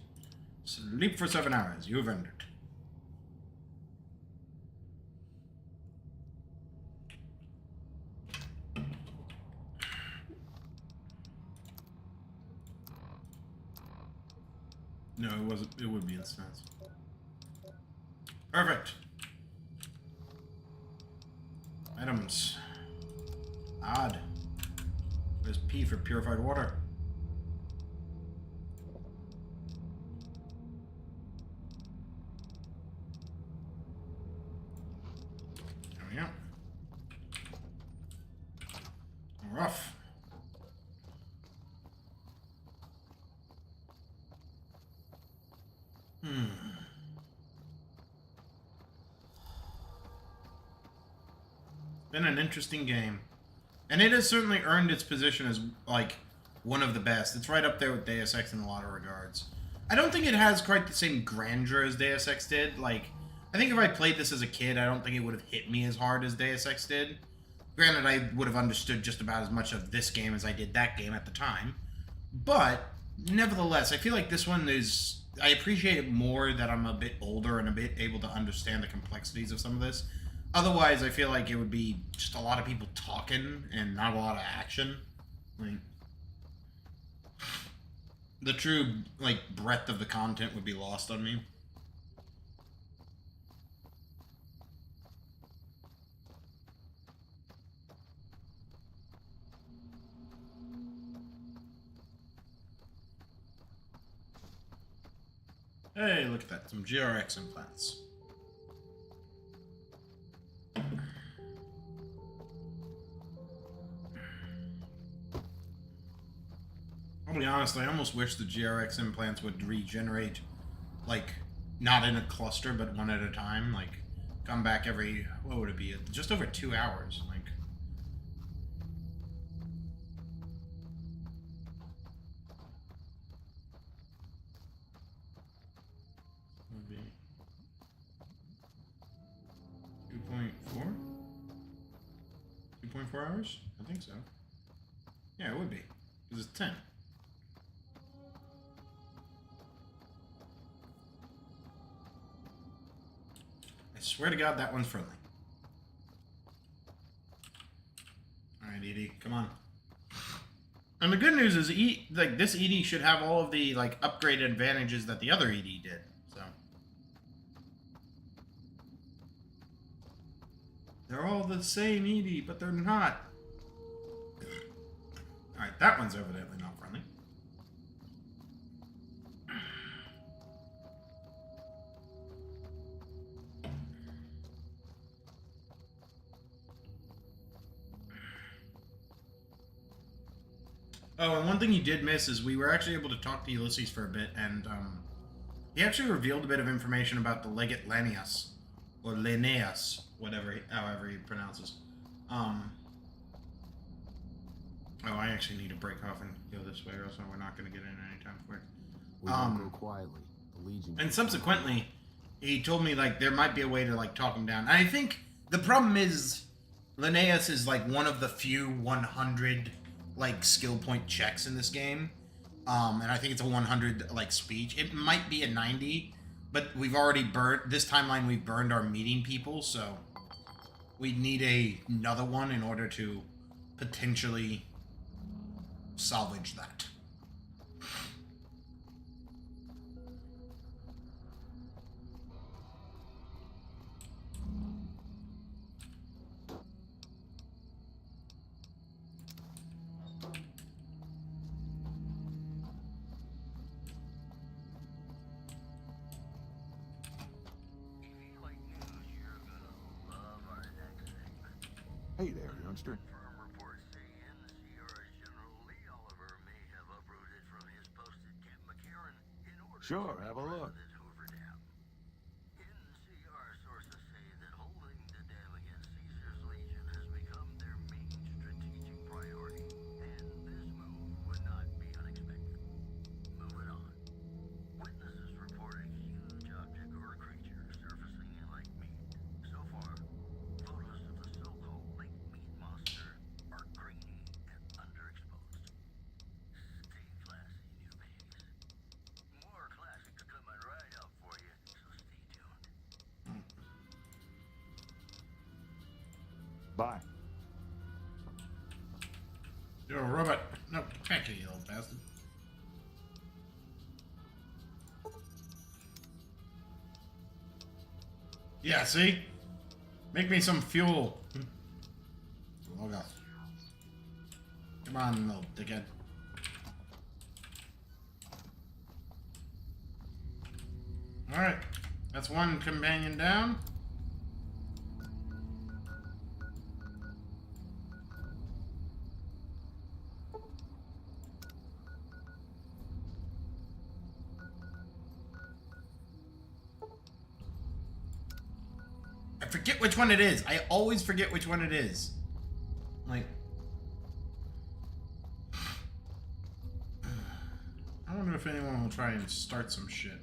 sleep for 7 hours. You've earned it. No, it wasn't. It would be instance. Perfect. Items. Odd. There's P for purified water. There we go. Rough. Been an interesting game. And it has certainly earned its position as, like, one of the best. It's right up there with Deus Ex in a lot of regards. I don't think it has quite the same grandeur as Deus Ex did. Like, I think if I played this as a kid, I don't think it would have hit me as hard as Deus Ex did. Granted, I would have understood just about as much of this game as I did that game at the time. But, nevertheless, I feel like this one is... I appreciate it more that I'm a bit older and a bit able to understand the complexities of some of this. Otherwise, I feel like it would be just a lot of people talking and not a lot of action. Like, the true, like, breadth of the content would be lost on me. Hey, look at that. Some GRX implants. I'll be honest, I almost wish the GRX implants would regenerate, like, not in a cluster, but one at a time. Like, come back every, what would it be? Just over 2 hours. Like, would be 2.4? 2.4 hours? I think so. Yeah, it would be. Because it's 10. I swear to God, that one's friendly. Alright, ED, come on. And the good news is, this ED should have all of the, like, upgraded advantages that the other ED did, so. They're all the same ED, but they're not. Alright, that one's evidently not friendly. Oh, and one thing you did miss is we were actually able to talk to Ulysses for a bit, and he actually revealed a bit of information about the Legate Linnaeus, or Linnaeus, however he pronounces. Oh, I actually need to break off and go this way, or else we're not going to get in anytime quick. We won't go quietly. The Legion. And subsequently, he told me, like, there might be a way to, like, talk him down. And I think the problem is Linnaeus is, like, one of the few 100, like, skill point checks in this game. And I think it's a 100, like, speech. It might be a 90, but we've already this timeline we've burned our meeting people, so we need another one in order to potentially salvage that. Hey there, youngster. Firm reports say NCR's General Lee Oliver may have uprooted from his post at Camp McCarran in order Sure, to have a look. President Hoover down. NCR sources say that holding the dam against Caesar's Legion has become their main strategic priority, and this move would not be unexpected. Moving on. Witnesses report a huge object or creature surfacing in Lake Mead. So far, photos of the so-called Lake Mead monster are grainy and underexposed. Stay classy, New Vegas. More classics coming right up for you, so stay tuned. Bye. You're a robot. No, can't kill you, old bastard. Yeah, see? Make me some fuel. Log off. Come on, little dickhead. Alright. That's one companion down. I forget which one it is. I always forget which one it is. Like, I wonder if anyone will try and start some shit.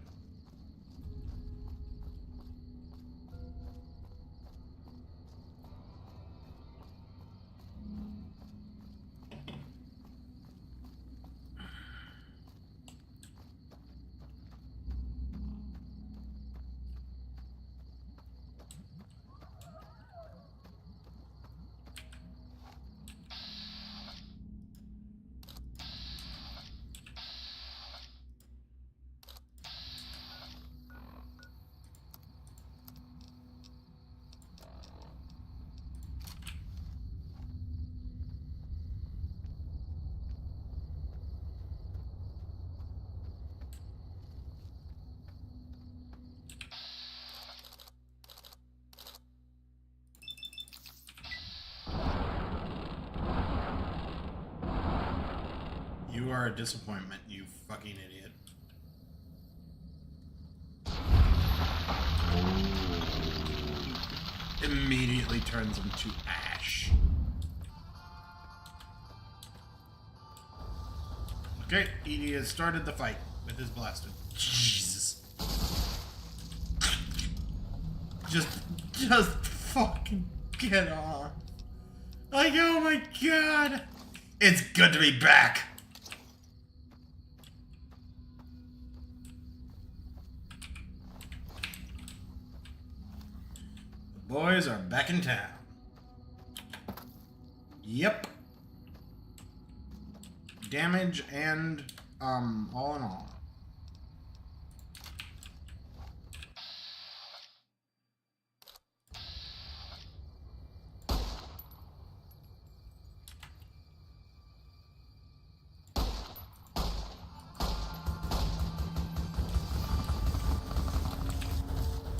You are a disappointment, you fucking idiot. Immediately turns him to ash. Okay, Edie has started the fight with his blaster. Jesus. Just fucking get off. Like, oh my god. It's good to be back. The boys are back in town. Yep. Damage and, all in all.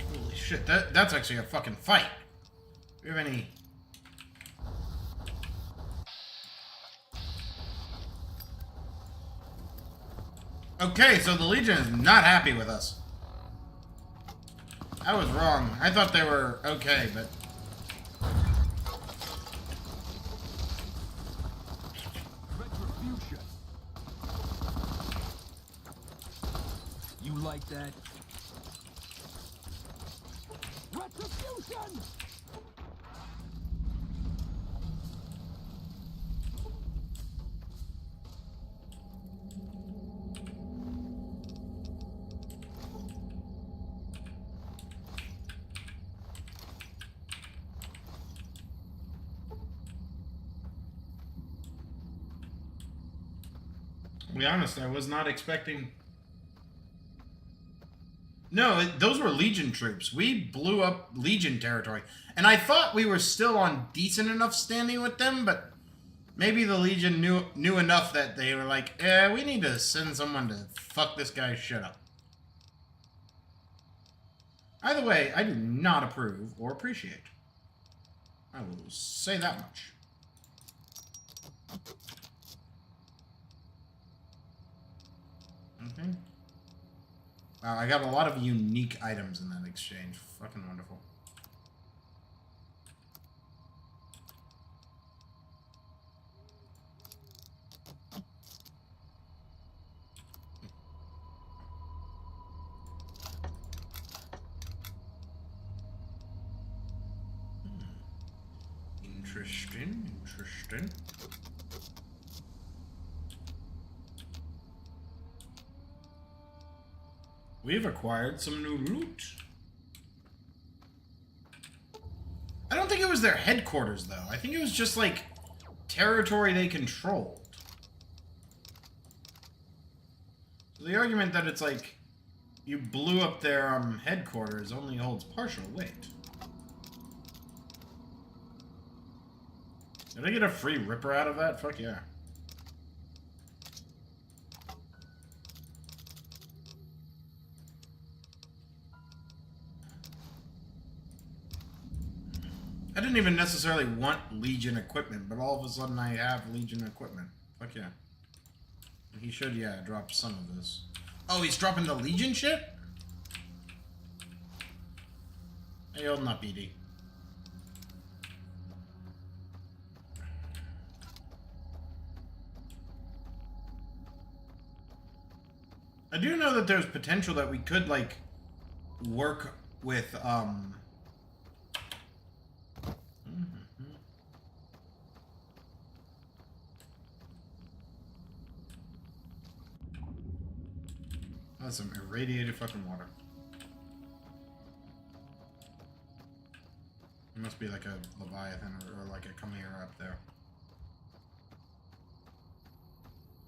Holy shit, that's actually a fucking fight. Do we have any... Okay, so the Legion is not happy with us. I was wrong. I thought they were okay, but... Retribution. You like that? Retribution! To be honest, I was not expecting... No, those were Legion troops. We blew up Legion territory. And I thought we were still on decent enough standing with them, but maybe the Legion knew enough that they were like, we need to send someone to fuck this guy's shit up. Either way, I do not approve or appreciate. I will say that much. Okay. Wow, I got a lot of unique items in that exchange. Fucking wonderful. Interesting, interesting. We've acquired some new loot. I don't think it was their headquarters, though. I think it was just, like, territory they controlled. So the argument that it's, like, you blew up their headquarters only holds partial weight. Did I get a free Ripper out of that? Fuck yeah. I didn't even necessarily want Legion equipment, but all of a sudden I have Legion equipment. Fuck yeah. He should, yeah, drop some of this. Oh, he's dropping the Legion shit? Hey, holding up, BD. I do know that there's potential that we could, like, work with, That's some irradiated fucking water. It must be like a Leviathan or like a Chimera up there.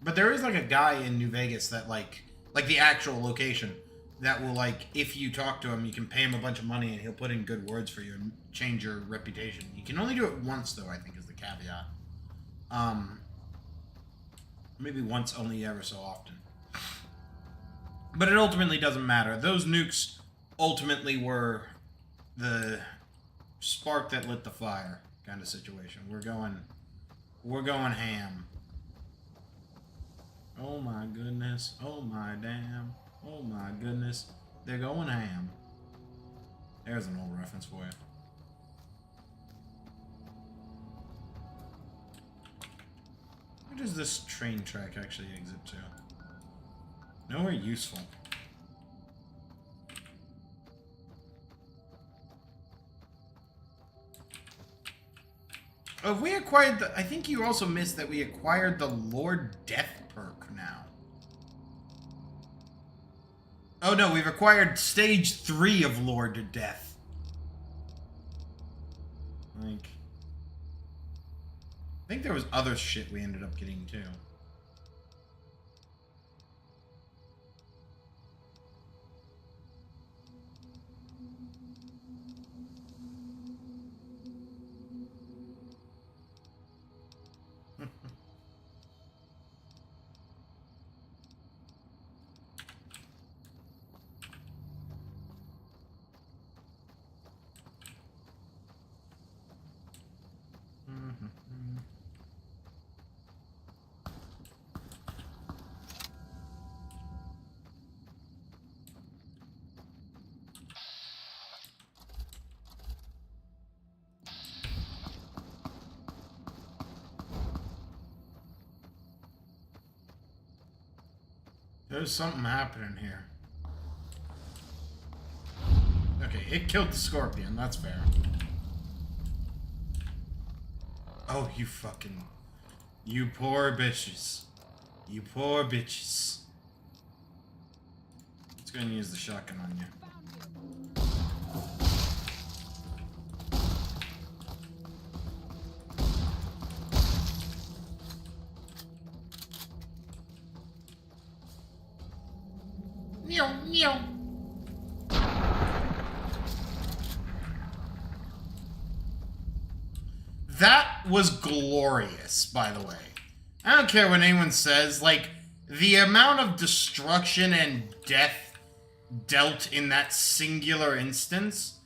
But there is like a guy in New Vegas that like the actual location that will like, if you talk to him, you can pay him a bunch of money and he'll put in good words for you and change your reputation. You can only do it once though, I think is the caveat. Maybe once only ever so often. But it ultimately doesn't matter. Those nukes ultimately were the spark that lit the fire kind of situation. We're going ham. Oh my goodness. Oh my damn. Oh my goodness. They're going ham. There's an old reference for you. Where does this train track actually exit to? Nowhere useful. Oh, we acquired the... I think you also missed that we acquired the Lord Death perk now. Oh no, we've acquired stage 3 of Lord Death. Like... I think there was other shit we ended up getting too. There's something happening here. Okay, it killed the scorpion, that's fair. Oh, you fucking... You poor bitches. You poor bitches. It's gonna use the shotgun on you. That was glorious, by the way. I don't care what anyone says, like, the amount of destruction and death dealt in that singular instance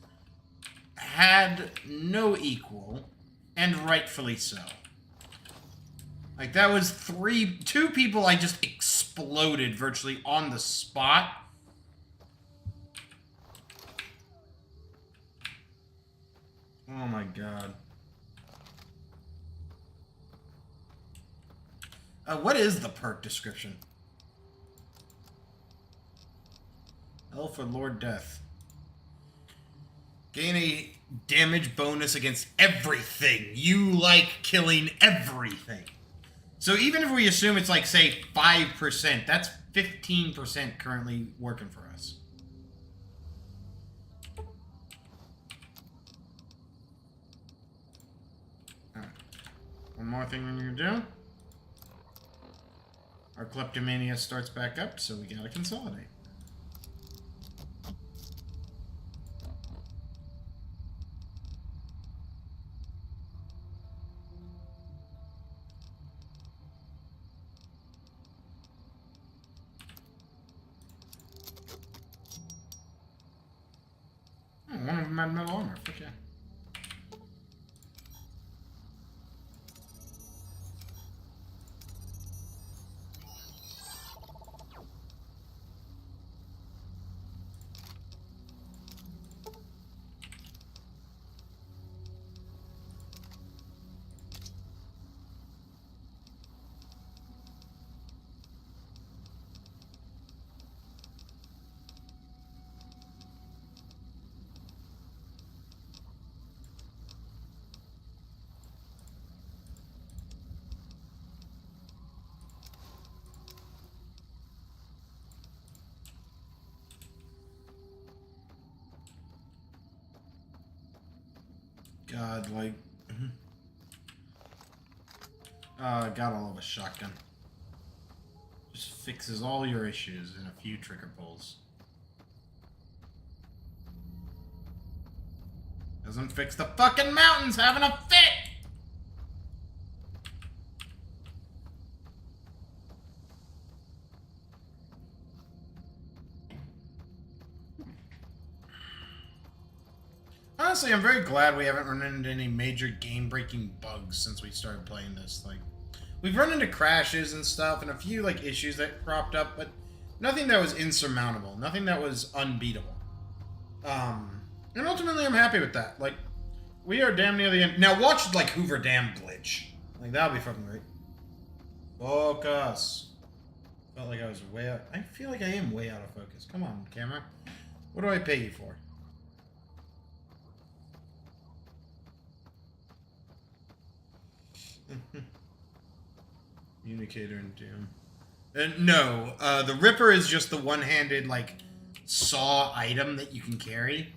had no equal, and rightfully so. Like, that was two people I just exploded virtually on the spot. Oh my god. What is the perk description? L for Lord Death. Gain a damage bonus against everything. You like killing everything. So even if we assume it's like, say, 5%, that's 15% currently working for us. Alright. One more thing we need to do. Our kleptomania starts back up, so we gotta consolidate. Oh, one of them had metal armor. Fuck yeah. God, like... God, I love a shotgun. Just fixes all your issues in a few trigger pulls. Doesn't fix the fucking mountains having a fit! Honestly, I'm very glad we haven't run into any major game-breaking bugs since we started playing this. Like, we've run into crashes and stuff and a few like issues that cropped up, but nothing that was insurmountable, nothing that was unbeatable. And ultimately I'm happy with that. Like, we are damn near the end. Now watch like Hoover Dam glitch. Like, that'll be fucking great. Focus. Felt like I was way out. I feel like I am way out of focus. Come on, camera. What do I pay you for? Communicator and Doom. No, the Ripper is just the one-handed, like, saw item that you can carry.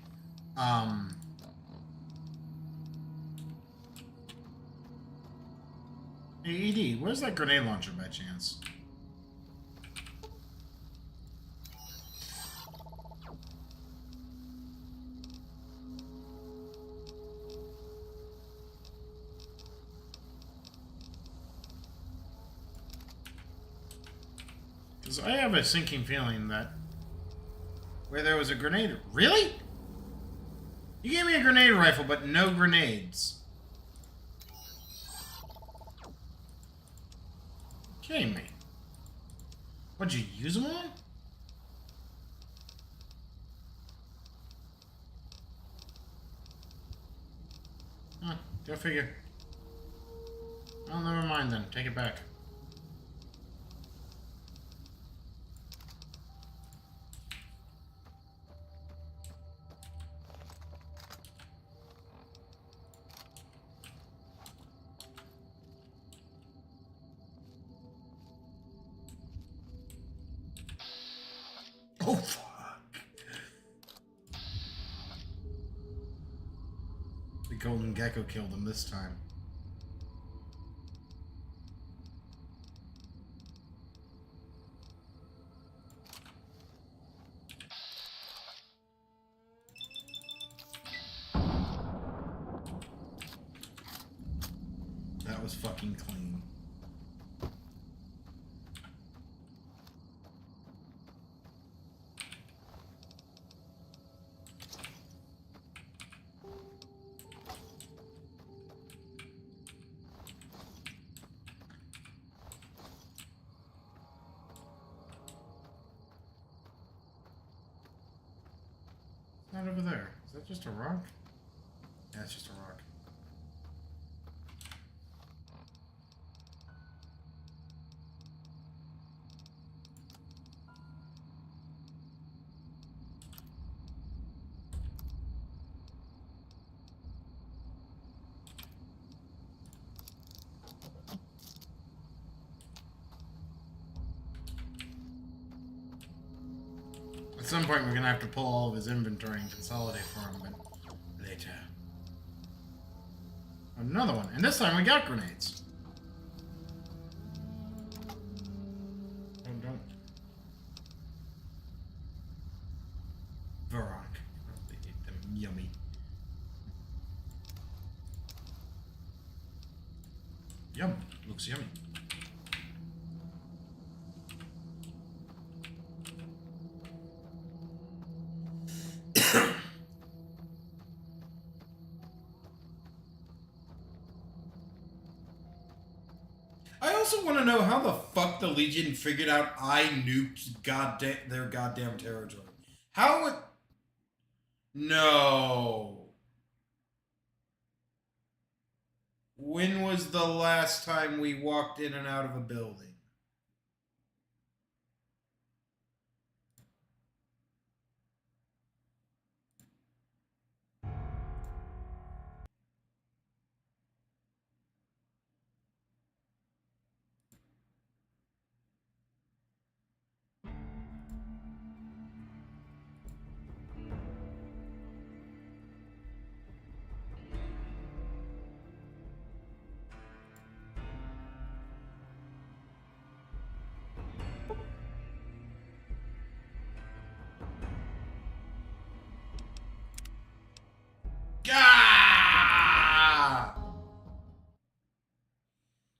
Hey, ED, where's that grenade launcher by chance? Because I have a sinking feeling that where there was a grenade... Really? You gave me a grenade rifle, but no grenades. Kidding me? What'd you use them on? Huh, go figure. Oh, never mind then. Take it back. Oh, fuck. The golden gecko killed him this time. That was fucking clean. Not over there. Is that just a rock? Yeah, it's just a rock. At some point, we're gonna have to pull all of his inventory and consolidate for him, but later. Another one, and this time we got grenades. Don't. Varrock. They ate them. Yummy. Yum. Looks yummy. I also want to know how the fuck the Legion figured out I nuked their goddamn territory. How would... No. When was the last time we walked in and out of a building?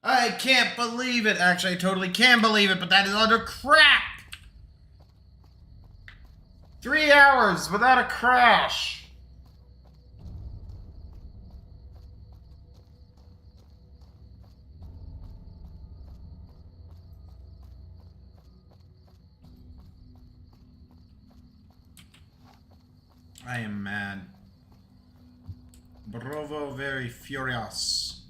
I can't believe it. Actually, I totally can believe it, but that is utter crap. 3 hours without a crash. I am mad. Bravo, very furious.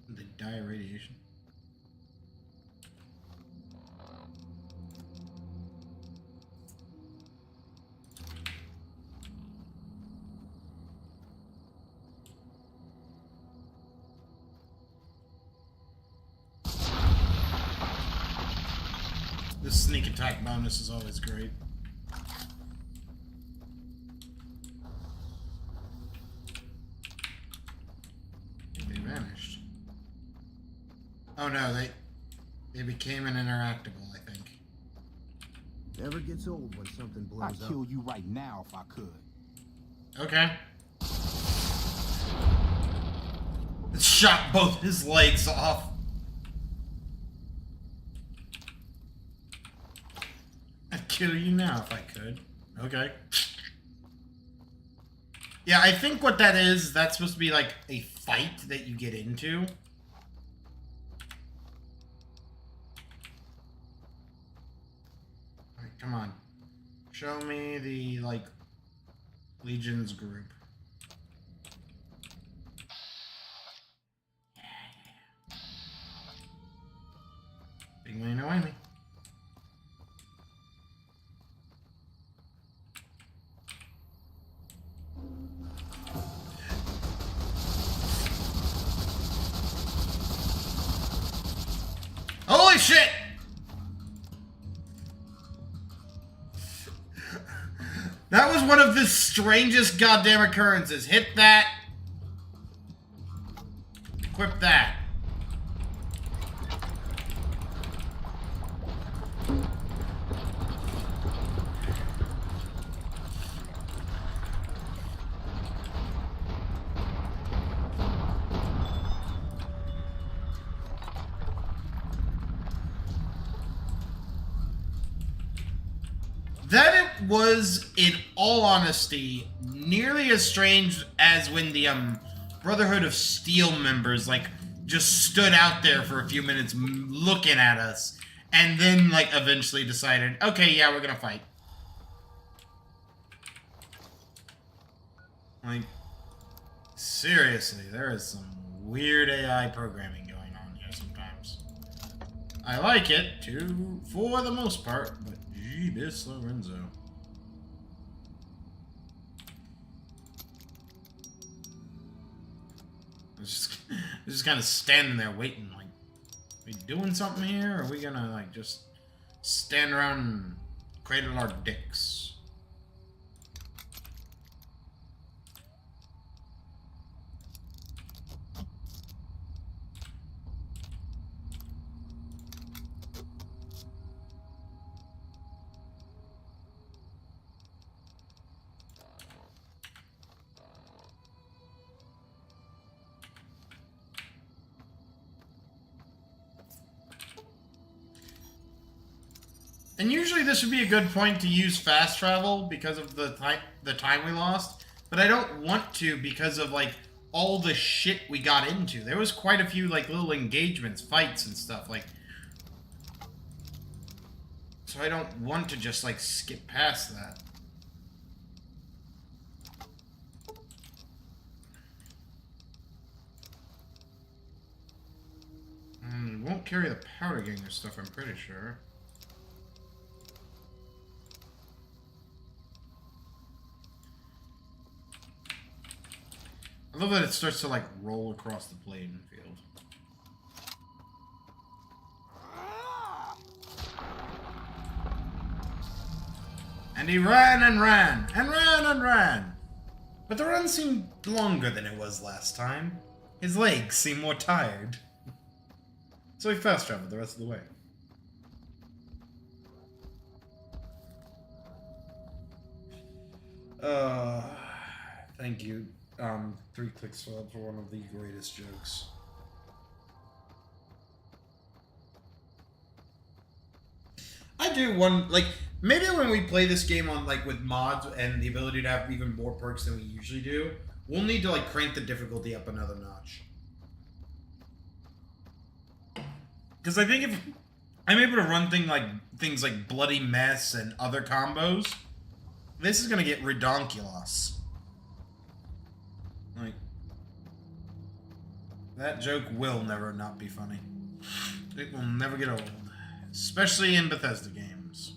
They die of radiation. The sneak attack bonus is always great. They vanished. Oh no, they became an interactable, I think. Never gets old when something blows I'd up. kill you right now if I could. Okay. It shot both his legs off. I'd kill you now if I could. Okay. Yeah, I think what that is, that's supposed to be like a fight that you get into. Alright, come on. Show me the, like, Legion's group. Big man, no enemy. Holy shit! That was one of the strangest goddamn occurrences. Hit that. Equip that. That it was, in all honesty, nearly as strange as when the Brotherhood of Steel members like just stood out there for a few minutes looking at us, and then like eventually decided, okay, yeah, we're gonna fight. Like, seriously, there is some weird AI programming going on here sometimes. I like it too, for the most part, but Jeebus Lorenzo. I'm just kind of standing there waiting, like, are we doing something here? Or are we gonna, like, just stand around and cradle our dicks? And usually this would be a good point to use fast travel because of the time we lost, but I don't want to because of like all the shit we got into. There was quite a few like little engagements, fights and stuff like. So I don't want to just like skip past that. We won't carry the powder ganger stuff, I'm pretty sure. I love that it starts to, like, roll across the playing field. And he ran and ran, and ran and ran. But the run seemed longer than it was last time. His legs seemed more tired. So he fast traveled the rest of the way. Thank you. 3 clicks for one of the greatest jokes. I do one, like, maybe when we play this game on, like, with mods and the ability to have even more perks than we usually do, we'll need to, like, crank the difficulty up another notch. Because I think if I'm able to run things like Bloody Mess and other combos, this is gonna get redonkulous. Like, that joke will never not be funny. It will never get old. Especially in Bethesda games.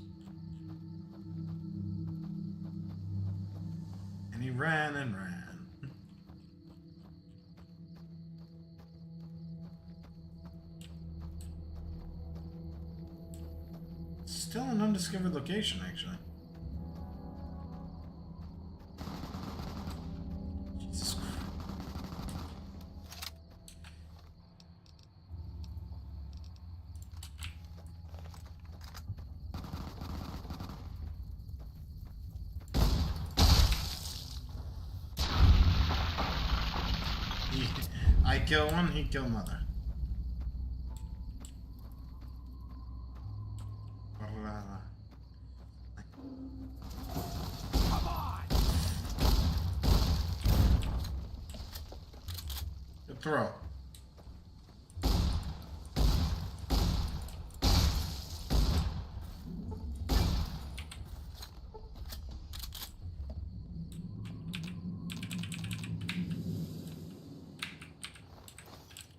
And he ran and ran. Still an undiscovered location, actually. Jesus Christ. I kill one, he kill another. Good throw.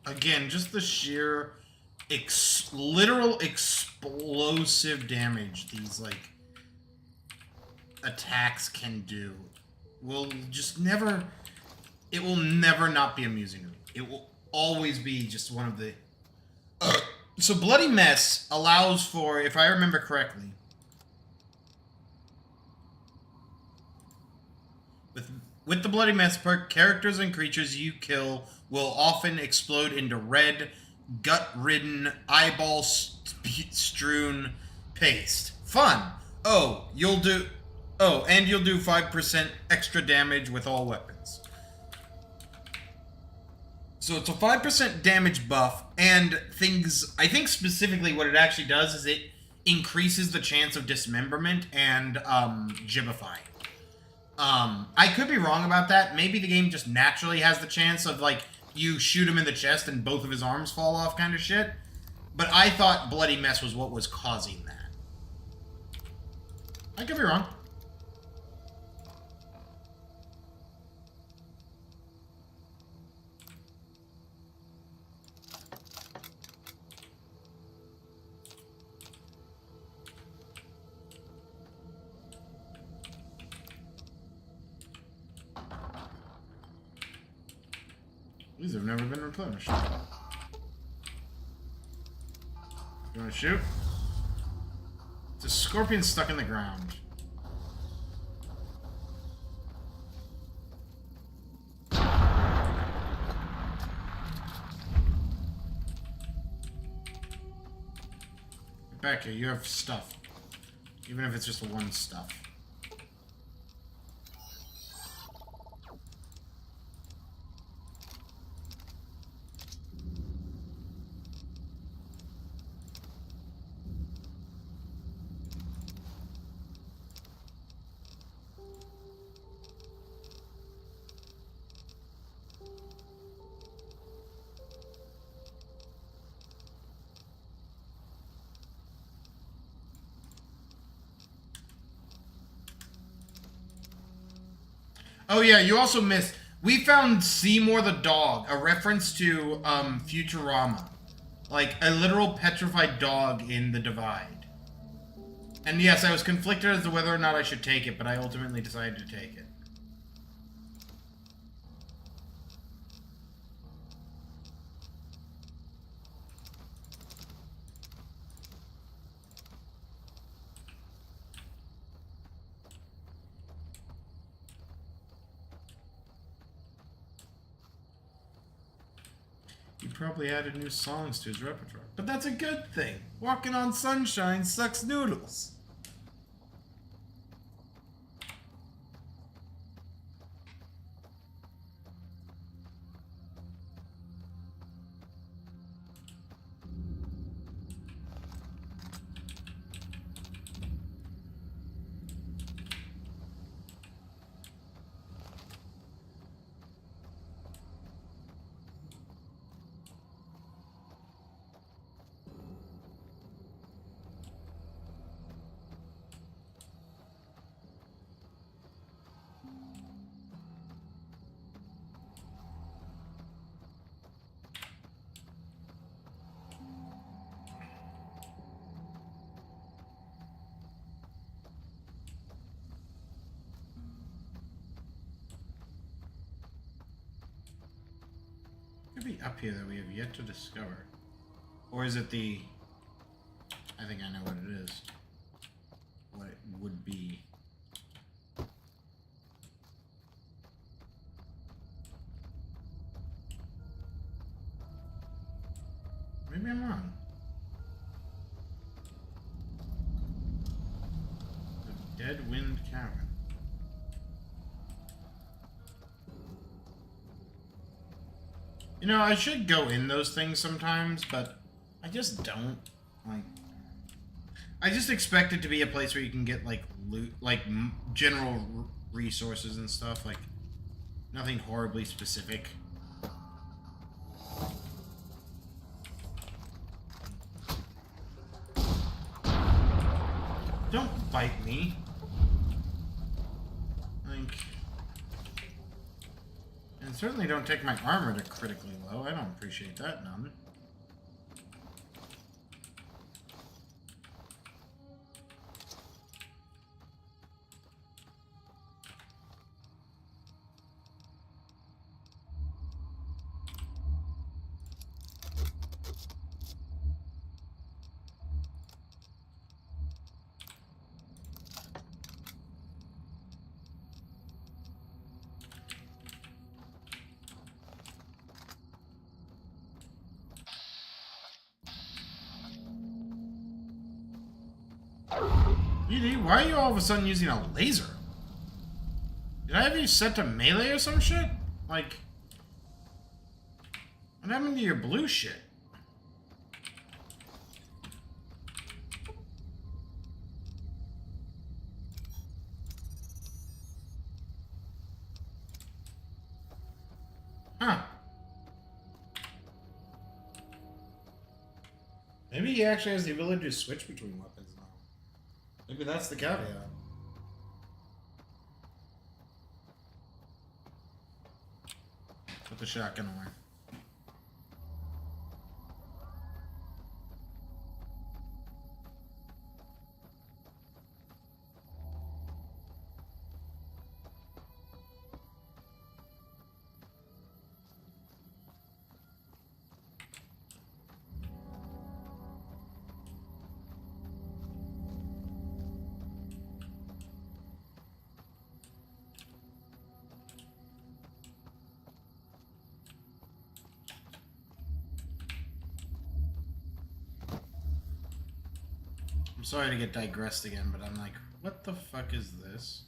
Again, just the sheer literal explosive damage these, like, attacks can do will just never... It will never not be amusing to me. It will always be just one of the... So Bloody Mess allows for, if I remember correctly... With the Bloody Mess perk, characters and creatures you kill will often explode into red, gut-ridden, eyeball-strewn paste. Fun! and you'll do 5% extra damage with all weapons. So it's a 5% damage buff, and things... I think specifically what it actually does is it increases the chance of dismemberment and gibifying. I could be wrong about that. Maybe the game just naturally has the chance of, like, you shoot him in the chest and both of his arms fall off kind of shit. But I thought Bloody Mess was what was causing that. I could be wrong. These have never been replenished. You want to shoot? It's a scorpion stuck in the ground. Get back here, you have stuff. Even if it's just one stuff. Oh yeah, you also missed. We found Seymour the dog, a reference to Futurama. Like, a literal petrified dog in the Divide. And yes, I was conflicted as to whether or not I should take it, but I ultimately decided to take it. He probably added new songs to his repertoire. But that's a good thing. Walking on Sunshine sucks noodles. Could be up here that we have yet to discover. Or is it the... I think I know what it is. What it would be. Maybe I'm wrong. The Dead Wind Cavern. You know, I should go in those things sometimes, but I just don't. Like, I just expect it to be a place where you can get, like, loot, like, general resources and stuff. Like, nothing horribly specific. Don't bite me. Like... And certainly don't take my armor to critically low. I don't appreciate that none. ED, why are you all of a sudden using a laser? Did I have you set to melee or some shit? Like, what happened to your blue shit? Huh. Maybe he actually has the ability to switch between weapons now. Maybe that's the caveat. Put the shotgun away. I'm sorry to get digressed again, but I'm like, what the fuck is this?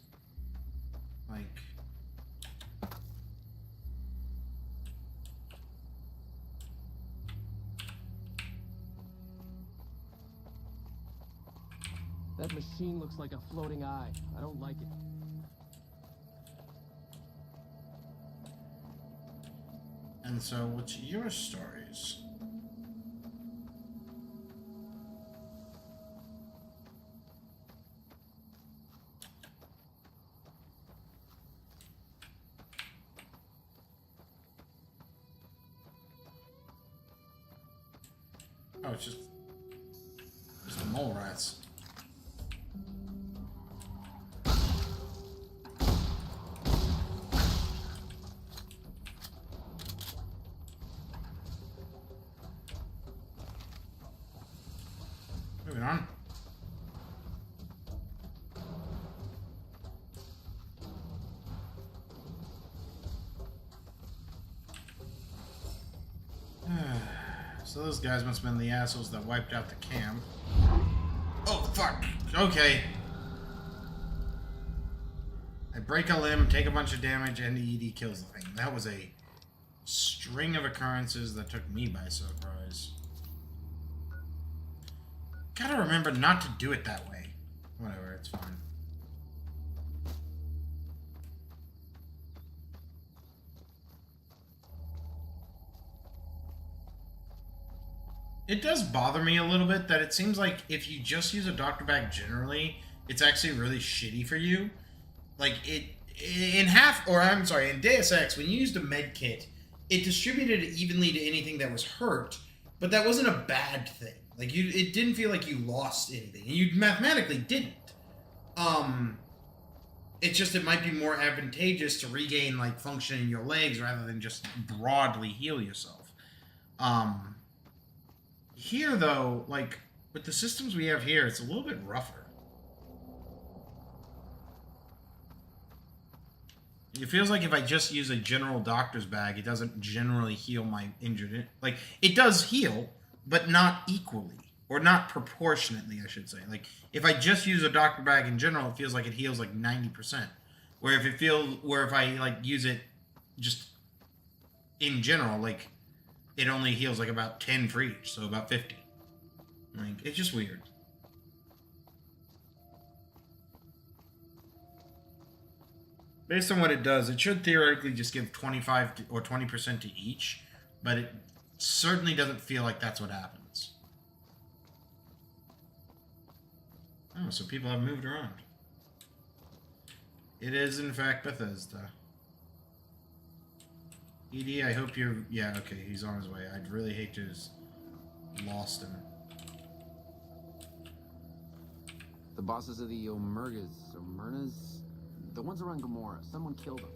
Like... That machine looks like a floating eye. I don't like it. And so, what's your stories? Oh, it's just mole rats. Moving on. So those guys must have been the assholes that wiped out the camp. Oh, fuck. Okay. I break a limb, take a bunch of damage, and the ED kills the thing. That was a string of occurrences that took me by surprise. Gotta remember not to do it that way. Whatever, it's fine. It does bother me a little bit that it seems like if you just use a doctor bag generally, it's actually really shitty for you. Like, in Deus Ex, when you used a med kit, it distributed it evenly to anything that was hurt, but that wasn't a bad thing. Like, it didn't feel like you lost anything, and you mathematically didn't. It's just it might be more advantageous to regain, like, function in your legs rather than just broadly heal yourself. Here, though, like, with the systems we have here, it's a little bit rougher. It feels like if I just use a general doctor's bag, it doesn't generally heal my injured... Like, it does heal, but not equally. Or not proportionately, I should say. Like, if I just use a doctor bag in general, it feels like it heals like 90%. Where if I, like, use it just in general, like, it only heals like about 10 for each, so about 50. Like, it's just weird. Based on what it does, it should theoretically just give 25 or 20% to each, but it certainly doesn't feel like that's what happens. Oh, so people have moved around. It is, in fact, Bethesda. ED, I hope you're... Yeah, okay, he's on his way. I'd really hate to have lost him. The bosses of the Omernas, the ones around Gamora. Someone killed them.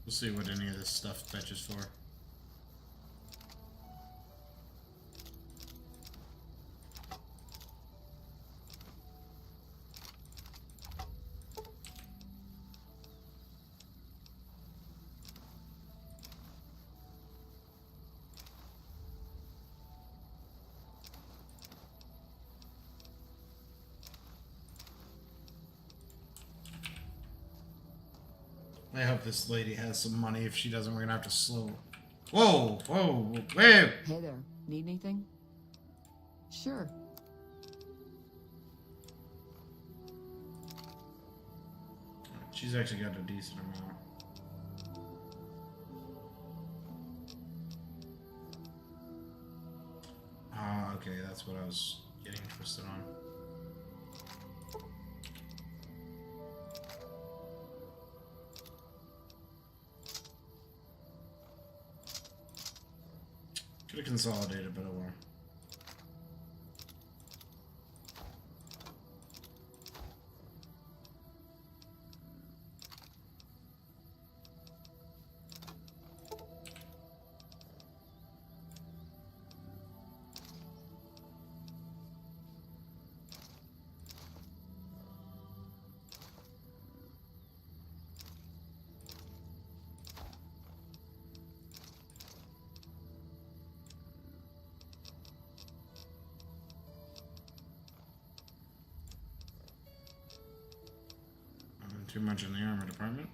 We'll see what any of this stuff fetches for. I hope this lady has some money. If she doesn't, we're gonna have to slow. Whoa, whoa, wait. Hey there. Need anything? Sure. She's actually got a decent amount. Ah, okay, that's what I was getting twisted on. Could have consolidated, but oh well. Too much in the armor department.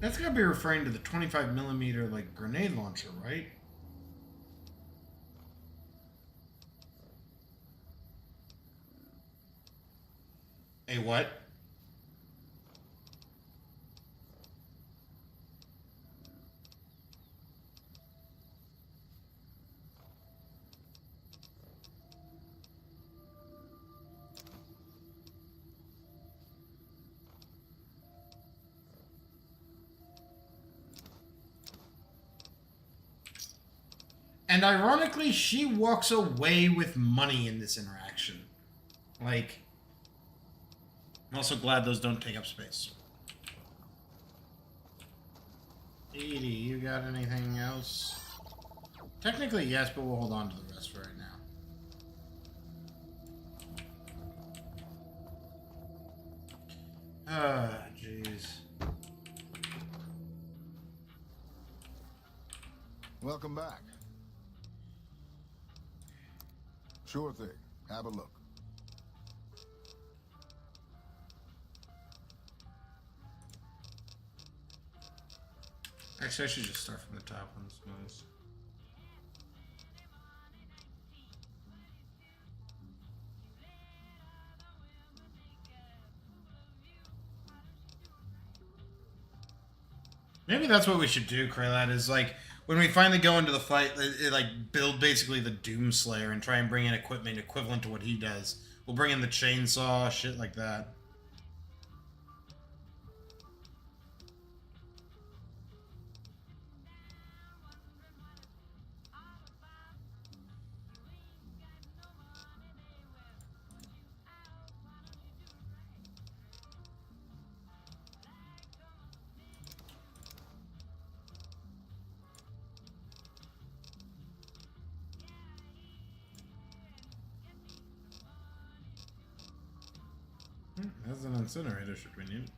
That's gotta be referring to the 25mm like grenade launcher, right? A what? And ironically, she walks away with money in this interaction. Like, I'm also glad those don't take up space. Edie, you got anything else? Technically, yes, but we'll hold on to the rest for right now. Ah, jeez. Welcome back. Sure thing. Have a look. Actually, I should just start from the top on this noise. Maybe that's what we should do, Kraylad, is like, when we finally go into the fight, like, build basically the Doomslayer and try and bring in equipment equivalent to what he does. We'll bring in the chainsaw, shit like that. That's an incinerator, should we need?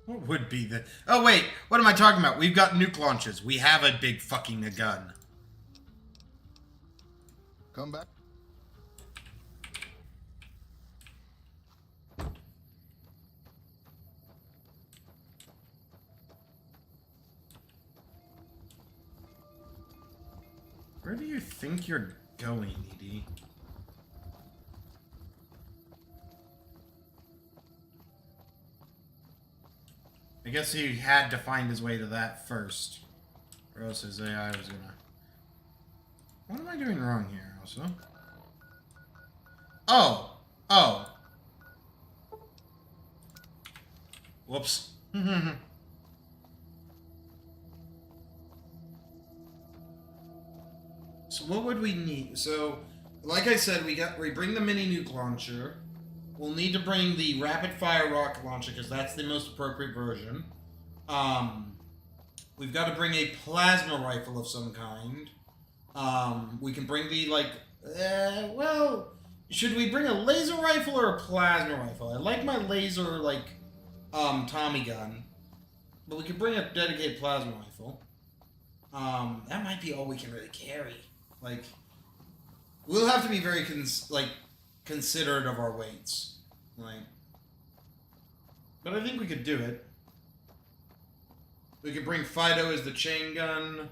What would be the... Oh, wait. What am I talking about? We've got nuke launches. We have a big fucking gun. Come back. Where do you think you're going, ED? I guess he had to find his way to that first. Or else his AI was gonna... What am I doing wrong here, also? Oh! Oh! Whoops. So what would we need? So, like I said, we bring the mini nuke launcher. We'll need to bring the rapid fire rocket launcher because that's the most appropriate version. We've got to bring a plasma rifle of some kind. We can bring the well, should we bring a laser rifle or a plasma rifle? I like my laser Tommy gun, but we could bring a dedicated plasma rifle. That might be all we can really carry. Like, we'll have to be very considerate of our weights, but I think we could do it. We could bring Fido as the chain gun.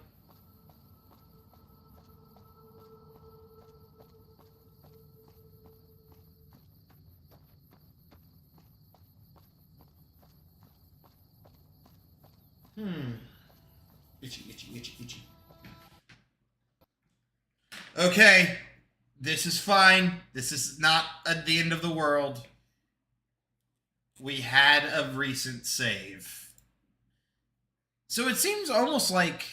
Itchy. Okay, this is fine. This is not at the end of the world. We had a recent save. So it seems almost like...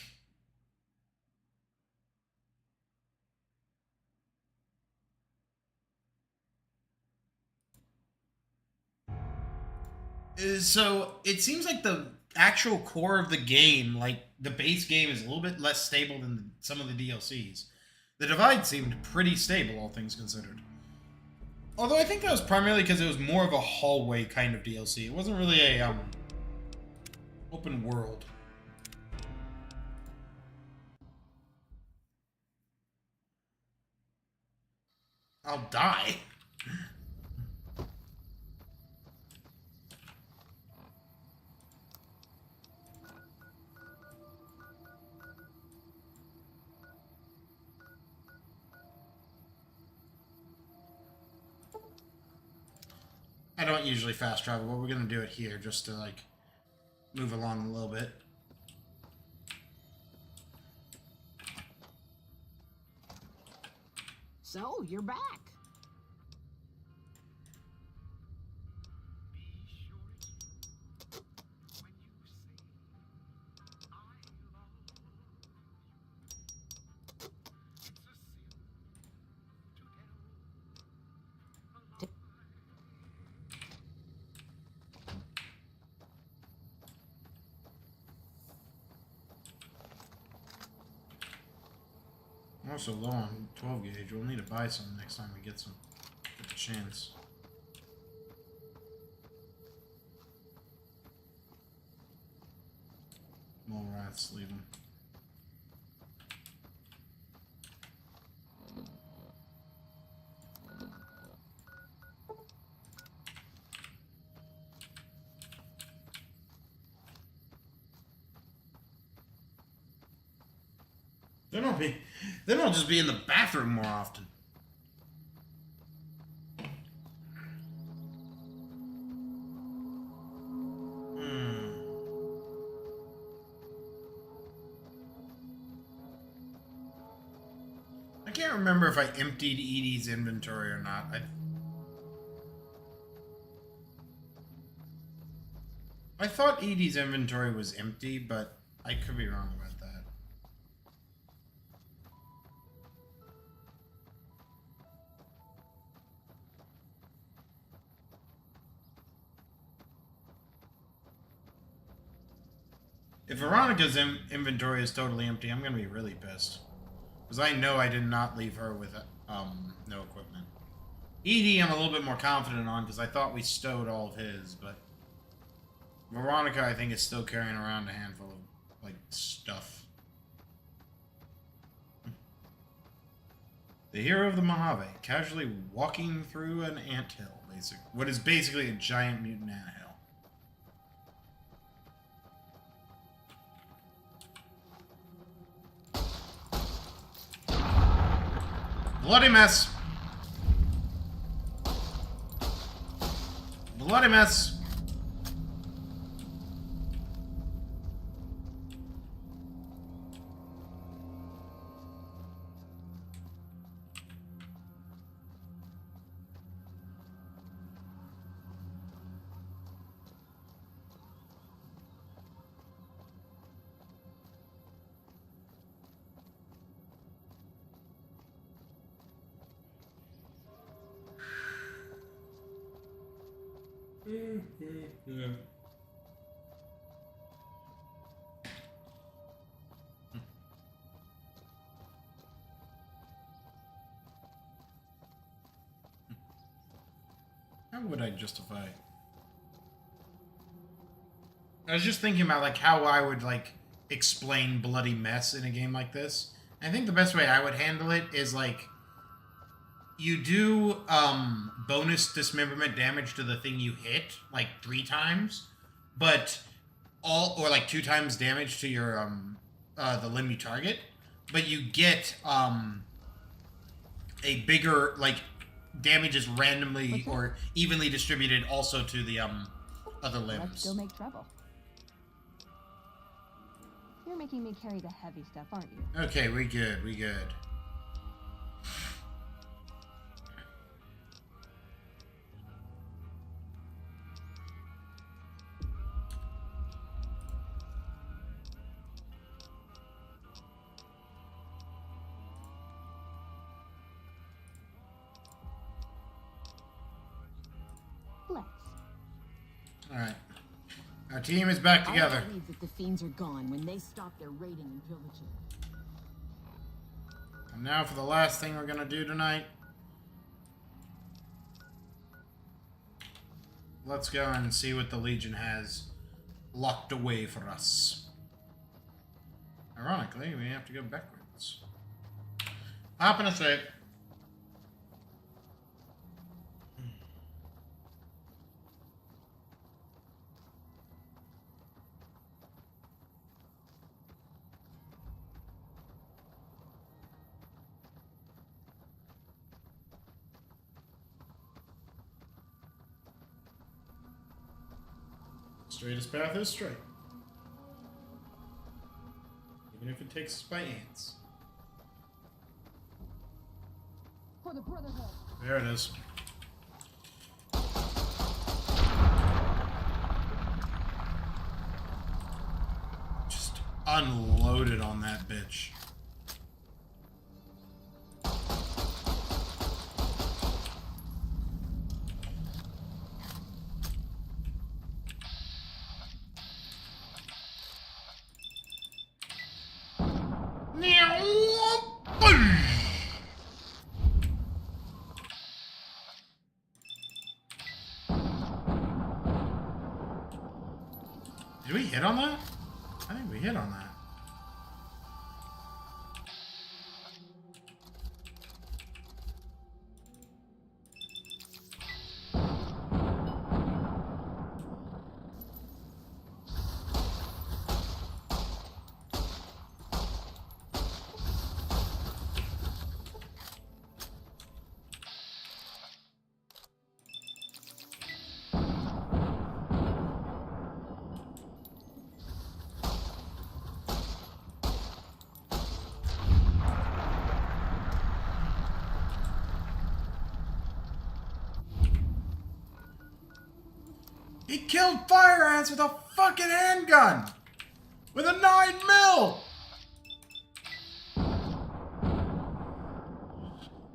So it seems like the actual core of the game, like the base game, is a little bit less stable than some of the DLCs. The Divide seemed pretty stable, all things considered. Although I think that was primarily because it was more of a hallway kind of DLC. It wasn't really a open world. I'll die. I don't usually fast travel, but we're going to do it here just to, move along a little bit. So, you're back. Also low on 12 gauge. We'll need to buy some next time we get some. Get the chance. Mole rats, leave them. Then I'll just be in the bathroom more often. I can't remember if I emptied Edie's inventory or not. I thought Edie's inventory was empty, but I could be wrong about that. If Veronica's inventory is totally empty, I'm gonna be really pissed. Because I know I did not leave her with no equipment. Edie, I'm a little bit more confident on because I thought we stowed all of his, but Veronica, I think, is still carrying around a handful of, like, stuff. The hero of the Mojave, casually walking through an anthill, what is basically a giant mutant anthill. Bloody mess. Bloody mess. Yeah. How would I justify? I was just thinking about like how I would like explain bloody mess in a game like this. I think the best way I would handle it is like you do bonus dismemberment damage to the thing you hit like 3 times, but or like 2 times damage to your the limb you target, but you get a bigger like damage is randomly or evenly distributed also to the other limbs. Let's go make trouble. You're making me carry the heavy stuff, aren't you? Okay, we good. Alright. Our team is back together. I believe that the fiends are gone when they stop their raiding and pillaging. And now for the last thing we're gonna do tonight. Let's go and see what the Legion has locked away for us. Ironically, we have to go backwards. Hop in a sec. Straightest path is straight. Even if it takes us by ants. For the Brotherhood. There it is. Just unloaded on that bitch. Did we hit on that? I think we hit on that. He killed fire ants with a fucking handgun! With a 9mm!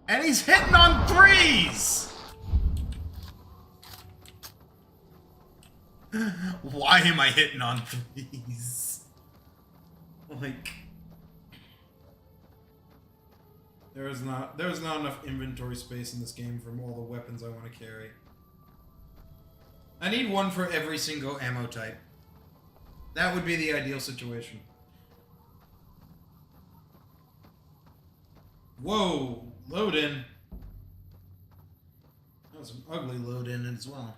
And he's hitting on 3s! Why am I hitting on 3s? Like... There's not enough inventory space in this game for all the weapons I want to carry. I need one for every single ammo type. That would be the ideal situation. Whoa! Load in. That was some ugly load in as well.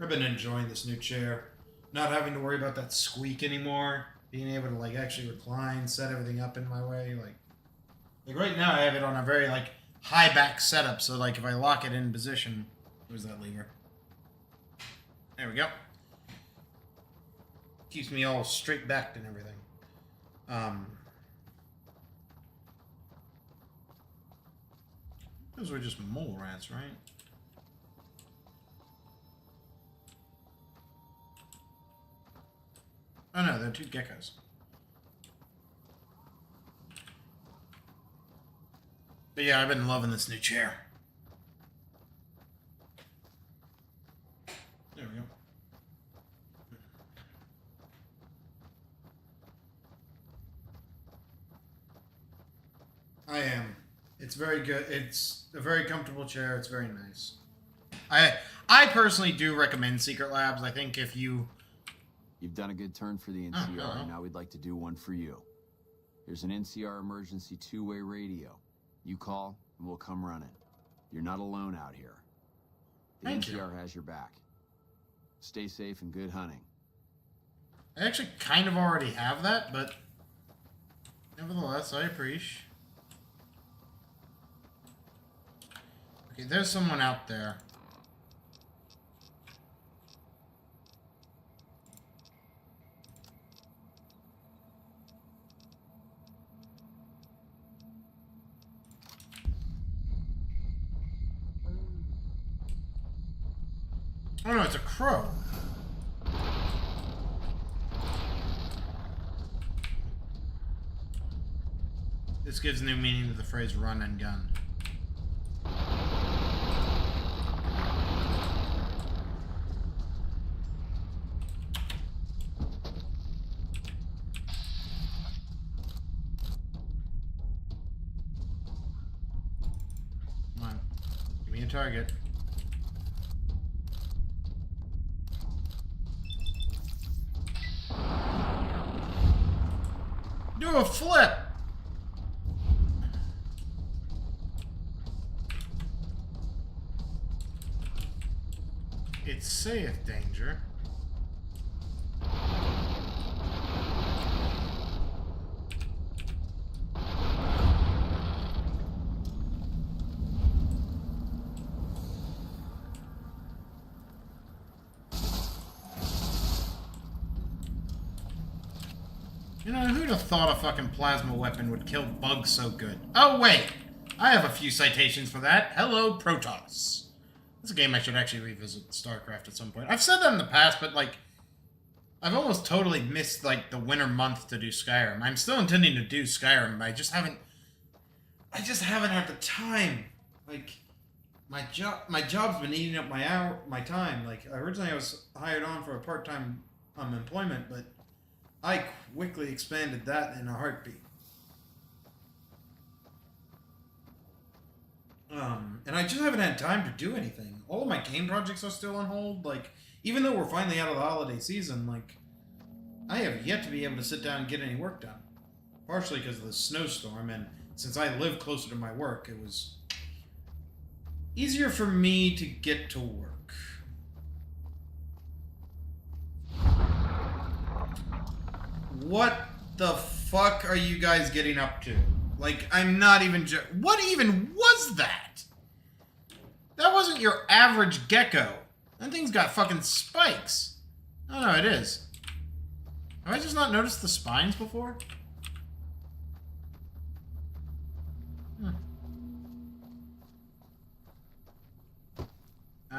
I've been enjoying this new chair. Not having to worry about that squeak anymore. Being able to like actually recline, set everything up in my way. Like right now I have it on a very like high back setup, so like if I lock it in position, where's that lever? There we go. Keeps me all straight backed and everything. Those were just mole rats, right? Oh no, they're 2 geckos. But yeah, I've been loving this new chair. There we go. I am. It's very good. It's a very comfortable chair. It's very nice. I personally do recommend Secret Labs. I think if you... You've done a good turn for the NCR, now we'd like to do one for you. Here's an NCR emergency 2-way radio. You call, and we'll come running. You're not alone out here. The NCR has your back. Stay safe and good hunting. I actually kind of already have that, but nevertheless, I appreciate. Okay, there's someone out there. Oh no, it's a crow. This gives new meaning to the phrase run and gun. Come on. Give me a target. Do a flip! It saith danger. You know, who'd have thought a fucking plasma weapon would kill bugs so good? Oh, wait! I have a few citations for that. Hello, Protoss. That's a game I should actually revisit StarCraft at some point. I've said that in the past, but, like, I've almost totally missed, like, the winter month to do Skyrim. I'm still intending to do Skyrim, but I just haven't had the time. Like, my job's been eating up my time. Like, originally I was hired on for a part-time employment, but I quickly expanded that in a heartbeat. And I just haven't had time to do anything. All of my game projects are still on hold. Like, even though we're finally out of the holiday season, like, I have yet to be able to sit down and get any work done. Partially because of the snowstorm, and since I live closer to my work, it was easier for me to get to work. What the fuck are you guys getting up to? Like, I'm not even what even was that? That wasn't your average gecko. That thing's got fucking spikes. Oh no, it is. Have I just not noticed the spines before?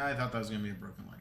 I thought that was going to be a broken leg.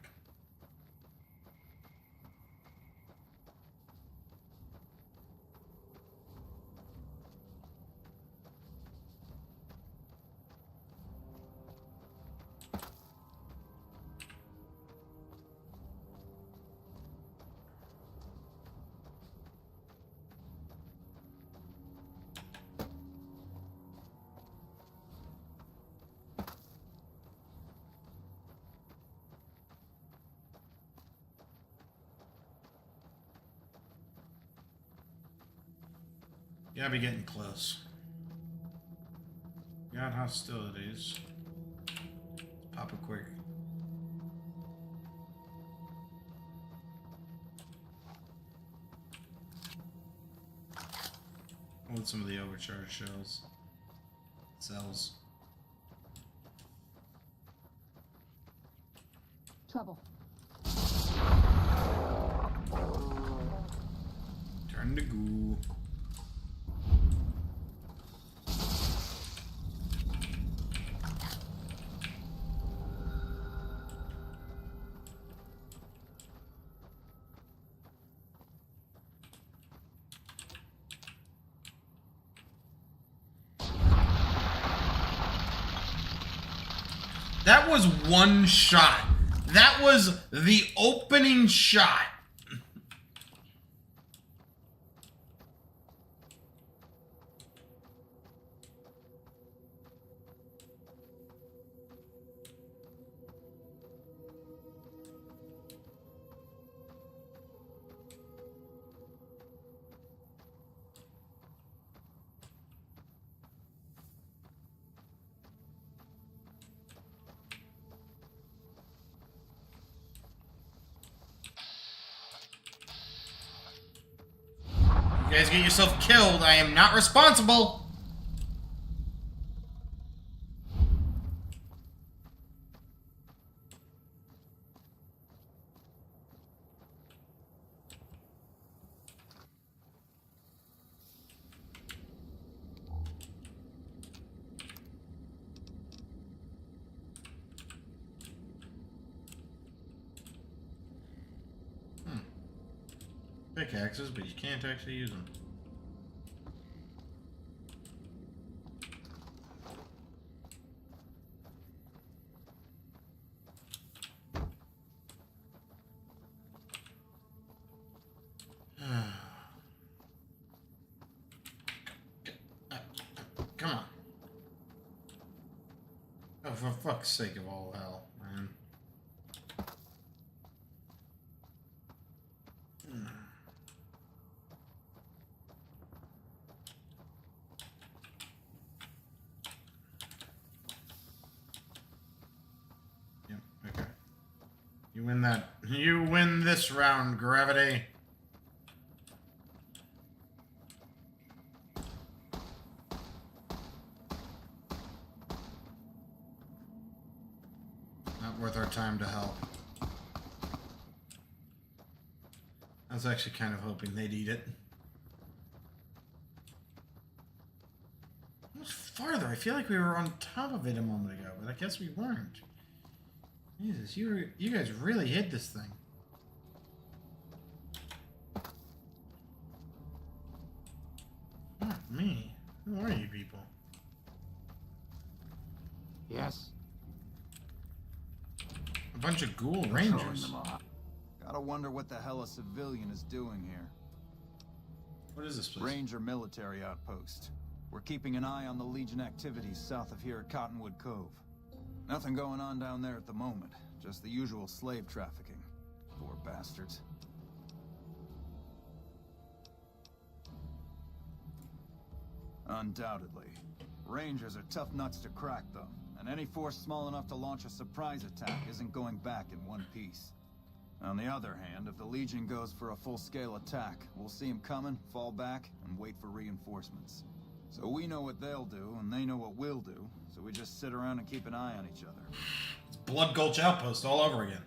Gotta be getting close. Got hostilities. Let's pop it quick. With some of the overcharged shells. Cells. Trouble. Turn to goo. That was one shot. That was the opening shot. You guys get yourself killed. I am not responsible. Pickaxes, but you can't actually use them. Come on. Oh, for fuck's sake of all hell, man. You win that. You win this round, Gravity. Not worth our time to help. I was actually kind of hoping they'd eat it. How much farther? I feel like we were on top of it a moment ago, but I guess we weren't. Jesus, you guys really hid this thing. Not me. Who are you people? Yes. A bunch of ghoul rangers. Gotta wonder what the hell a civilian is doing here. What is this place? Ranger military outpost. We're keeping an eye on the Legion activities south of here at Cottonwood Cove. Nothing going on down there at the moment. Just the usual slave trafficking. Poor bastards. Undoubtedly. Rangers are tough nuts to crack, though. And any force small enough to launch a surprise attack isn't going back in one piece. On the other hand, if the Legion goes for a full-scale attack, we'll see them coming, fall back, and wait for reinforcements. So we know what they'll do, and they know what we'll do, so we just sit around and keep an eye on each other. It's Blood Gulch Outpost all over again.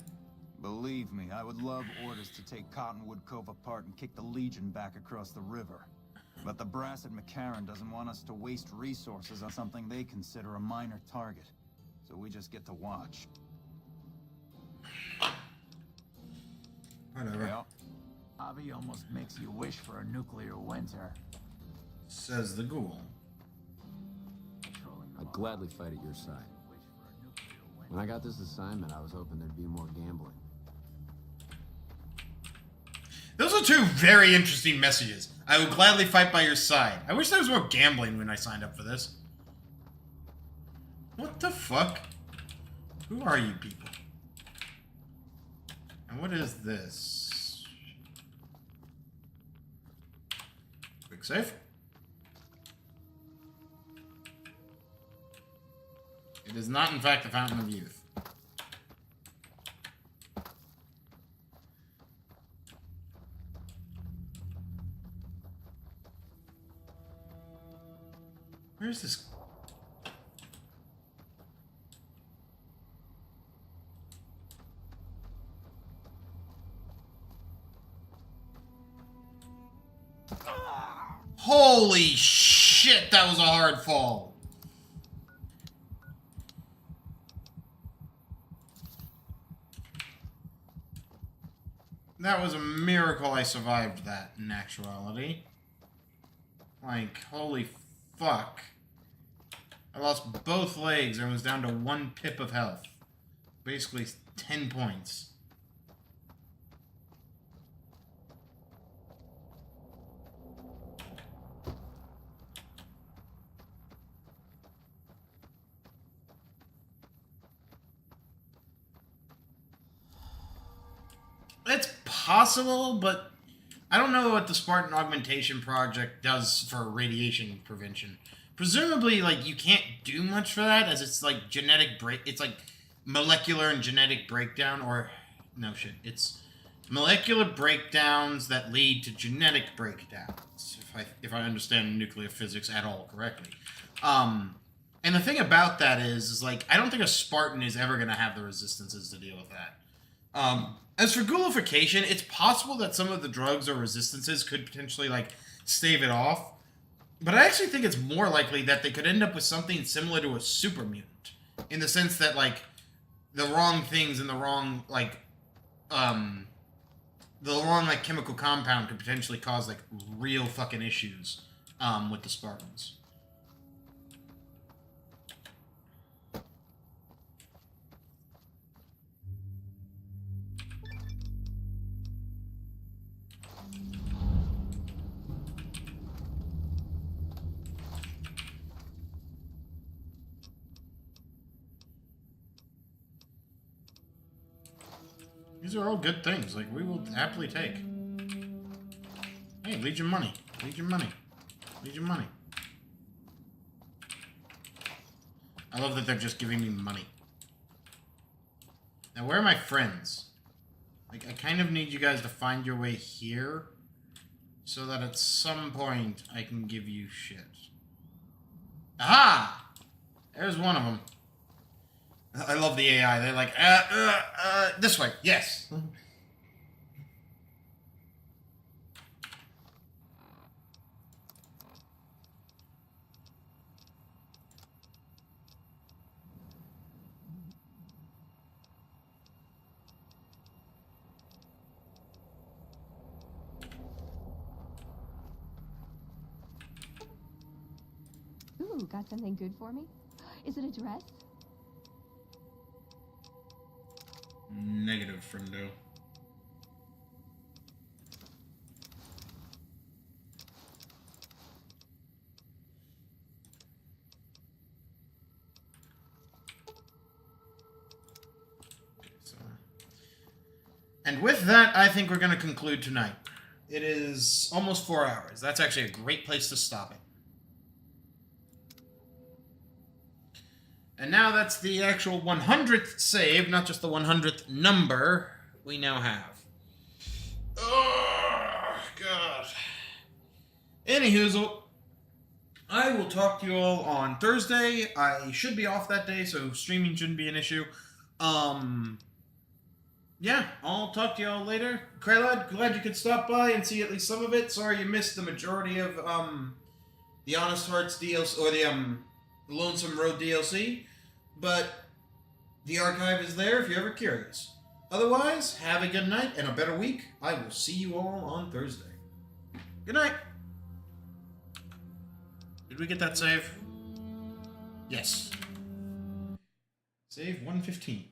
Believe me, I would love orders to take Cottonwood Cove apart and kick the Legion back across the river. But the brass at McCarran doesn't want us to waste resources on something they consider a minor target. So we just get to watch. Whatever. Well, Avi almost makes you wish for a nuclear winter. Says the ghoul. I'd gladly fight at your side. When I got this assignment, I was hoping there'd be more gambling. Those are two very interesting messages. I would gladly fight by your side. I wish there was more gambling when I signed up for this. What the fuck? Who are you people? And what is this? Quick save. It is not, in fact, the Fountain of Youth. Where's this? Holy shit, that was a hard fall. That was a miracle I survived that in actuality. Like, holy fuck. I lost both legs and was down to 1 pip of health. Basically 10 points. It's possible, but I don't know what the Spartan Augmentation Project does for radiation prevention. Presumably, like, you can't do much for that, as it's like it's like molecular and genetic breakdown, or no shit, it's molecular breakdowns that lead to genetic breakdowns, if I understand nuclear physics at all correctly. And the thing about that is like, I don't think a Spartan is ever going to have the resistances to deal with that. As for ghoulification, it's possible that some of the drugs or resistances could potentially, like, stave it off. But I actually think it's more likely that they could end up with something similar to a super mutant. In the sense that, like, the wrong things and the wrong, like, chemical compound could potentially cause, like, real fucking issues, with the Spartans. These are all good things. Like, we will happily take. Hey, Legion money. Legion money. Legion money. I love that they're just giving me money. Now, where are my friends? Like, I kind of need you guys to find your way here, so that at some point I can give you shit. Aha! There's one of them. I love the AI. They're like, this way. Yes. Ooh, got something good for me? Is it a dress? Negative, friendo. And with that, I think we're going to conclude tonight. It is almost 4 hours. That's actually a great place to stop it. And now that's the actual 100th save, not just the 100th number we now have. Oh, God. Anywho, I will talk to you all on Thursday. I should be off that day, so streaming shouldn't be an issue. Yeah, I'll talk to you all later. Kralad, glad you could stop by and see at least some of it. Sorry you missed the majority of, the Honest Hearts DLC, or the, Lonesome Road DLC. But the archive is there if you're ever curious. Otherwise, have a good night and a better week. I will see you all on Thursday. Good night. Did we get that save? Yes. Save 115.